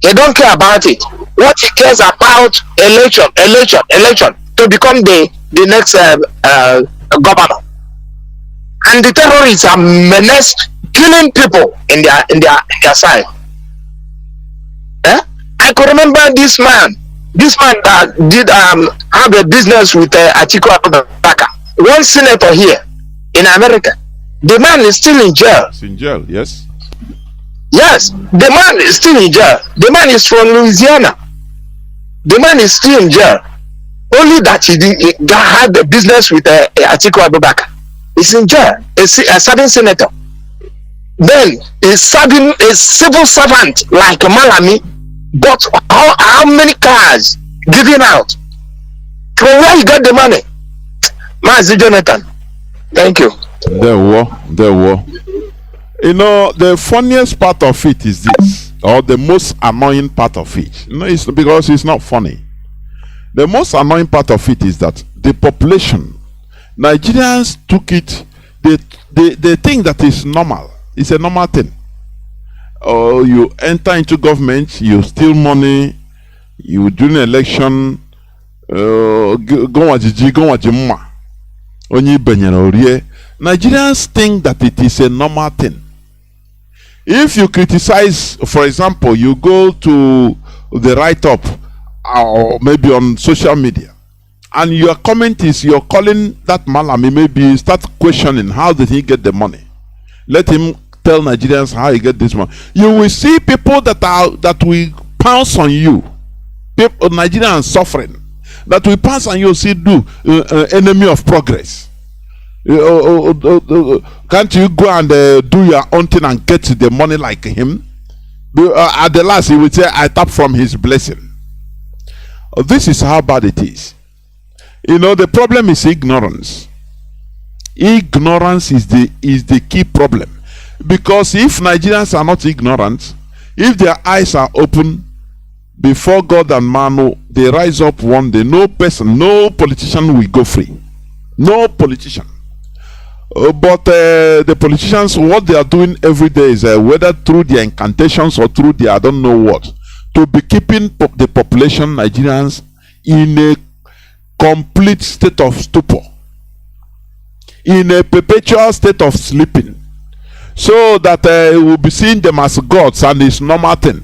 He don't care about it. What he cares about election to become the next governor. And the terrorists are menaced, killing people in their side. I could remember this man that did have a business with Atiku Abubakar, one senator here in America. The man is still in jail. He's in jail, yes. Yes, the man is still in jail. The man is from Louisiana. The man is still in jail. Only that he had the business with Atiku Abubakar. He's in jail. A certain senator. Then he's serving a civil servant like Malami. But how many cars giving out? From where he got the money? Mazi Johnathan. Thank you. There were. You know, the funniest part of it is this, or the most annoying part of it. No, it's because it's not funny. The most annoying part of it is that the population, Nigerians took it, they think that is normal. It's a normal thing. Oh, you enter into government, you steal money, you do an election, Nigerians think that it is a normal thing. If you criticize, for example, you go to the write-up or maybe on social media, and your comment is you're calling that Malami, maybe start questioning how did he get the money. Let him tell Nigerians how he get this money. You will see people that will pounce on you. People, Nigerians suffering, that will pounce on you. See, enemy of progress. Can't you go and do your own thing and get the money like him? At the last, he will say, "I tap from his blessing." This is how bad it is. You know, the problem is ignorance. Ignorance is the key problem. Because if Nigerians are not ignorant, if their eyes are open before God and man, they rise up one day. No person, no politician will go free. No politician. But the politicians, what they are doing every day is whether through their incantations or through their I don't know what, to be keeping the population, Nigerians, in a complete state of stupor, in a perpetual state of sleeping, so that we will be seeing them as gods and it's normal thing.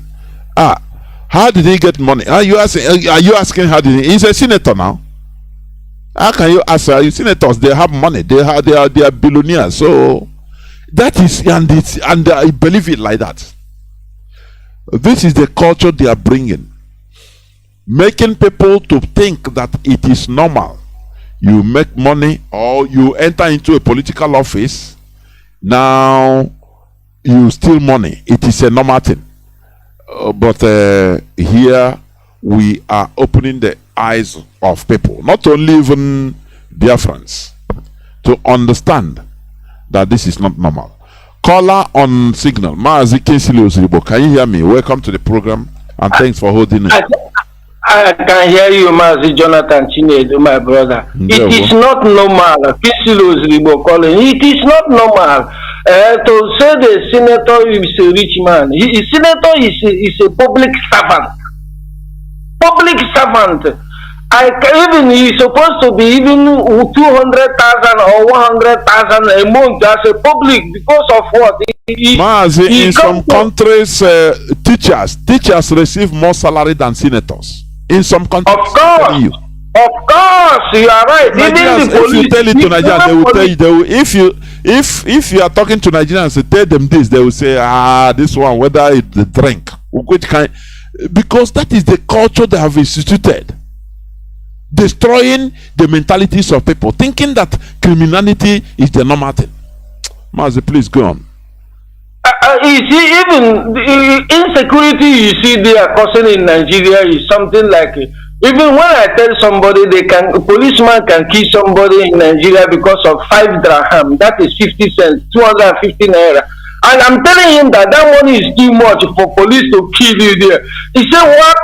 How did he get money? Are you asking how did he? He's a senator now. How can you ask? You senators, they have money. They are billionaires. So that is, and I believe it like that. This is the culture they are bringing, making people to think that it is normal. You make money or you enter into a political office. Now you steal money. It is a normal thing. But here we are opening the eyes of people, not only even Biafrans, to understand that this is not normal. Caller on signal, Mazi Johnathan, can you hear me? Welcome to the program and thanks for holding it. I can hear you, Mazi Johnathan Chinedu, my brother. It is not normal. It is not normal to say the senator is a rich man. Senator is a public servant. Public servant. Even he's supposed to be even 200,000 or 100,000 a month as a public because of what? Mazi, in some countries, teachers receive more salary than senators. In some countries, of course, you are right. Even the police, if you tell it to Nigerians, they will tell you. They will, if you are talking to Nigerians, tell them this, they will say, this one, whether it's the drink, which kind, because that is the culture they have instituted, destroying the mentalities of people, thinking that criminality is the normal thing. Mazi, please go on. You see, even the insecurity you see they are causing in Nigeria is something like, even when I tell somebody a policeman can kill somebody in Nigeria because of 5 dirham, that is 50 cents, 250 naira. And I'm telling him that money is too much for police to kill you there. He said, what?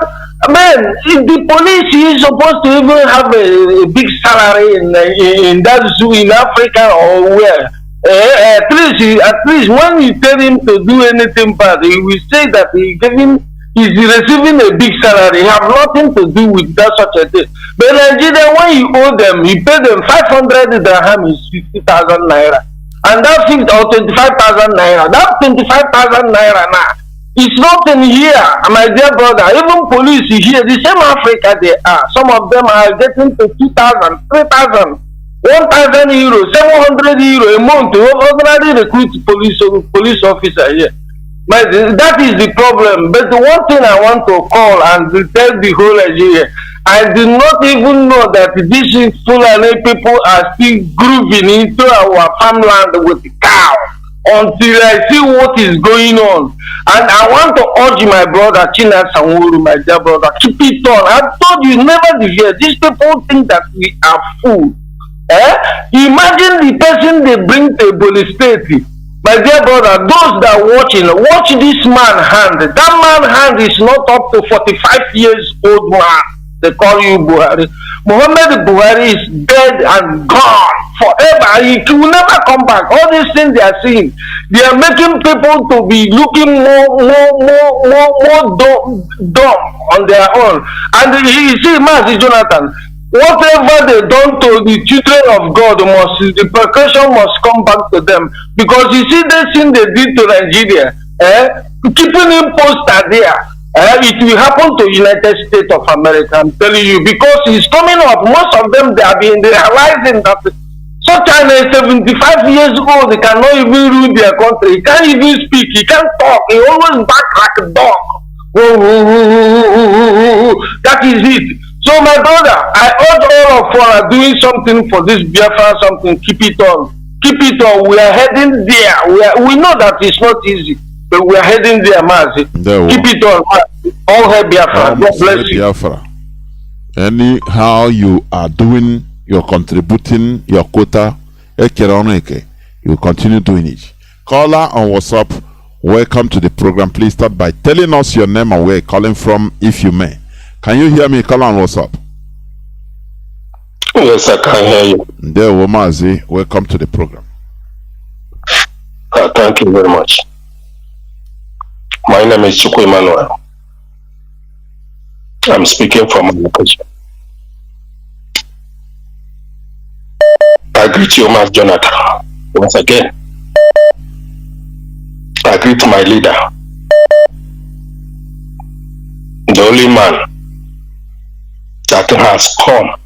Man, if the police is supposed to even have a big salary in that zoo in Africa or where? At least when you tell him to do anything bad, he will say that he's receiving a big salary. He have nothing to do with that such a thing. But Nigeria, when you owe them, you pay them 500 dirham is 50,000 naira. And that 25,000 naira, that 25,000 naira now, it's nothing here, my dear brother. Even police here, the same Africa they are. Some of them are getting to 2,000, 3,000. 1,000 euros, 700 euros a month to ordinarily recruit police officer here. But that is the problem. But the one thing I want to call and to tell the whole Nigeria, I do not even know that these Fulani people are still grooving into our farmland with cow until I see what is going on. And I want to urge my brother China Sanwuru, my dear brother, keep it on. I told you never deviate. These people think that we are fools. Imagine the person they bring to Ebony State. My dear brother, those that are watching, watch this man hand. That man hand is not up to 45 years old man. They call you Buhari. Muhammad Buhari is dead and gone forever. He will never come back. All these things they are seeing, they are making people to be looking more dumb on their own. And you see, Mazi Johnathan, whatever they done to the children of God, the precaution must come back to them. Because you see the thing they did to Nigeria, keeping impostor there, it will happen to United States of America, I'm telling you, because it's coming up. Most of them, they have been realizing that such a 75 years old, they cannot even rule their country. He can't even speak, he can't talk, he always bark like a dog. That is it. So my brother, I urge all of you are doing something for this Biafra, something, keep it on. Keep it on. We are heading there. We know that it's not easy, but we are heading there, Mazi. Keep it on. All hail Biafra. God bless you. Biafra. Anyhow you are doing, you're contributing your quota, you continue doing it. Caller on WhatsApp, welcome to the program. Please start by telling us your name and where you're calling from, if you may. Can you hear me? Call on WhatsApp. Yes, I can hear you. There, Mazi, welcome to the program. Thank you very much. My name is Chukwu Emmanuel. I'm speaking from my location. I greet you, Mazi Johnathan, once again. I greet my leader, the only man that has come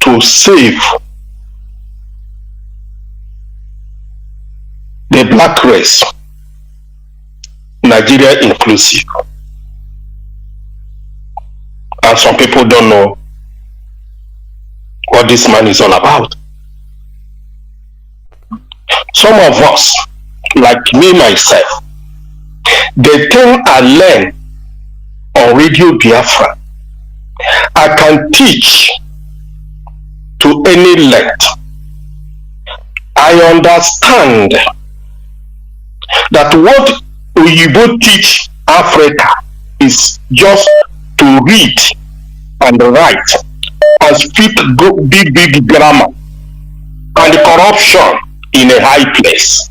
to save the black race, Nigeria inclusive. And some people don't know what this man is all about. Some of us, like me myself, the thing I learned on Radio Biafra, I can teach to any length. I understand that what Uyibo teach Africa is just to read and write and speak big grammar and corruption in a high place.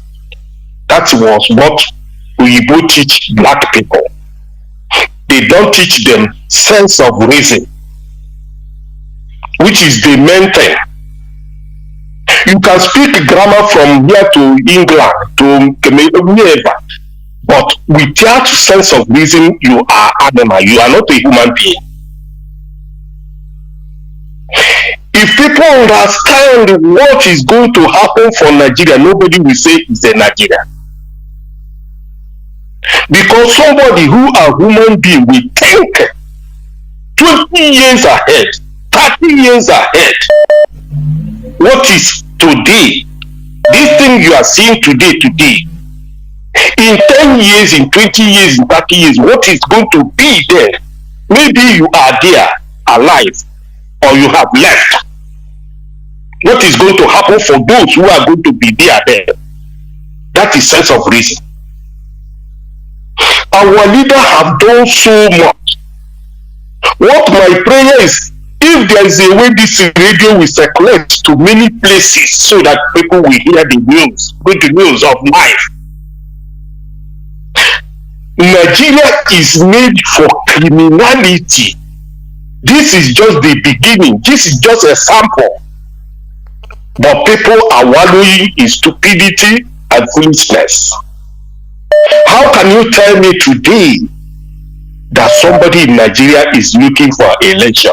That was what we both teach black people. They don't teach them sense of reason, which is the main thing. You can speak grammar from here to England, to wherever, but without sense of reason, you are animal. You are not a human being. If people understand what is going to happen for Nigeria, nobody will say it's a Nigeria. Because somebody who a human being will think 20 years ahead, 30 years ahead. What is today? This thing you are seeing today, in 10 years, in 20 years, in 30 years, what is going to be there? Maybe you are there, alive, or you have left. What is going to happen for those who are going to be there? That is sense of reason. Our leaders have done so much. What my prayer is, if there is a way this radio will circulate to many places so that people will hear the news, good news of life. Nigeria is made for criminality. This is just the beginning. This is just a sample. But people are wallowing in stupidity and foolishness. How can you tell me today that somebody in Nigeria is looking for election?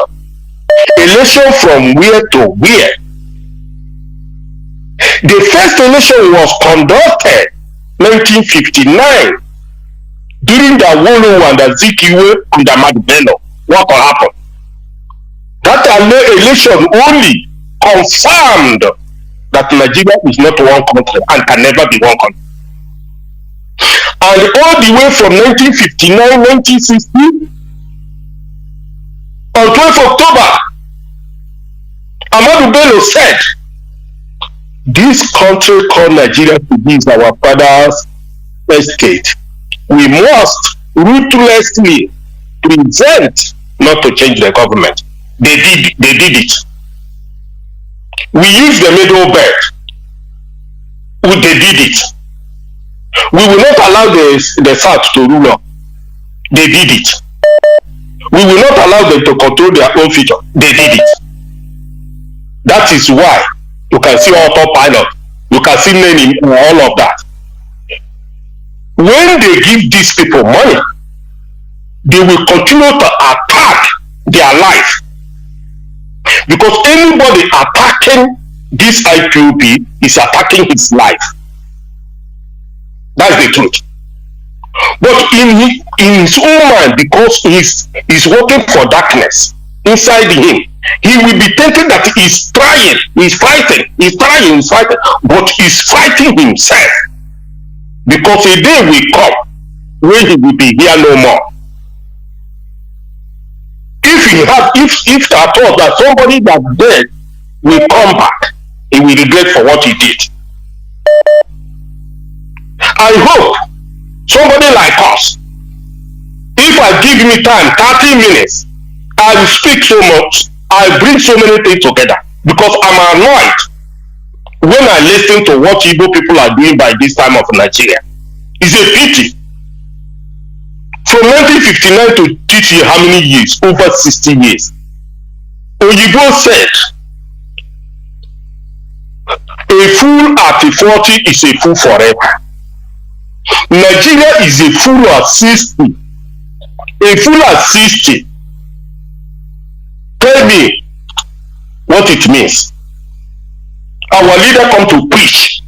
Election from where to where? The first election was conducted 1959 during the Awolowo and the Zikiwe and the Madibelo. What happened? That election only confirmed that Nigeria is not one country and can never be one country. And all the way from 1959, 1960, on 12th October, Ahmadu Bello said, this country called Nigeria is our father's estate. We must ruthlessly present not to change the government. They did it. We used the middle belt. They did it. We will not allow the South to rule on. They did it. We will not allow them to control their own future. They did it. That is why you can see autopilot. You can see many, all of that. When they give these people money, they will continue to attack their life. Because anybody attacking this IPOB is attacking his life. That's the truth. But in his own mind, because he's working for darkness inside him, he will be thinking that he's trying, he's fighting, but he's fighting himself. Because a day will come when he will be here no more. If at all that somebody that's dead will come back, he will regret for what he did. I hope somebody like us, if I give me time, 30 minutes, I will speak so much, I bring so many things together, because I'm annoyed when I listen to what Igbo people are doing by this time of Nigeria. It's a pity. From 1959 to this year, how many years? Over 60 years. Oyibo said, a fool at 40 is a fool forever. Nigeria is a fool at 60. A fool at 60. Tell me what it means. Our leader come to preach,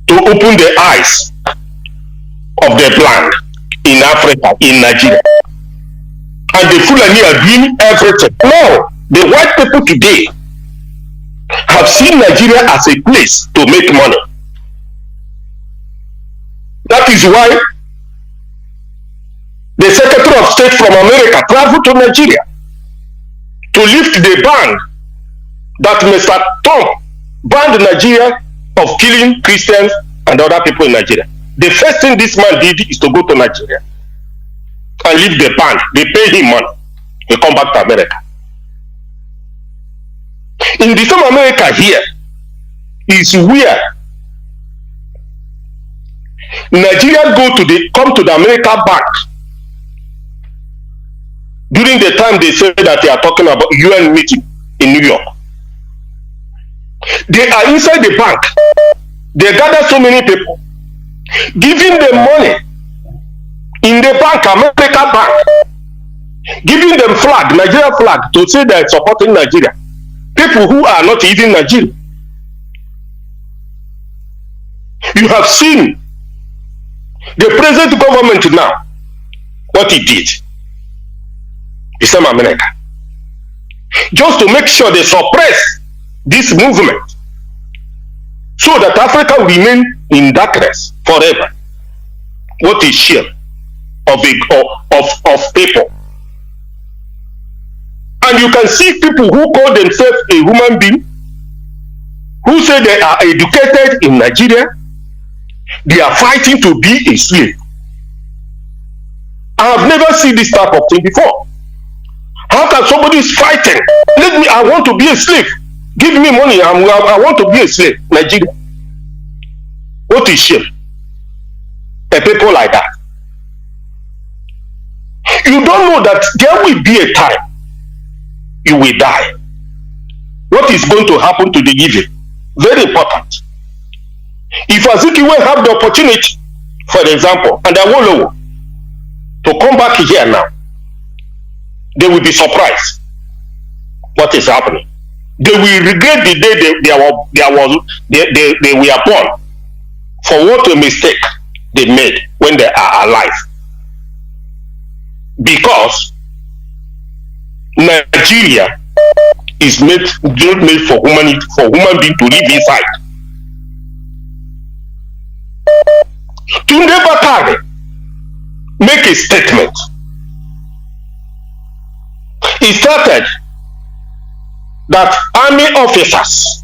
to open the eyes of the blind in Africa, in Nigeria. And the Fulani are doing everything. No, the white people today have seen Nigeria as a place to make money. That is why the Secretary of State from America traveled to Nigeria to lift the ban that Mr. Trump banned Nigeria of killing Christians and other people in Nigeria. The first thing this man did is to go to Nigeria and lift the ban. They pay him money. he come back to America. In the same America here is where Nigerians come to the American bank during the time they say that they are talking about UN meeting in New York. They are inside the bank. They gather so many people, giving them money in the bank, American bank, giving them flag, Nigeria flag, to say they are supporting Nigeria. People who are not even Nigerian. You have seen the present government now, what he did. The same America. Just to make sure they suppress this movement so that Africa will remain in darkness forever. What is shame of people. And you can see people who call themselves a human being, who say they are educated in Nigeria, they are fighting to be a slave. I have never seen this type of thing before. How can somebody is fighting? I want to be a slave. Give me money. I want to be a slave. Nigeria. What is shame? A people like that. You don't know that there will be a time you will die. What is going to happen to the living? Very important. If Azikiwe have the opportunity, for example, and Awolowo, to come back here now, they will be surprised what is happening. They will regret the day they were born for what a mistake they made when they are alive. Because Nigeria is not made for human being to live inside. Tunde Bakare make a statement. He started that army officers,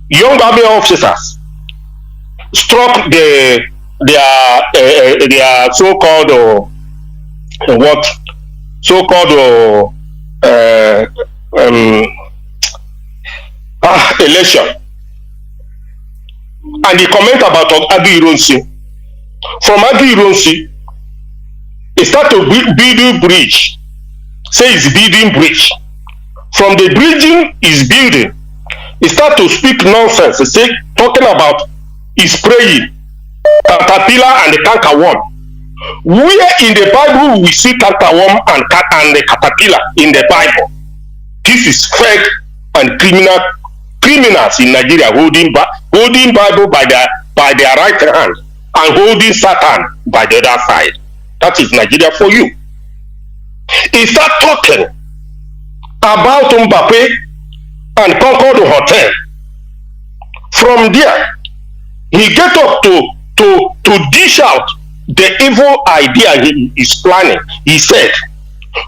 young army officers, struck their so-called election. And he comment about Agi Ironsi. From Agi Ironsi, he start to build bridge. Say he's building bridge. From the bridging he's building, he start to speak nonsense. He say talking about he's praying, caterpillar and the cankerworm. Where in the Bible we see cankerworm and the caterpillar in the Bible? This is fake and criminals in Nigeria holding Bible by their right hand and holding Satan by the other side. That is Nigeria for you. He start talking about Mbappe and Concord Hotel. From there, he get up to dish out the evil idea he is planning. He said,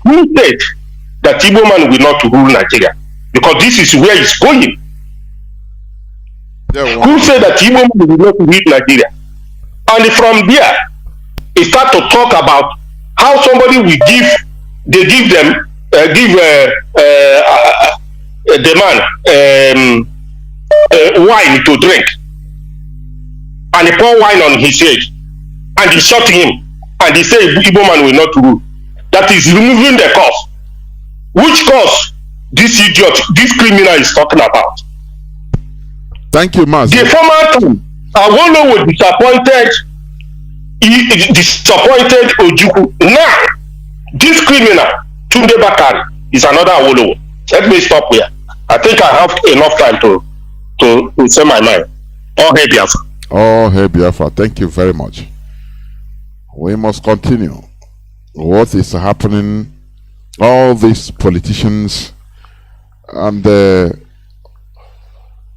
who said that Igbo man will not rule Nigeria? Because this is where he's going. Yeah, who said that Igbo man will not rule Nigeria? And from there, he start to talk about how somebody will give the man wine to drink, and he pour wine on his head, and he shot him, and he said Igbo man will not rule. That is removing the cause. Which cause this idiot, this criminal is talking about? Thank you, Mazi. The former time, Awolowo was disappointed Ojukwu. Now, this criminal, Tunde Bakare, is another Awolowo. Let me stop here. I think I have enough time to say my mind. All hail Biafra. All hail Biafra. Thank you very much. We must continue. What is happening? All these politicians and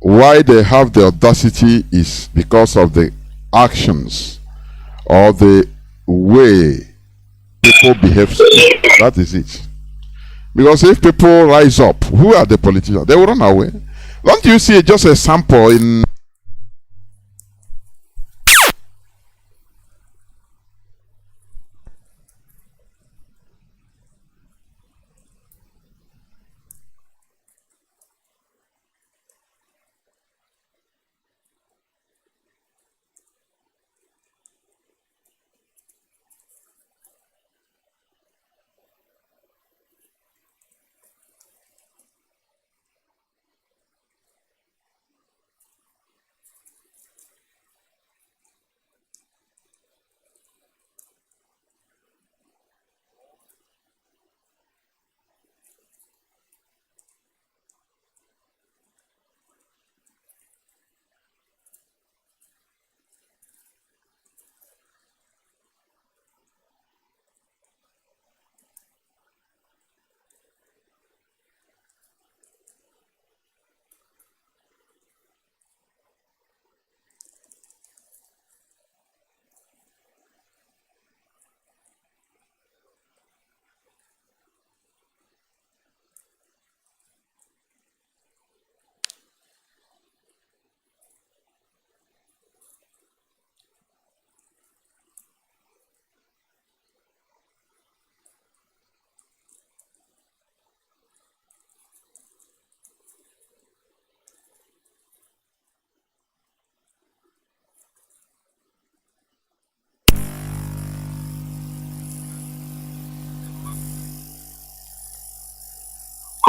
why they have the audacity is because of the actions or the way people behave. That is it. Because if people rise up, who are the politicians? They will run away. Don't you see just a sample in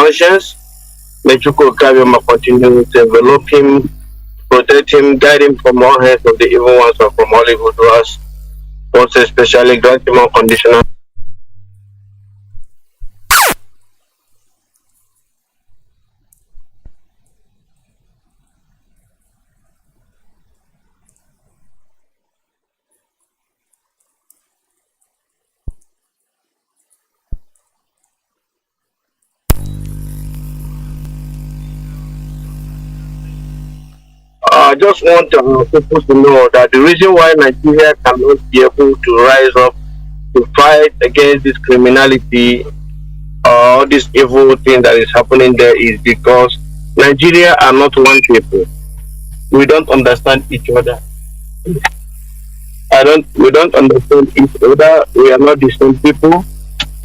conscience. May Chuko Kabiyama continue to envelop him, protect him, guide him from all hands of the evil ones or from all evil doers. Also, especially grant him unconditional. I just want people to know that the reason why Nigeria cannot be able to rise up to fight against this criminality or this evil thing that is happening there is because Nigeria are not one people. We don't understand each other. We don't understand each other. We are not the same people,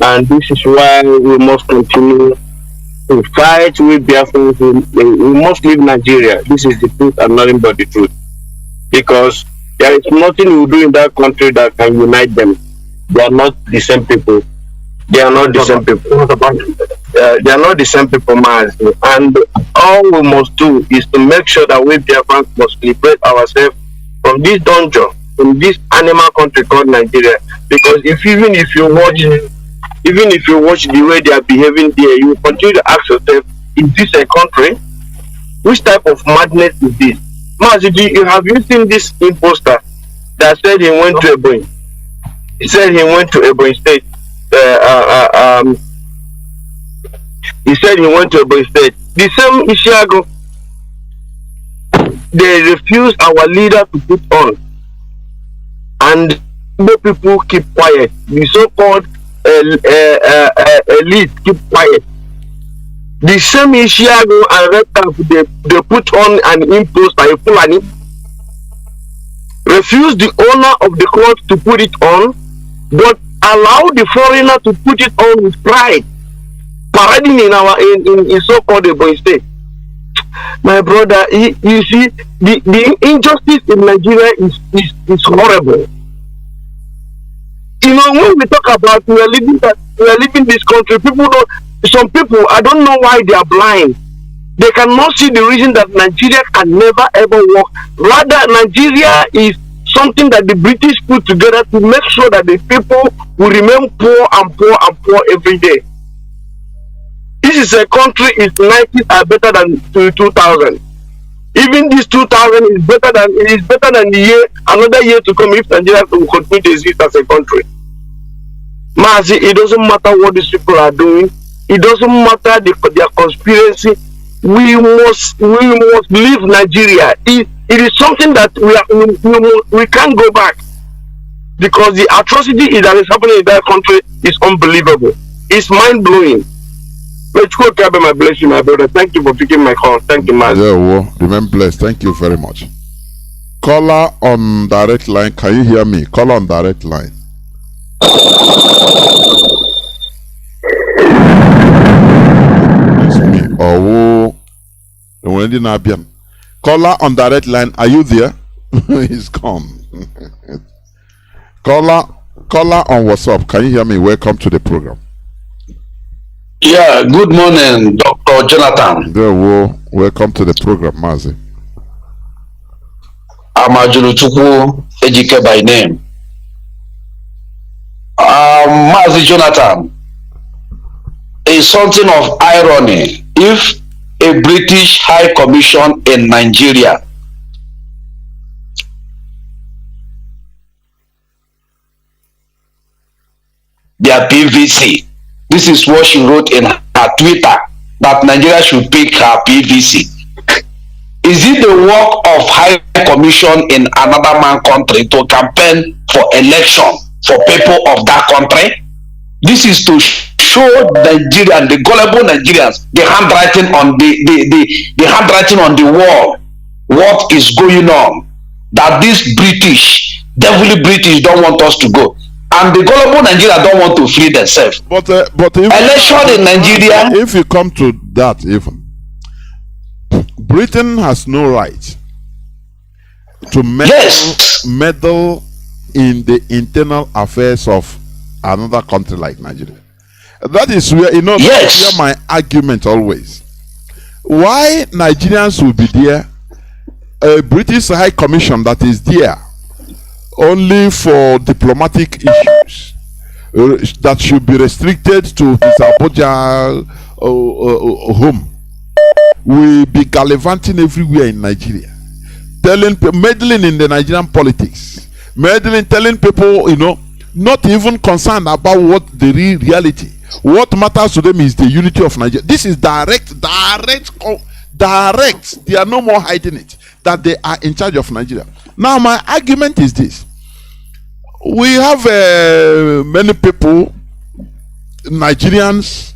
and this is why we must continue to fight with Biafrans. We must leave Nigeria. This is the truth and nothing but the truth. Because there is nothing we do in that country that can unite them. They are not the same people. They are not the same people. They are not the same people, man. And all we must do is to make sure that we Biafrans must liberate ourselves from this dungeon, from this animal country called Nigeria. Because even if you watch the way they are behaving there, you will continue to ask yourself, is this a country? Which type of madness is this? Mazi, have you seen this impostor that said he went to Ebonyi? He said he went to Ebonyi State. He said he went to Ebonyi State. The same Ishiago, they refused our leader to put on. And the people keep quiet. The so-called elite keep quiet. The same Ishiago and Red Camp, they put on an impostor, a Fulani, refuse the owner of the cloth to put it on, but allow the foreigner to put it on with pride, parading in so-called Ebonyi State. My brother, you see, the injustice in Nigeria is horrible. You know, when we talk about we are living this country, some people, I don't know why they are blind. They cannot see the reason that Nigeria can never ever work. Rather, Nigeria is something that the British put together to make sure that the people will remain poor and poor and poor every day. This is a country, its 90s are better than 2000. Even this 2000 is better than another year to come if Nigeria will continue to exist as a country. Mazi, it doesn't matter what these people are doing. It doesn't matter their conspiracy. We must leave Nigeria. It is something that we can't go back, because the atrocity that is happening in that country is unbelievable. It's mind blowing. Let's go, Kabe, my bless you, my brother. Thank you for picking my call. Thank you, man. Yeah, well, remain blessed. Thank you very much. Caller on direct line. Can you hear me? Caller on direct line. It's me. Oh, caller on direct line. Are you there? He's gone. Caller on WhatsApp. Can you hear me? Welcome to the program. Yeah, good morning, Dr. Johnathan. Welcome to the program, Mazi. I'm Ajuluchukwu Ejike by name. Mazi Johnathan, is something of irony if a British High Commission in Nigeria their PVC. This is what she wrote in her Twitter, that Nigeria should pick her PVC. Is it the work of High Commission in another man country to campaign for election for people of that country? This is to show Nigerians, the gullible Nigerians, the handwriting on the handwriting on the wall, what is going on. That these devilly British don't want us to go. And the gullible Nigeria don't want to free themselves. But election in Nigeria. If you come to that, even Britain has no right to meddle in the internal affairs of another country like Nigeria. That is where, you know, Yes. that's where my argument always. Why Nigerians will be there, a British High Commission that is there only for diplomatic issues that should be restricted to his Abuja home, will be gallivanting everywhere in Nigeria, meddling in the Nigerian politics, telling people, you know, not even concerned about what the reality. What matters to them is the unity of Nigeria. This is direct. They are no more hiding it, that they are in charge of Nigeria. Now, my argument is this. We have many people, Nigerians,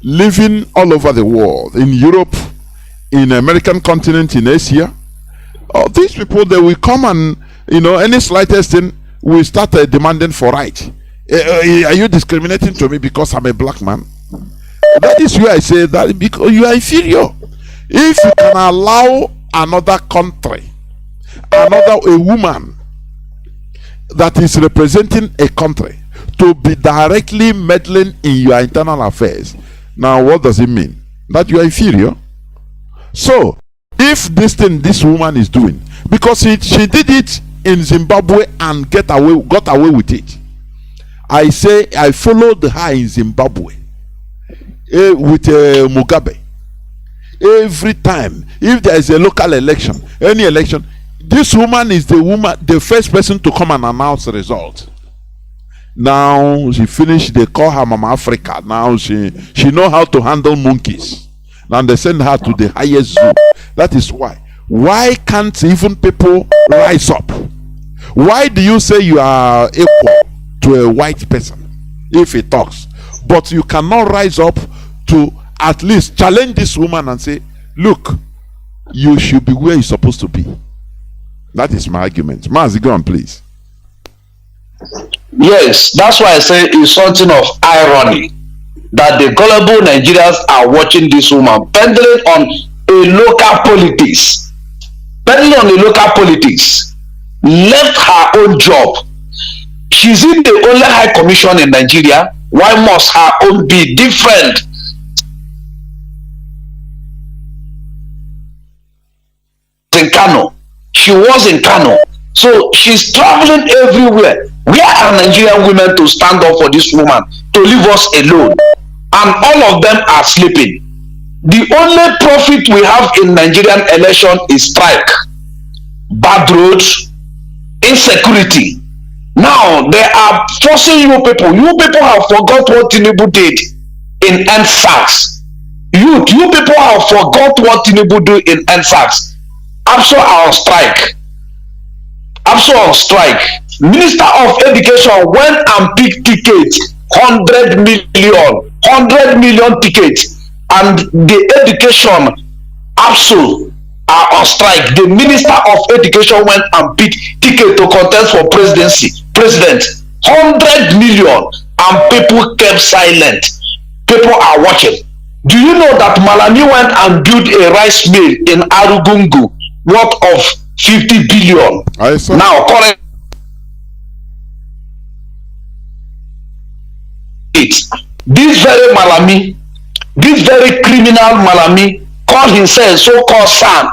living all over the world, in Europe, in the American continent, in Asia. These people, they will come and, you know, any slightest thing, will start demanding for right. Are you discriminating to me because I'm a black man? That is where I say that because you are inferior. If you can allow another country, a woman that is representing a country to be directly meddling in your internal affairs, now what does it mean? That you are inferior? So, if this thing this woman is doing, because she did it in Zimbabwe and got away with it, I say I followed her in Zimbabwe with Mugabe. Every time, if there is a local election, any election, this woman is the first person to come and announce the result. Now she finished, they call her Mama Africa. Now she know how to handle monkeys. Now they send her to the highest zoo. That is why. Why can't even people rise up? Why do you say you are equal to a white person if he talks, but you cannot rise up to at least challenge this woman and say, look, you should be where you're supposed to be? That is my argument. Mazi, go on, please. Yes, that's why I say it's something of irony that the gullible Nigerians are watching this woman pendling on a local politics, left her own job. She's in the only high commission in Nigeria. Why must her own be different? In Kanu, she was in Kanu, so she's traveling everywhere. Where are Nigerian women to stand up for this woman to leave us alone? And all of them are sleeping. The only profit we have in Nigerian election is strike, bad roads, insecurity. Now they are forcing you people. You people have forgot what Tinubu did in NSAS. You people have forgot what Tinubu did in NSAS. ABSO are on strike. Minister of Education went and picked tickets, 100 million tickets, and the education ABSO are on strike. The Minister of Education went and picked ticket to contest for president, 100 million, and people kept silent. People are watching. Do you know that Malami went and built a rice mill in Arugungu worth of 50 billion? Now, current this very Malami, this very criminal Malami, called himself so-called Sam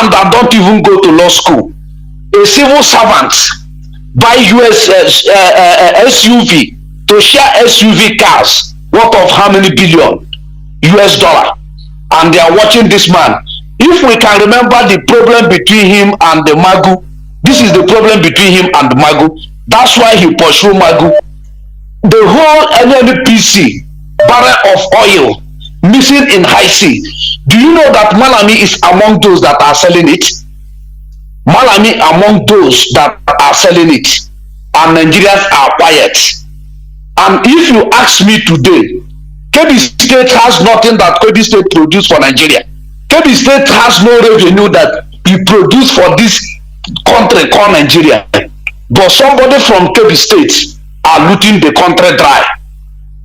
that don't even go to law school, a civil servant, buy US SUV to share SUV cars worth of how many billion US dollar, and they are watching this man. If we can remember the problem between him and the Magu, this is the problem between him and the Magu. That's why he pursued Magu. The whole NNPC barrel of oil missing in high sea. Do you know that Malami is among those that are selling it? Malami among those that are selling it, and Nigerians are quiet. And if you ask me today, Kebbi State has nothing that Kebbi State produce for Nigeria. Kebbi State has no revenue that he produce for this country called Nigeria. But somebody from Kebbi State are looting the country dry.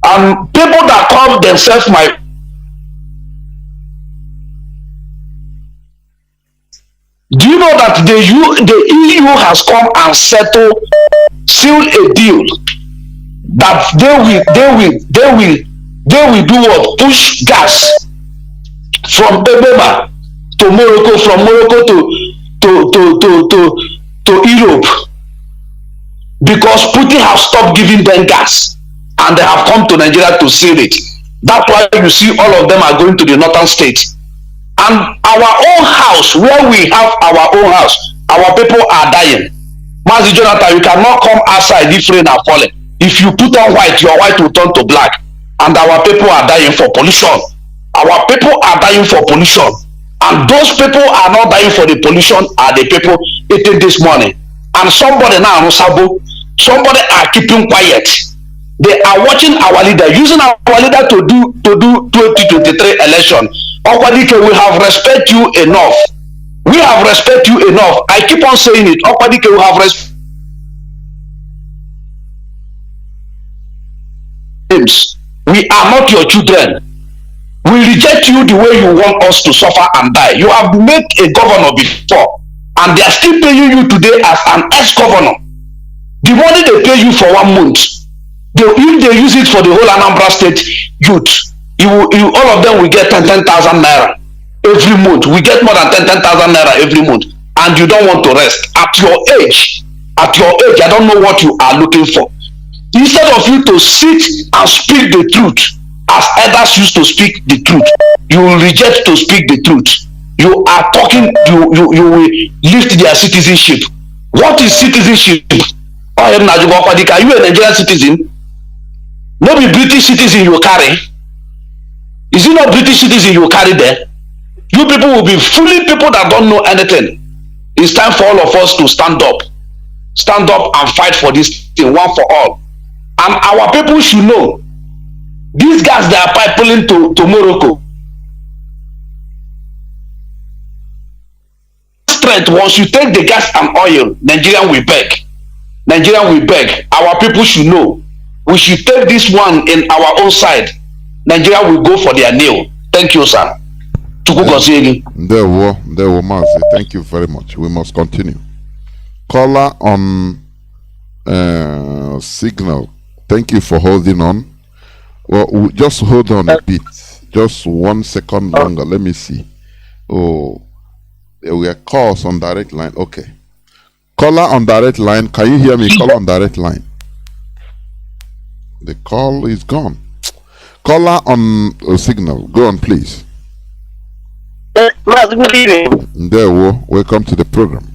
And people that call themselves my do you know that the EU has come and sealed a deal that they will do what? Push gas from Ebeba to Morocco, from Morocco to Europe, because Putin have stopped giving them gas and they have come to Nigeria to seal it. That's why you see all of them are going to the northern states. And our own house, where we have our own house, our people are dying. Mazi Johnathan, you cannot come outside if rain are falling. If you put on white, your white will turn to black. And our people are dying for pollution. Our people are dying for pollution. And those people are not dying for the pollution, are the people eating this money. And somebody now, somebody are keeping quiet. They are watching our leader, using our leader to do 2023 election. Okwadike, we have respect you enough. We have respect you enough. I keep on saying it. Okwadike, we have respect. We are not your children. We reject you the way you want us to suffer and die. You have made a governor before, and they are still paying you today as an ex-governor. The money they pay you for 1 month, if they use it for the whole Anambra State youth, all of them will get 10,000 naira every month. We get more than 10,000 naira every month, and you don't want to rest. At your age, I don't know what you are looking for. Instead of you to sit and speak the truth, as others used to speak the truth, you will reject to speak the truth. You are talking, you will lift their citizenship. What is citizenship? Are you a Nigerian citizen? No be British citizen you carry. Is it not British citizen you carry there? You people will be fooling people that don't know anything. It's time for all of us to stand up and fight for this thing, one for all. And our people should know, these guys they are pipeline to Morocco. Strength, once you take the gas and oil, Nigerian will beg. Our people should know. We should take this one in our own side. Nigeria will go for their nail. Thank you, sir. There were Mazi. Thank you very much. We must continue. Caller on signal. Thank you for holding on. Well, just hold on a bit. Just 1 second longer. Let me see. Oh, there were calls on direct line. Okay. Caller on direct line. Can you hear me? Caller on direct line. The call is gone. Caller on signal. Go on, please. Good evening. There we welcome to the program.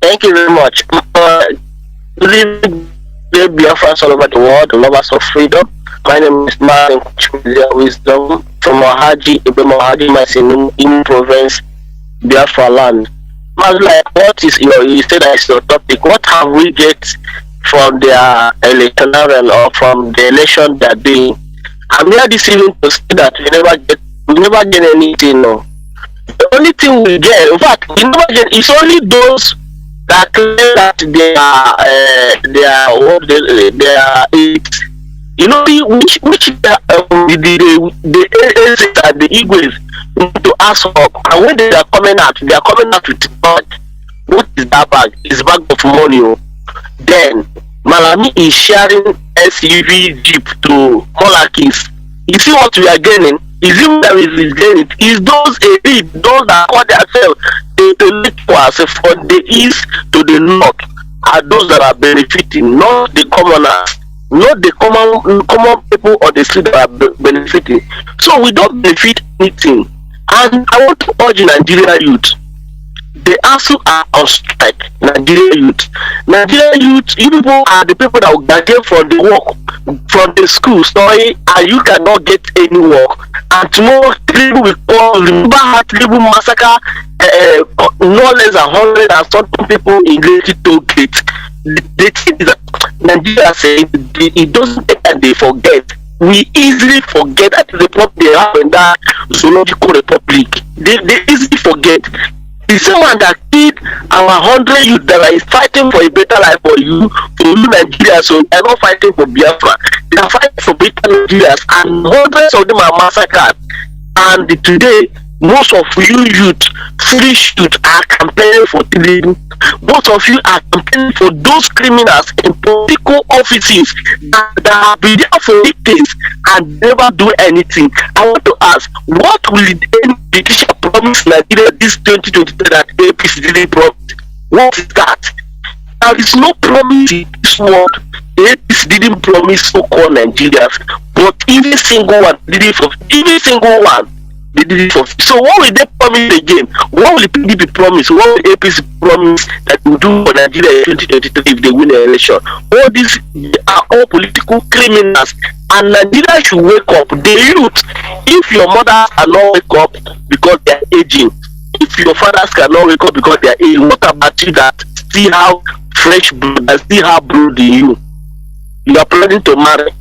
Thank you very much. Good evening, Biafrans all over the world, lovers of freedom. My name is Mazi Wisdom from Mohaji, Masinum, in province, Biafra land. What is you said as your topic? What have we get from their electoral or from the election they are doing? I'm here this evening to say that we never get anything. No. The only thing we get, in fact, we never get. It's only those that claim that they are you know which the Igwes to ask for, and when they are coming out with God. What is that bag? It's bag of money. Then Malami is sharing SUV jeep to monarchies. You see what we are gaining? Is it that is gaining? Is those elite, those that call themselves intellectuals from the east to the north, are those that are benefiting, not the commoners, not the common people or the street that are benefiting. So we don't benefit anything. And I want to urge Nigerian youth. They also are on strike. Nigerian youth, you people are the people that will graduate from the work, from the school, sorry, and you cannot get any work. And tomorrow, people will call, remember how people massacre no less than 100 and something people in Lekki toll gate. The thing is that Nigeria says it doesn't take that they forget. We easily forget that the problem they have in that zoological republic. They easily forget. The same one that killed our 100 youth that are fighting for a better life for you Nigeria, so they are not fighting for Biafra. They are fighting for better Nigerians, and hundreds of them are massacred. And today, Most of you youth, foolish youth, are campaigning for Tinubu. Most of you are campaigning for those criminals in political offices that have been there for decades and never do anything. I want to ask, what will the politician promise Nigeria this 2023 that APC didn't promise? What is that? There is no promise in this world. The APC didn't promise so-called Nigerians, but every single one did it for every single one. They did it for. So what will they promise again? What will the PDP promise? What will APC promise that will do for Nigeria in 2023 if they win the election? All these are all political criminals, and Nigeria should wake up. The youth, if your mothers cannot wake up because they are aging, if your fathers cannot wake up because they are aging, what about you that still have fresh blood and still have blood in you? You are planning to marry,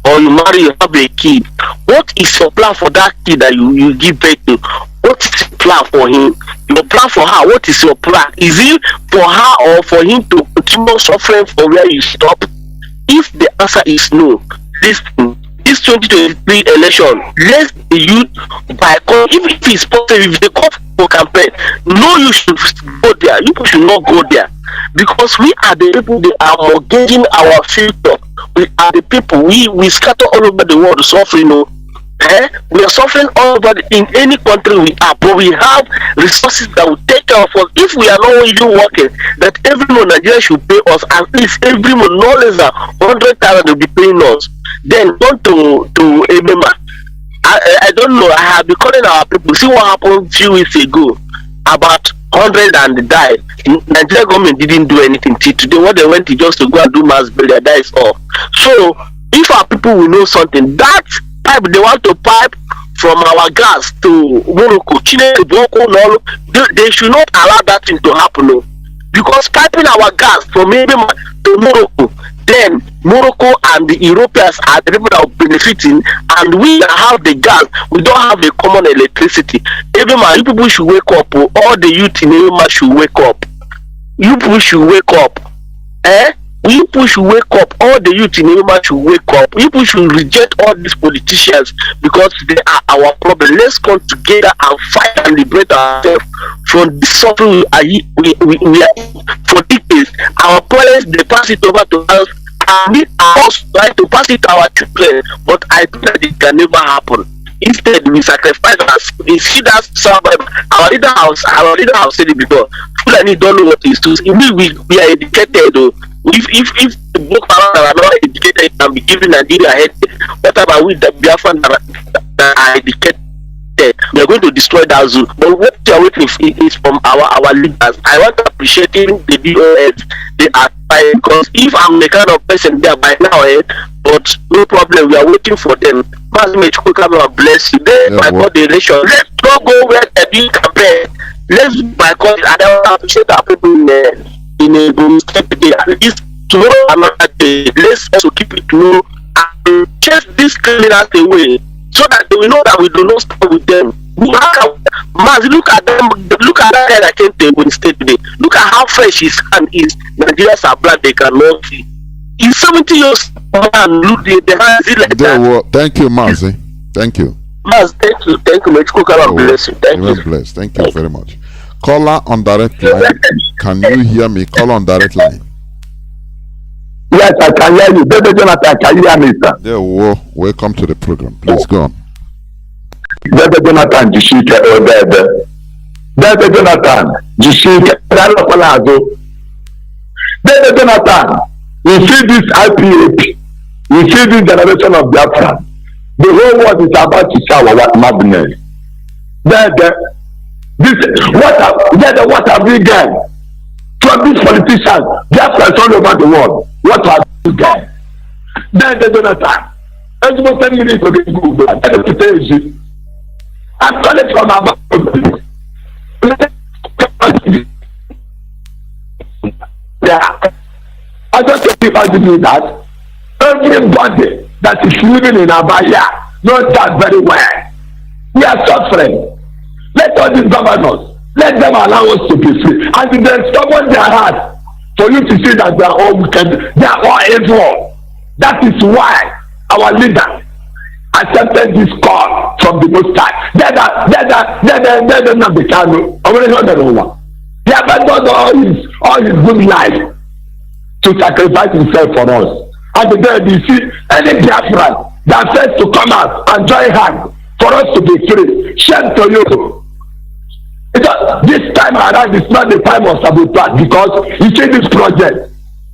or you marry, you have a kid. What is your plan for that kid that you give birth to? What is your plan for him? Your plan for her, what is your plan? Is it for her or for him to continue suffering from where you stop? If the answer is no, this 2023 election, let the youth boycott. If it's possible, if they come for campaign, no, you should go there. You should not go there, because we are the people that are mortgaging our future. We are the people, we scatter all over the world suffering. We are suffering all over in any country we are, but we have resources that will take care of us. If we are not even working, that every month Nigeria should pay us at least every month, no less than 100,000 will be paying us. Then come to Ebema. I don't know. I have been calling our people. See what happened a few weeks ago. About 100 and died. Nigeria government didn't do anything till today. What they went to just to go and do mass burial, that is all. So if our people will know something, that pipe they want to pipe from our gas to Morocco, they should not allow that thing to happen. No. Because piping our gas from Ebema to Morocco, then Morocco and the Europeans are the people that are benefiting, and we have the gas, we don't have a common electricity. Everyone, you people should wake up. All the youth in Ebema should wake up. You people should wake up. You people should wake up. All the youth in Ebema should wake up. You people should reject all these politicians because they are our problem. Let's come together and fight and liberate ourselves from this suffering we are for decades. Our parents, they pass it over to us, and we are also trying to pass it to our children, but I think that it can never happen. Instead, we sacrifice us. We see that survive. Our leader has said it before. Fulani don't know what it is. We are educated though. If the book are not educated, it can be given Nigeria a head. What about we, the Biafrans that are educated? We are going to destroy that zoo. But what we are waiting is from our leaders. I want to appreciate the DOS. They are trying, because if I'm the kind of person there by now, but no problem, we are waiting for them. Mazi come and bless you. Then boycott the election. Let's not go where they do campaign. Let's boycott it. And I want to appreciate our people in a good step today. At least tomorrow another day. Let's also keep it low and chase these criminals away, so that they will know that we do not stop with them. Mazi, look at them. Look at that guy that came to Ebonyi State today. Look at how fresh his hand is. Nigerians are black, they cannot see. He's 70 years man. Look, the hand is like that. Thank you, Mazi. Thank you. Mazi, thank you. Thank you. Bless you. Thank you. Blessed. Thank you very much. Caller on direct line. Can you hear me? Call on direct line. Yes, I can hear you. David Johnathan, can you hear me, sir? Yeah, welcome to the program. Please go on. David Johnathan, Jishike, David Johnathan, Jishike, David Johnathan, we see this IPAP, we see this generation of Biafra. The whole world is about to shower what madness. What have we done from these politicians? Biafra all over the world. What have we done? David Johnathan, I'm going to tell you to Google. I'm calling from our I just keep asking that everybody that is living in Abaya knows that very well. We are suffering. Let all these governors, let them allow us to be free. And then someone their heart for you to see that they are all wicked, they are all evil. That is why our leader accepted this call from the Most High. Then Nnamdi Kanu, he abandoned all his good life to sacrifice himself for us. And then you see any Biafran that says to come out and join hands for us to be free. Shame to you. This time around is not the time of sabotage, because you see this project.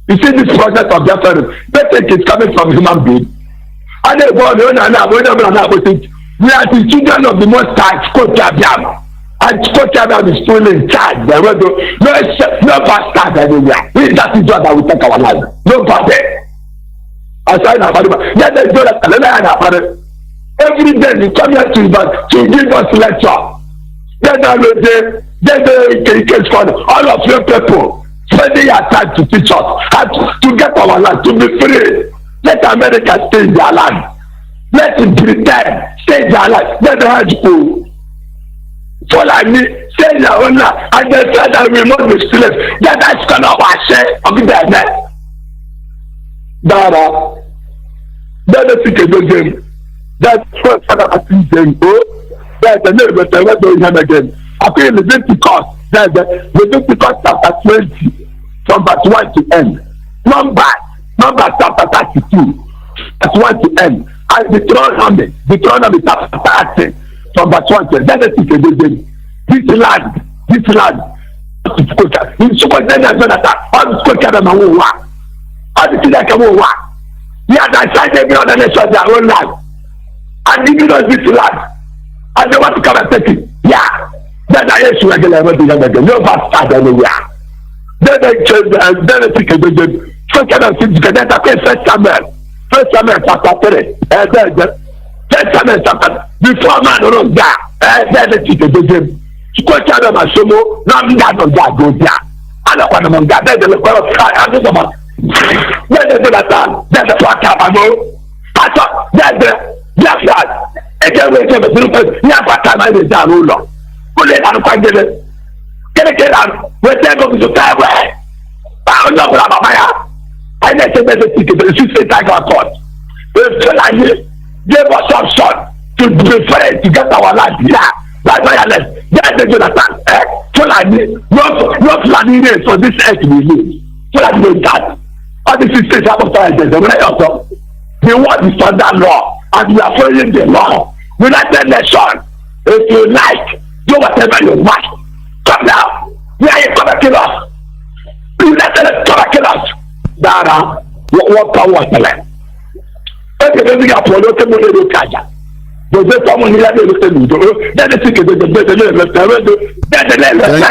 You see this project of Biafra. They think it's coming from human beings. And they go, we are the children of the Most High. And Scotiabiam is still in charge. No bastard anywhere. That is what that will take our life. Nobody. Every day you come here to give us lecture. Then all of your people spending your time to teach us how to get our land to be free. Let America stay in their land. Let Britain stay in their land. Let the high school follow me, stay in their own land, and they say that we must be slaves. That's kind of our share of the net. That's the game. That's what I'm saying. That's the name of the we're doing again. I feel Leviticus. That's the Leviticus chapter 20, from verse 1 to end. Number chapter 32, verse 1 to end. And Deuteronomy chapter 30, from verse 1 to end. That's the game. This land. In Jonathan, all the scripture of my own work. All the things that can work. Yeah, that's why they build the nation their own land. And giving us this land. And they want to come and take it. Yeah. Then I used to regular again. No bastard anywhere. Then they change then they take a first Samuel chapter 3. First Samuel chapter before man rose there. Then they take a game. Squatter them as Somo, Nnamdi on that go there. I don't want them on that. Then they look I don't know. Then they do that. Then the fuck up I go. I thought that Biafra. Again, we came to the never time I was down. Put it on quite good. Get out. We're going to die away. I don't know about my. I never said the ticket, but it's just like our court. They gave us some shot to be free to get our life. Yeah, that's why I left. That's the Jonathan. Not planning it for this earth we live. So that we that. All the sisters have a fire. They want the standard law. And we are following the law. United Nations, if you like, do whatever you want. Come now. We are going to kill us. United Nations going to kill us. Dara, what power is the land? If you don't get Apollo, you will do Kaja. Thank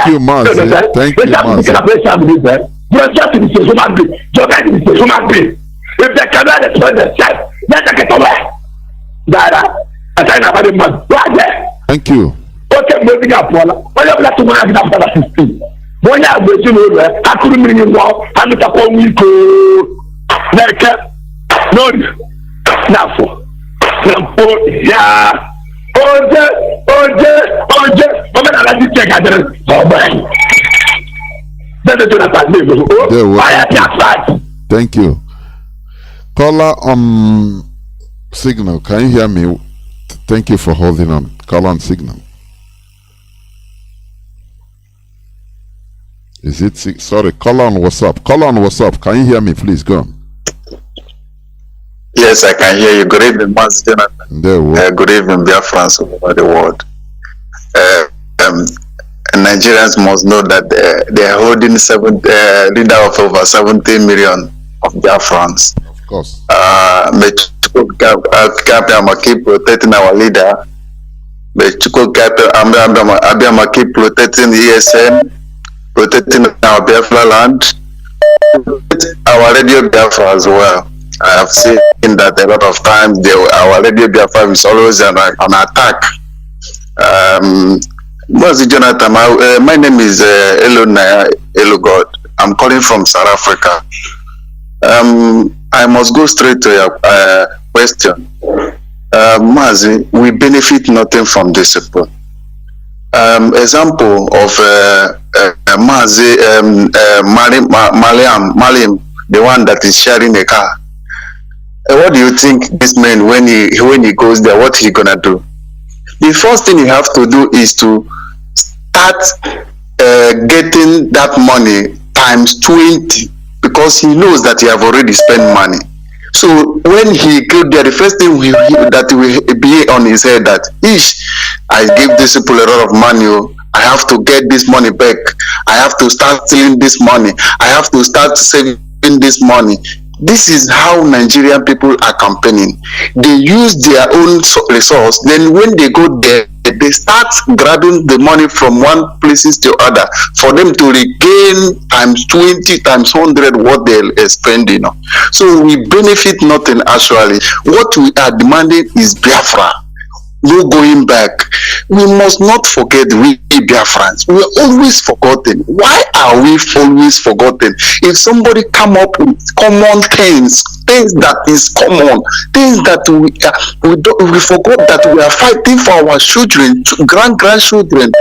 you, Mazi. Thank you, Mazi. If they cannot explain themselves, let them get away. Thank you. Okay, moving up. What you have to do after 16? When you have to I couldn't bring you out. I'm not a week. No, now for. Yeah. Thank you. Caller on signal. Can you hear me? Thank you for holding on. Caller on signal. Is it sorry? Caller on WhatsApp. Caller on WhatsApp. Can you hear me? Please go on. Yes, I can hear you. Good evening, Mazi Johnathan. Good evening, Biafrans all over the world. Nigerians must know that they are holding leader of over 70 million of Biafrans. Of course. May keep protecting our leader. May keep protecting the ESN, protecting our Biafra land, our Radio Biafra as well. I have seen that a lot of times our Radio Biafra is always on attack. Mazi Johnathan, my name is Elugod. I'm calling from South Africa. I must go straight to your question. Mazi, we benefit nothing from discipline. Example of Mazi Malim, the one that is sharing a car. what do you think this man, when he goes there, what he gonna do? The first thing you have to do is to start getting that money times 20, because he knows that he have already spent money. So when he go there, the first thing that will be on his head that, I give these people a lot of money. I have to get this money back. I have to start stealing this money. I have to start saving this money. This is how Nigerian people are campaigning. They use their own resource. Then when they go there, they start grabbing the money from one places to other for them to regain times 20, times 100 what they're spending. So we benefit nothing actually. What we are demanding is Biafra. No going back. We must not forget we Biafrans. We are always forgotten. Why are we always forgotten? If somebody come up with common things that is common, things that we forgot that we are fighting for our children, grandchildren,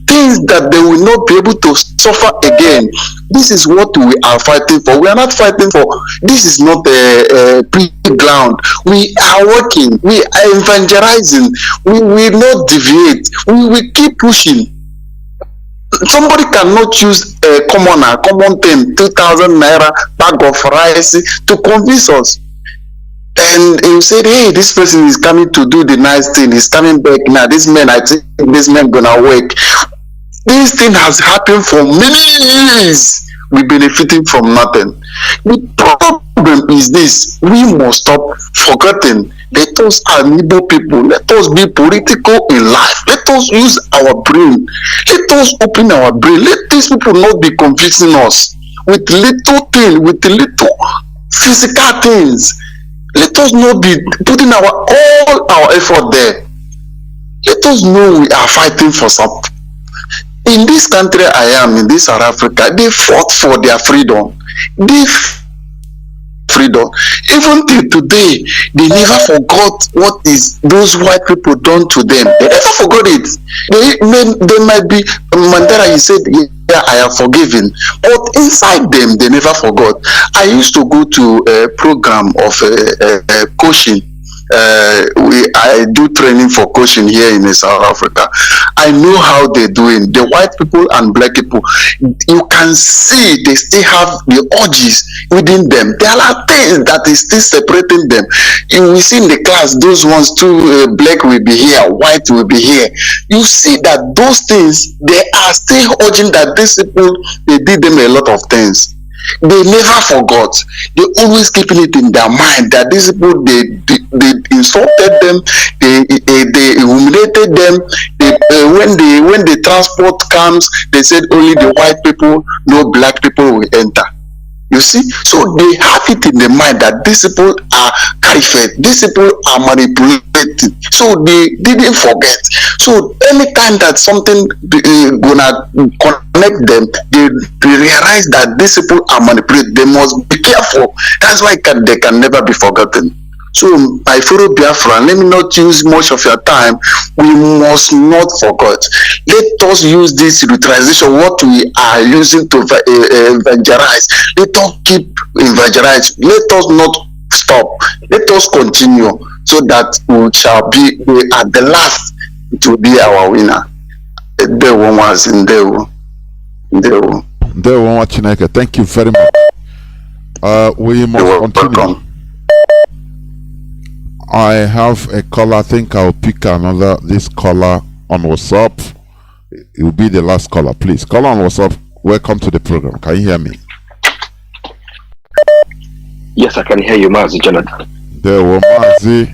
things that they will not be able to suffer again. This is what we are fighting for. We are not fighting for, this is not a playground. We are working, we are evangelizing, we will not deviate, we will keep pushing. Somebody cannot choose a common thing, 2,000 naira bag of rice to convince us. And you said, hey, this person is coming to do the nice thing, he's coming back now. This man, I think this man gonna work. This thing has happened for many years. We're benefiting from nothing. The problem is this: we must stop forgetting. Let us enable people. Let us be political in life. Let us use our brain. Let us open our brain. Let these people not be confusing us with little things, with little physical things. Let us not be putting all our effort there. Let us know we are fighting for something. In this country I am, in this South Africa, they fought for their freedom. Even till today, they never forgot what is those white people done to them. They never forgot it. They might be Mandela. He said, "Yeah, I am forgiven," but inside them, they never forgot. I used to go to a program of coaching. I do training for coaching here in South Africa. I know how they're doing. The white people and black people, you can see they still have the urges within them. There are things that is still separating them. You will see in the class, those ones too, black will be here, white will be here. You see that those things, they are still urging that these people, they did them a lot of things. They never forgot. They always keeping it in their mind that these people, they insulted them, they humiliated them. When the transport comes, they said only the white people, no black people will enter. You see, so they have it in their mind that these people are carried, these people are manipulated. So they didn't forget. So anytime that something gonna connect them, they realize that these people are manipulated. They must be careful. That's why they can never be forgotten. So my fellow Biafra, let me not use much of your time. We must not forget. Let us use this utilization, what we are using to evangelize. Let us keep evangelizing. Let us not stop. Let us continue so that we shall be at the last to be our winner. Thank you very much. We must continue. I have a caller. I think I'll pick this caller on WhatsApp. It will be the last caller. Please, caller on WhatsApp. Welcome to the program. Can you hear me? Yes, I can hear you, Mazi Johnathan. There were Mazi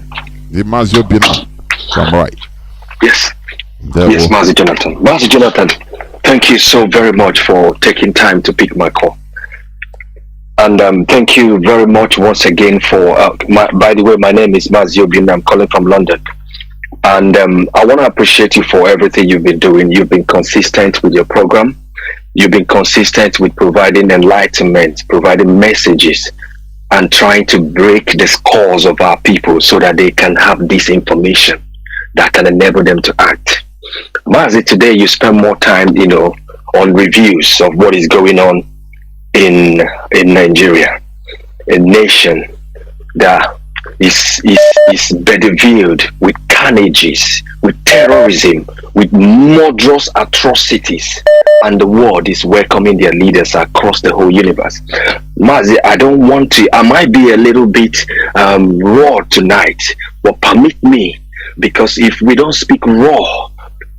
Johnathan. I'm right. Yes. Yes, Mazi Johnathan. Mazi Johnathan, thank you so very much for taking time to pick my call. And thank you very much once again for, by the way, my name is Mazi Johnathan. I'm calling from London. And I want to appreciate you for everything you've been doing. You've been consistent with your program. You've been consistent with providing enlightenment, providing messages, and trying to break the skulls of our people so that they can have this information that can enable them to act. Mazi, today you spend more time, on reviews of what is going on in Nigeria, a nation that is bedeviled with carnages, with terrorism, with murderous atrocities, and the world is welcoming their leaders across the whole universe. Mazi, I might be a little bit raw tonight, but permit me, because if we don't speak raw,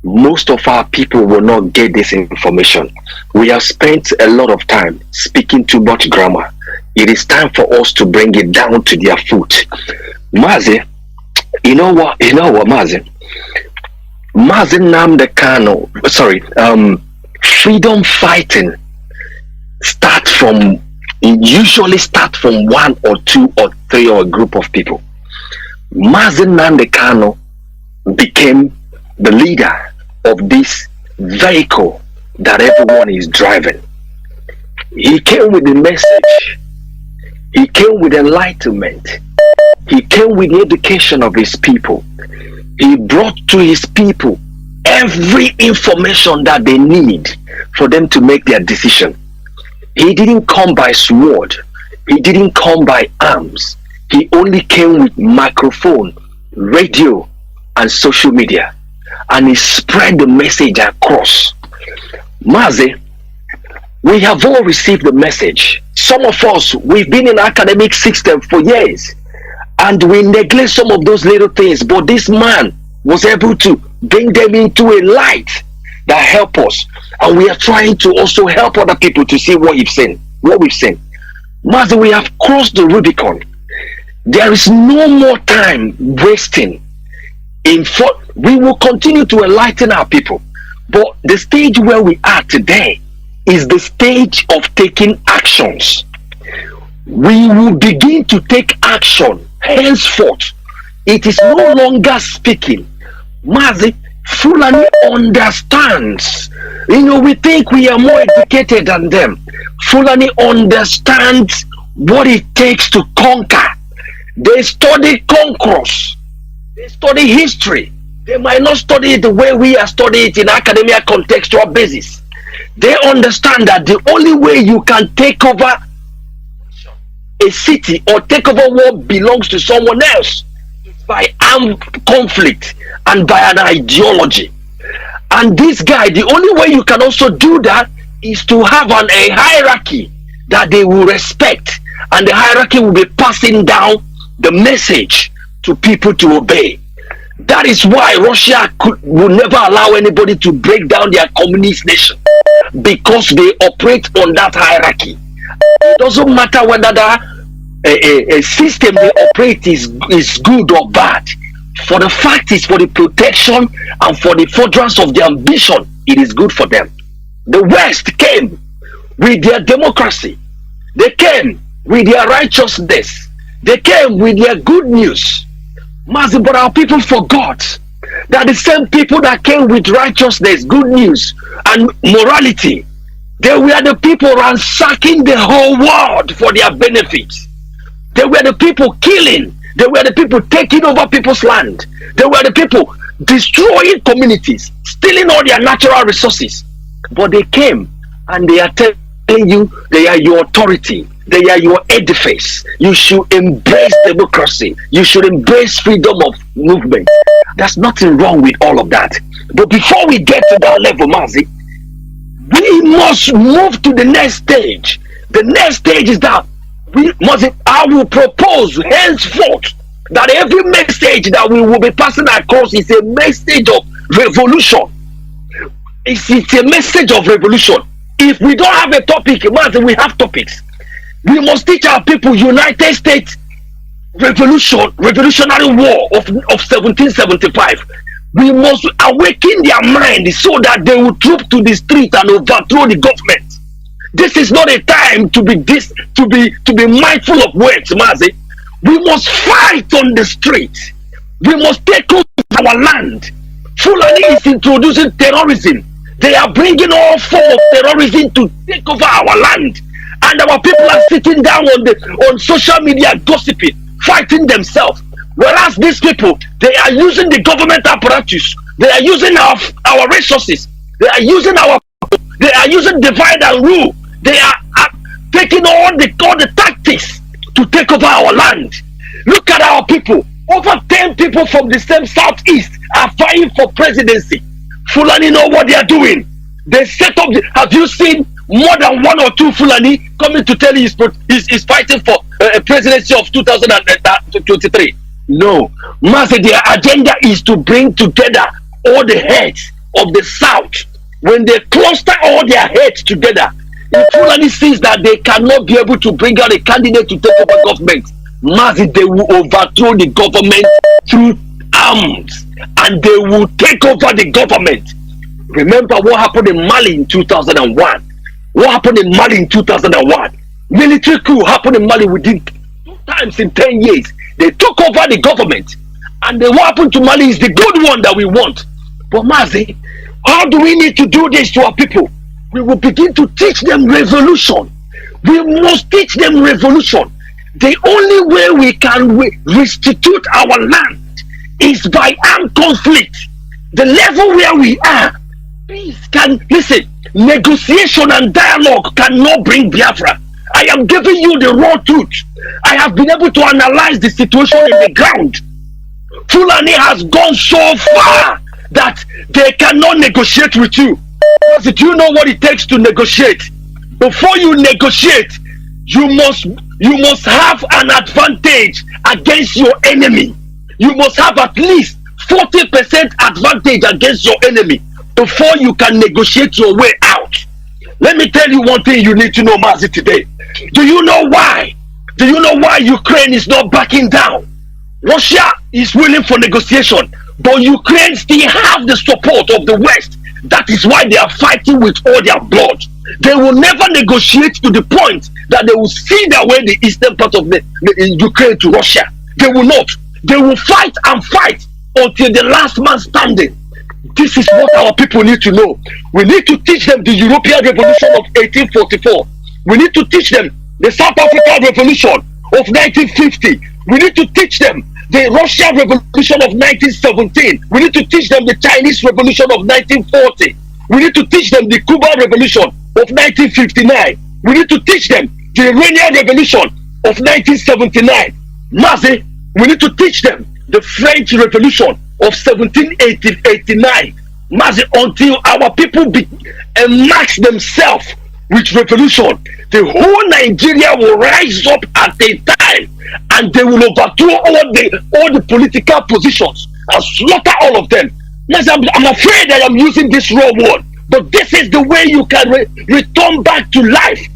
most of our people will not get this information. We have spent a lot of time speaking too much grammar. It is time for us to bring it down to their foot. Mazi, you know what, Mazi? Mazi Nnamdi Kanu, freedom fighting usually start from one or two or three or a group of people. Mazi Nnamdi Kanu became the leader of this vehicle that everyone is driving. He came with the message. He came with enlightenment. He came with the education of his people. He brought to his people every information that they need for them to make their decision. He didn't come by sword. He didn't come by arms. He only came with microphone, radio, and social media. And he spread the message across. Mazi, we have all received the message. Some of us, we've been in the academic system for years, and we neglect some of those little things, but this man was able to bring them into a light that help us, and we are trying to also help other people to see what we've seen. Mazi, we have crossed the Rubicon. There is no more time wasting. We will continue to enlighten our people, but the stage where we are today is the stage of taking actions. We will begin to take action henceforth. It is no longer speaking. Mazi, Fulani understands. We think we are more educated than them. Fulani understands what it takes to conquer. They study conquerors. They study history. They might not study it the way we are studying it in academia contextual basis. They understand that the only way you can take over a city or take over what belongs to someone else is by armed conflict and by an ideology. And this guy, the only way you can also do that is to have a hierarchy that they will respect, and the hierarchy will be passing down the message to people to obey. That is why Russia will never allow anybody to break down their communist nation, because they operate on that hierarchy. It doesn't matter whether a system they operate is good or bad. For the fact is, for the protection and for the furtherance of their ambition, it is good for them. The West came with their democracy. They came with their righteousness. They came with their good news. Mazi, but our people forgot that the same people that came with righteousness, good news, and morality, they were the people ransacking the whole world for their benefits. They were the people killing. They were the people taking over people's land. They were the people destroying communities, stealing all their natural resources. But they came and they are telling you they are your authority. They are your edifice. You should embrace democracy. You should embrace freedom of movement. There's nothing wrong with all of that. But before we get to that level, Mazi, we must move to the next stage. The next stage is that I will propose henceforth that every message that we will be passing across is a message of revolution. It's a message of revolution. If we don't have a topic, Mazi, we have topics. We must teach our people United States revolutionary war of 1775. We must awaken their mind so that they will troop to the street and overthrow the government. This is not a time to be mindful of words, Mazi. We must fight on the street. We must take over our land. Fulani is introducing terrorism. They are bringing all form of terrorism to take over our land. And our people are sitting down on social media gossiping, fighting themselves. Whereas these people, they are using the government apparatus. They are using our resources. They are using divide and rule. They are taking all the tactics to take over our land. Look at our people. Over 10 people from the same southeast are vying for presidency. Fulani know what they are doing. They set up. Have you seen more than 1 or 2 Fulani coming to tell you he's fighting for a presidency of 2023? No. Master, their agenda is to bring together all the heads of the South. When they cluster all their heads together, if Fulani sees that they cannot be able to bring out a candidate to take over government, Mazi, they will overthrow the government through arms and they will take over the government. Remember what happened in Mali in 2001? What happened in Mali in 2001? Military coup happened in Mali within 2 times in 10 years. They took over the government. And then what happened to Mali is the good one that we want. But Mazi, how do we need to do this to our people? We will begin to teach them revolution. We must teach them revolution. The only way we can restitute our land is by armed conflict. The level where we are, peace can, listen, negotiation and dialogue cannot bring Biafra. I am giving you the raw truth. I have been able to analyze the situation in the ground. Fulani has gone so far that they cannot negotiate with you. Because do you know what it takes to negotiate? Before you negotiate, you must have an advantage against your enemy. You must have at least 40% advantage against your enemy before you can negotiate your way out. Let me tell you one thing you need to know, Mazi, today. Do you know why? Do you know why Ukraine is not backing down? Russia is willing for negotiation, but Ukraine still have the support of the West. That is why they are fighting with all their blood. They will never negotiate to the point that they will see their way the eastern part of the Ukraine to Russia. They will not. They will fight and fight until the last man standing. This is what our people need to know. We need to teach them the European Revolution of 1844. We need to teach them the South African Revolution of 1950. We need to teach them the Russian Revolution of 1917. We need to teach them the Chinese Revolution of 1940. We need to teach them the Cuban Revolution of 1959. We need to teach them the Iranian Revolution of 1979. Mazi, we need to teach them the French Revolution of 1789. Mazi, until our people max themselves with revolution, the whole Nigeria will rise up at a time and they will overthrow all the political positions and slaughter all of them. Yes, I'm afraid that I'm using this raw word, but this is the way you can return back to life.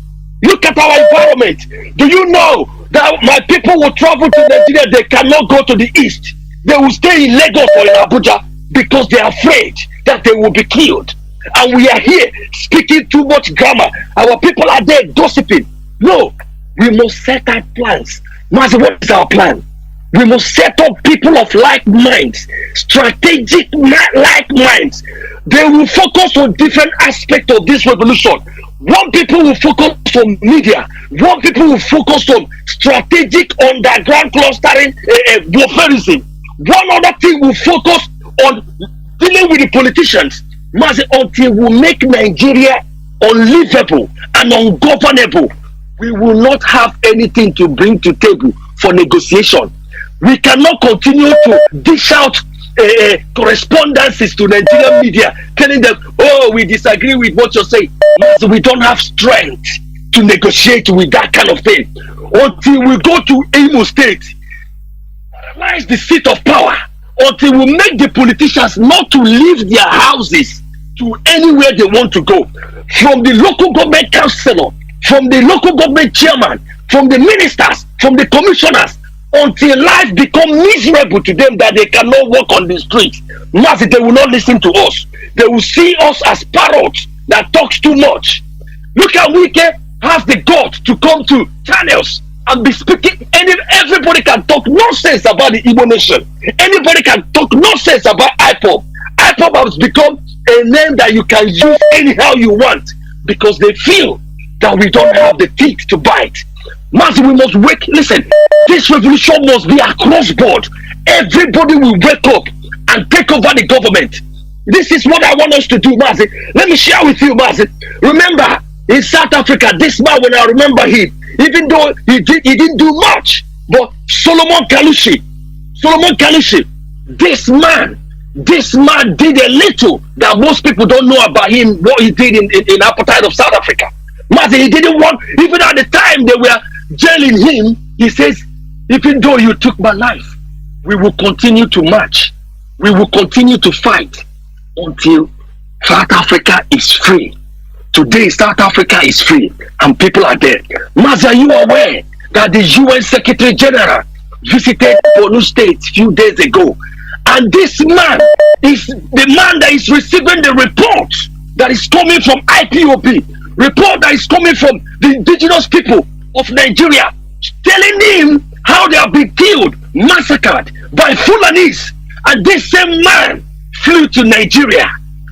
Look at our environment. Do you know that my people will travel to Nigeria? They cannot go to the east. They will stay in Lagos or in Abuja because they are afraid that they will be killed. And we are here speaking too much grammar. Our people are there gossiping. No, we must set up plans. Master, what is our plan? We must set up people of like minds, strategic like minds. They will focus on different aspects of this revolution. One people will focus on media. One people will focus on strategic underground clustering, warfarism. One other thing will focus on dealing with the politicians. Mazi, until we make Nigeria unlivable and ungovernable, we will not have anything to bring to table for negotiation. We cannot continue to dish out correspondences to Nigerian media telling them, oh, we disagree with what you're saying. Mazi, we don't have strength to negotiate with that kind of thing. Until we go to Imo State, paralyze the seat of power, until we make the politicians not to leave their houses to anywhere they want to go, from the local government councillor, from the local government chairman, from the ministers, from the commissioners, until life becomes miserable to them that they cannot walk on the streets. Mazi, they will not listen to us. They will see us as parrots that talks too much. Look at Wike has the guts to come to channels and be speaking. Everybody can talk nonsense about the Igbo nation. Anybody can talk nonsense about IPOB. IPOB has become a name that you can use anyhow you want because they feel that we don't have the teeth to bite. Mazi, we must wake. Listen, this revolution must be across board. Everybody will wake up and take over the government. This is what I want us to do, Mazi. Let me share with you, Mazi. Remember, in South Africa, this man, when I remember him, even though he didn't do much, but Solomon Kalushi, this man did a little that most people don't know about him, what he did in apartheid of South Africa. Mazi, he didn't want, even at the time they were jailing him, he says, even though you took my life, we will continue to march. We will continue to fight until South Africa is free. Today, South Africa is free and people are dead. Mazi, are you aware that the UN Secretary General visited Borno State a few days ago? And this man is the man that is receiving the report that is coming from IPOB, report that is coming from the indigenous people of Nigeria, telling him how they have been killed, massacred by Fulanis. And this same man flew to Nigeria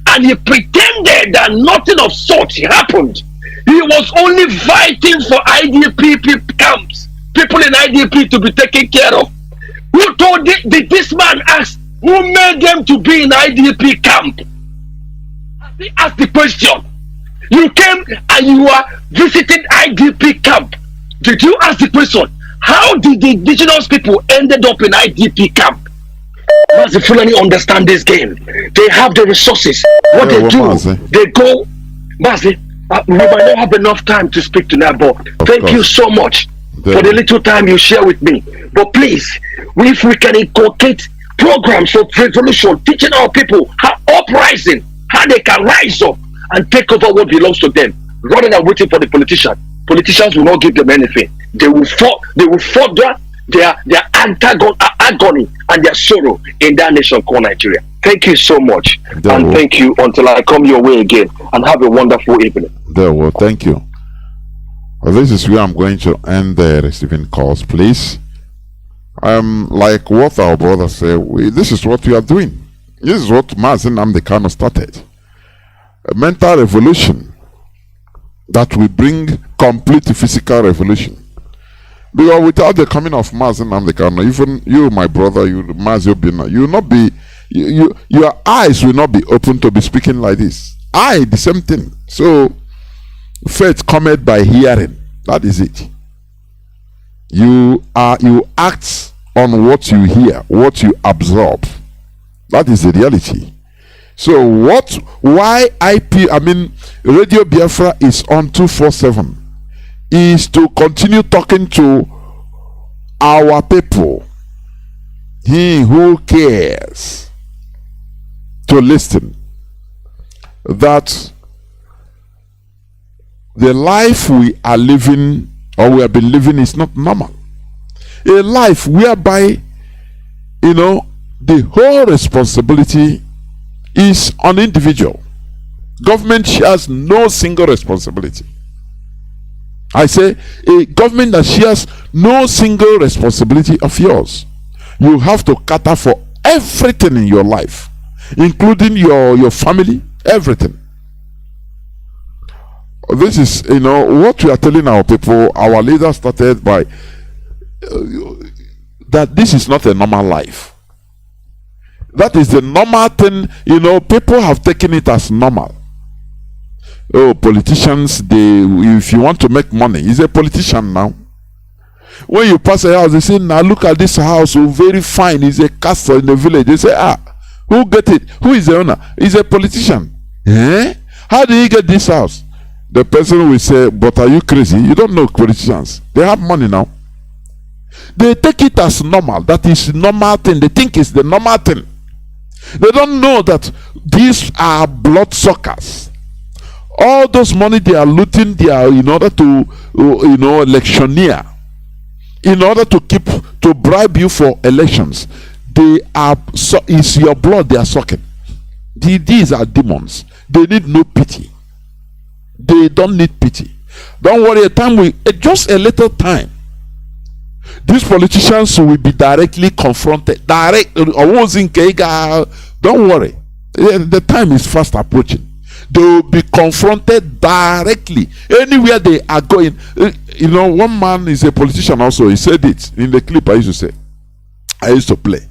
and he pretended that nothing of such happened. He was only fighting for IDP camps, people in IDP to be taken care of. Who told did this man ask who made them to be in IDP camp? He asked the question. You came and you are visiting IDP camp. Did you ask the question? How did the indigenous people ended up in IDP camp? Mazi Fulani understand this game. They have the resources. What they do, they go. Mazi, we might not have enough time to speak tonight, but thank you so much for the little time you share with me. But please, if we can inculcate programs of revolution, teaching our people how uprising, how they can rise up and take over what belongs to them, rather than waiting for the politicians. Politicians will not give them anything. They will further their agony and their sorrow in that nation called Nigeria. Thank you so much. Thank you until I come your way again, and have a wonderful evening. Thank you. Well, this is where I'm going to end the receiving calls, please. Like what our brother said, this is what we are doing. This is what Mazi Nnamdi Kanu started. A mental revolution that will bring complete physical revolution. Because without the coming of Mazi Nnamdi Kanu, even you, my brother, you, Mazi Obina, you will not be, your eyes will not be open to be speaking like this. The same thing. So, faith cometh by hearing. That is it. You act on what you hear, what you absorb. That is the reality. So why Radio Biafra is on 247 is to continue talking to our people. He who cares to listen, that the life we are living or we have been living is not normal. A life whereby, the whole responsibility is on individual. Government shares no single responsibility. I say a government that shares no single responsibility of yours. You have to cater for everything in your life, including your family, everything. This is, what we are telling our people. Our leaders started by that this is not a normal life. That is the normal thing. People have taken it as normal. Oh, politicians, if you want to make money, he's a politician now. When you pass a house, they say, now look at this house, very fine. It's a castle in the village. They say, who get it? Who is the owner? He's a politician. How did he get this house? The person will say, but are you crazy? You don't know politicians. They have money now. They take it as normal. That is normal thing. They think it's the normal thing. They don't know that these are bloodsuckers. All those money they are looting, they are in order to, electioneer, in order to bribe you for elections. They are it's your blood they are sucking. These are demons. They need no pity. They don't need pity. Don't worry. Just a little time, these politicians will be directly confronted. Don't worry. The time is fast approaching. They will be confronted directly anywhere they are going. One man is a politician also. He said it in the clip I used to play.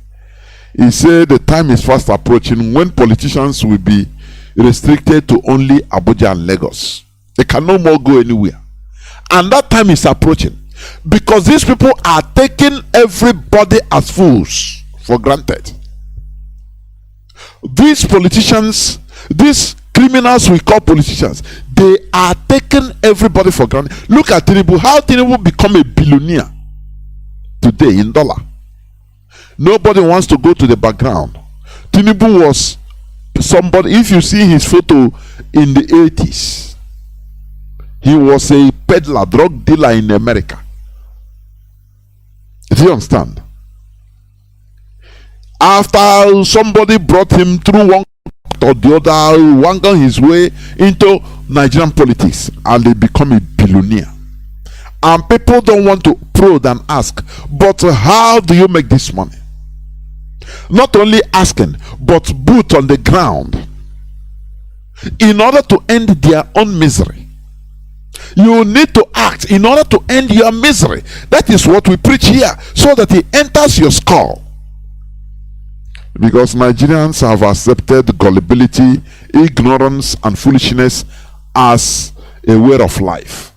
He said the time is fast approaching when politicians will be restricted to only Abuja and Lagos. They can no more go anywhere. And that time is approaching. Because these people are taking everybody as fools for granted. These politicians, these criminals we call politicians, they are taking everybody for granted. Look at Tinubu, how Tinubu become a billionaire today in dollar. Nobody wants to go to the background. Tinubu was somebody, if you see his photo in the 80s, he was a peddler, drug dealer in America. Do you understand? After somebody brought him through one or the other, wangled his way into Nigerian politics, and they become a billionaire. And people don't want to probe and ask, but how do you make this money? Not only asking, but boot on the ground in order to end their own misery. You need to act in order to end your misery. That is what we preach here, so that it enters your skull. Because Nigerians have accepted gullibility, ignorance, and foolishness as a way of life.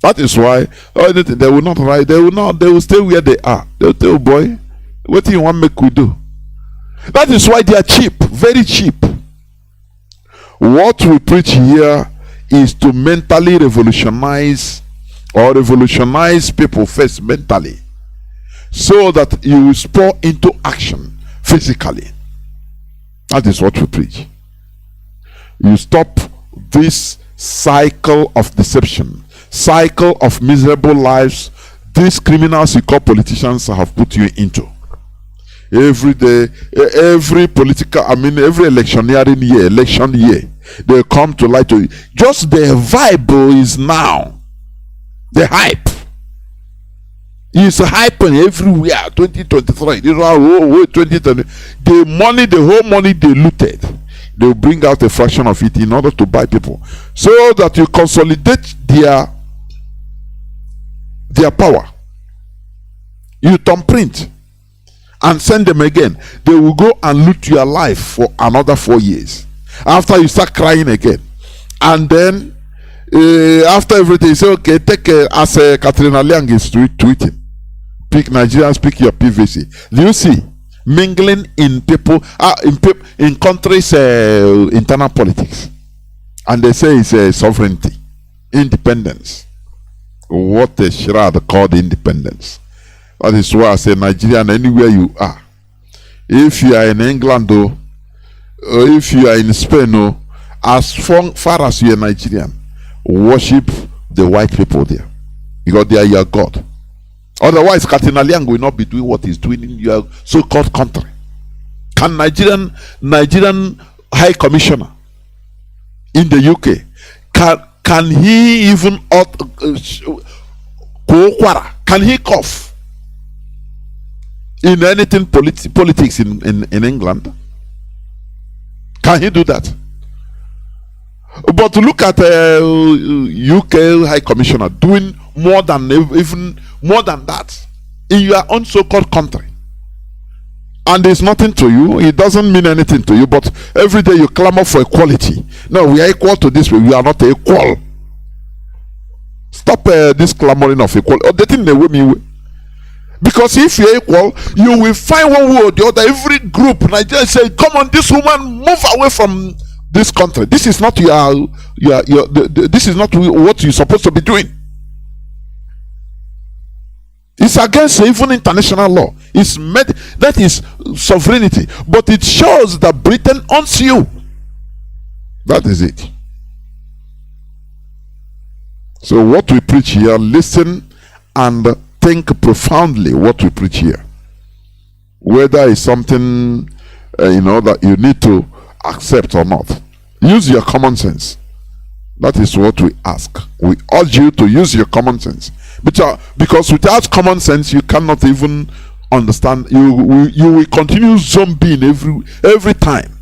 That is why they will not write, they will stay where they are. They'll tell you, boy, what do you want make we do? That is why they are cheap, very cheap. What we preach here is to mentally revolutionize people first mentally, so that you will spur into action physically. That is what we preach. You stop this cycle of deception, cycle of miserable lives these criminals you call politicians have put you into. Every day, every election year, they come to lie to you. Just the vibe is now. The hype is hyping everywhere. 2023, 2020. The money, the whole money they looted, they will bring out a fraction of it in order to buy people, so that you consolidate their power. You thumbprint and send them again. They will go and loot your life for another 4 years. After you start crying again, and then after everything, you say, okay, take as Katrina Liang is tweeting. Pick Nigerians, pick your PVC. Do you see mingling in people in countries' internal politics, and they say it's sovereignty, independence. What a charade called independence. That is why I say, Nigerian, anywhere you are, if you are in England or if you are in Spain, as far as you are Nigerian, worship the white people there, because they are your God. Otherwise, Katina Liang will not be doing what he's doing in your so-called country. Can Nigerian High Commissioner in the UK, can he even can he cough in anything politics in England? Can he do that? But to look at UK High Commissioner doing even more than that in your own so-called country, and there's nothing to you, it doesn't mean anything to you, but every day you clamor for equality. No, we are equal to this, but we are not equal. Stop this clamoring of equality. The thing they way me. Because if you're equal, you will find one way or the other. Every group, Nigeria say, come on, this woman, move away from this country. This is not this is not what you're supposed to be doing. It's against even international law. That is sovereignty. But it shows that Britain owns you. That is it. So what we preach here, listen and think profoundly what we preach here. Whether it's something that you need to accept or not. Use your common sense. That is what we ask. We urge you to use your common sense. Because without common sense, you cannot even understand. You will continue zombieing every time.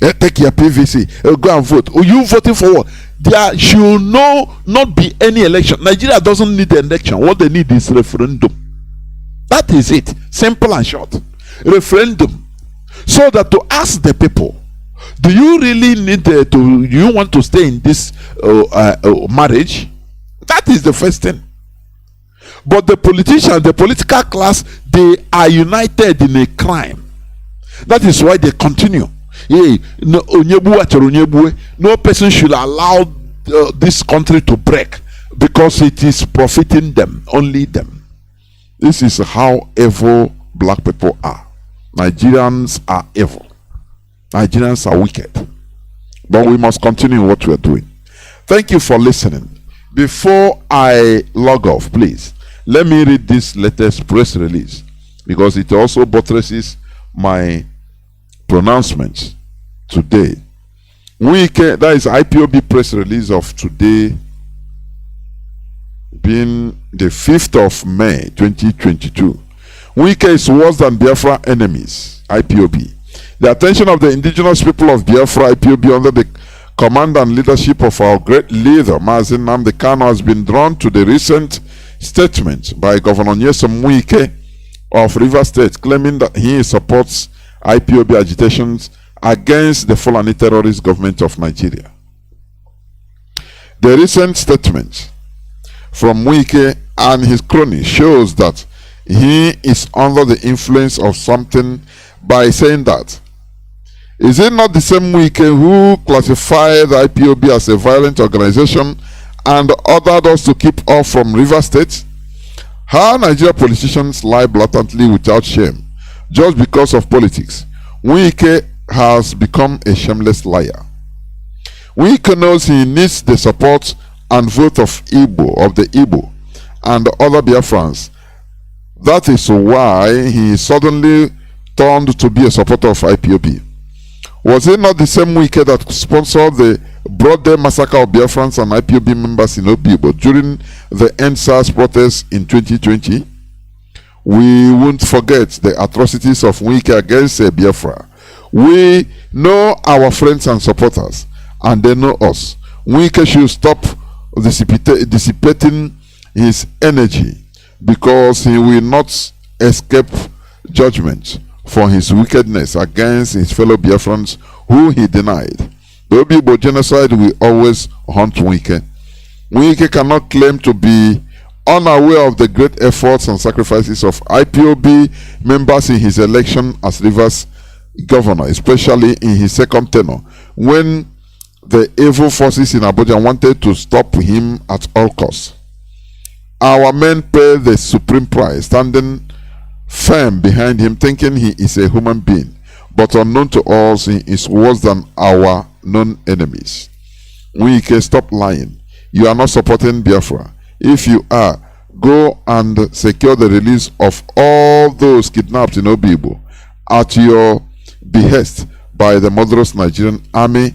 Take your PVC. Go and vote. You voting for what? There should not be any election. Nigeria doesn't need an election. What they need is referendum. That is it. Simple and short. Referendum. So that to ask the people, do you really do you want to stay in this marriage? That is the first thing. But the politicians, the political class, they are united in a crime. That is why they continue. No person should allow this country to break, because it is profiting them, only them. This is how evil black people are. Nigerians are evil. Nigerians are wicked. But we must continue what we are doing. Thank you for listening. Before I log off, please, let me read this latest press release, because it also buttresses my pronouncements today. That is IPOB press release of today, being the 5th of May 2022. Wike is worse than Biafra enemies. IPOB. The attention of the indigenous people of Biafra, IPOB, under the command and leadership of our great leader, Mazi Nnamdi Kanu, has been drawn to the recent statement by Governor Nyesom Wike of Rivers State, claiming that he supports IPOB agitations against the Fulani terrorist government of Nigeria. The recent statement from Wike and his cronies shows that he is under the influence of something by saying that, is it not the same Wike who classified the IPOB as a violent organization and ordered us to keep off from River State? How Nigerian politicians lie blatantly without shame just because of politics. Wike has become a shameless liar. Wike knows he needs the support and vote of the Igbo and other Biafrans. That is why he suddenly turned to be a supporter of IPOB. Was it not the same Wike that sponsored the broad-day massacre of Biafrans and IPOB members in Obibo during the NSAS protests in 2020? We won't forget the atrocities of Wike against Biafra. We know our friends and supporters, and they know us. Wike should stop dissipating his energy, because he will not escape judgment for his wickedness against his fellow Biafrans who he denied. The Obibo genocide will always haunt Wike. Wike cannot claim to be unaware of the great efforts and sacrifices of IPOB members in his election as Rivers governor, especially in his second tenure, when the evil forces in Abuja wanted to stop him at all costs. Our men paid the supreme price, standing firm behind him, thinking he is a human being, but unknown to us, he is worse than our known enemies. Wike, stop lying. You are not supporting Biafra. If you are, go and secure the release of all those kidnapped in Obibo at your behest by the murderous Nigerian army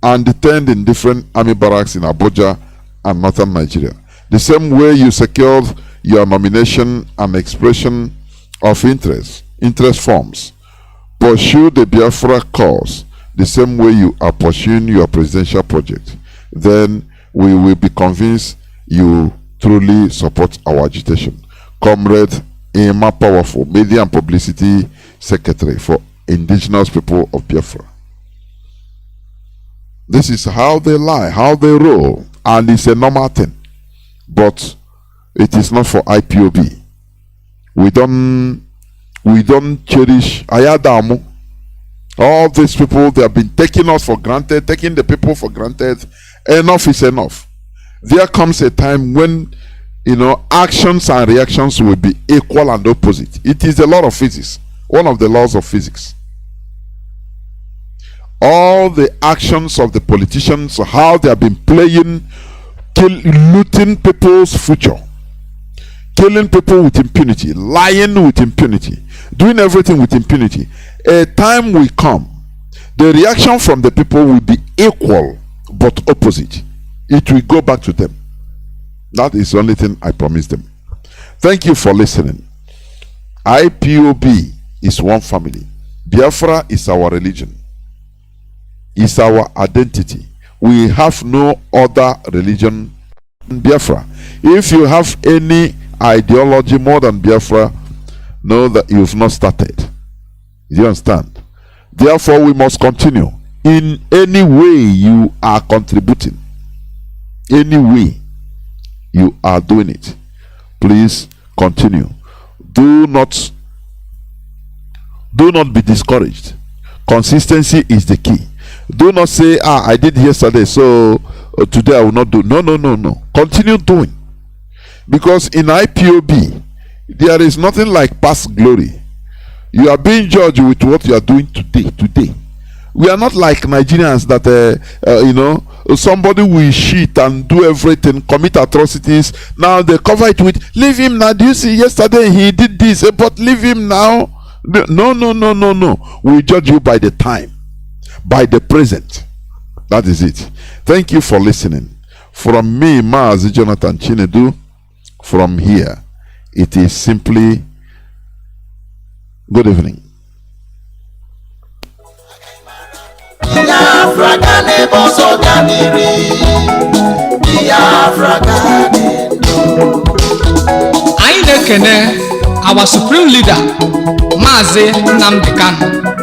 and detained in different army barracks in Abuja and northern Nigeria. The same way you secured your nomination and expression of interest forms. Pursue the Biafra cause the same way you are pursuing your presidential project. Then we will be convinced you truly support our agitation. Comrade Emma Powerful, Media and Publicity Secretary for Indigenous People of Biafra. This is how they lie, how they roll, and it's a normal thing. But it is not for IPOB. We don't cherish Ayadamu. All these people, they have been taking us for granted, taking the people for granted. Enough is enough. There comes a time when, actions and reactions will be equal and opposite. It is a law of physics, one of the laws of physics. All the actions of the politicians, how they have been playing, looting people's future, killing people with impunity, lying with impunity, doing everything with impunity. A time will come, the reaction from the people will be equal but opposite. It will go back to them. That is the only thing I promise them. Thank you for listening. IPOB is one family. Biafra is our religion. It's our identity. We have no other religion than Biafra. If you have any ideology more than Biafra, know that you've not started. You understand? Therefore, we must continue. In any way you are contributing, any way you are doing it, Please continue. Do not be discouraged. Consistency is the key. Do not say, I did yesterday, so today I will not do. No. Continue doing. Because in IPOB, there is nothing like past glory. You are being judged with what you are doing today. We are not like Nigerians that, somebody will cheat and do everything, commit atrocities. Now they cover it with, leave him now. Do you see yesterday he did this, but leave him now? No. We judge you by the time, by the present. That is it. Thank you for listening. From me, Mazi Johnathan Chinedu, from here, it is simply good evening. Anyị na-ekene our supreme leader Mazi Nnamdi Kanu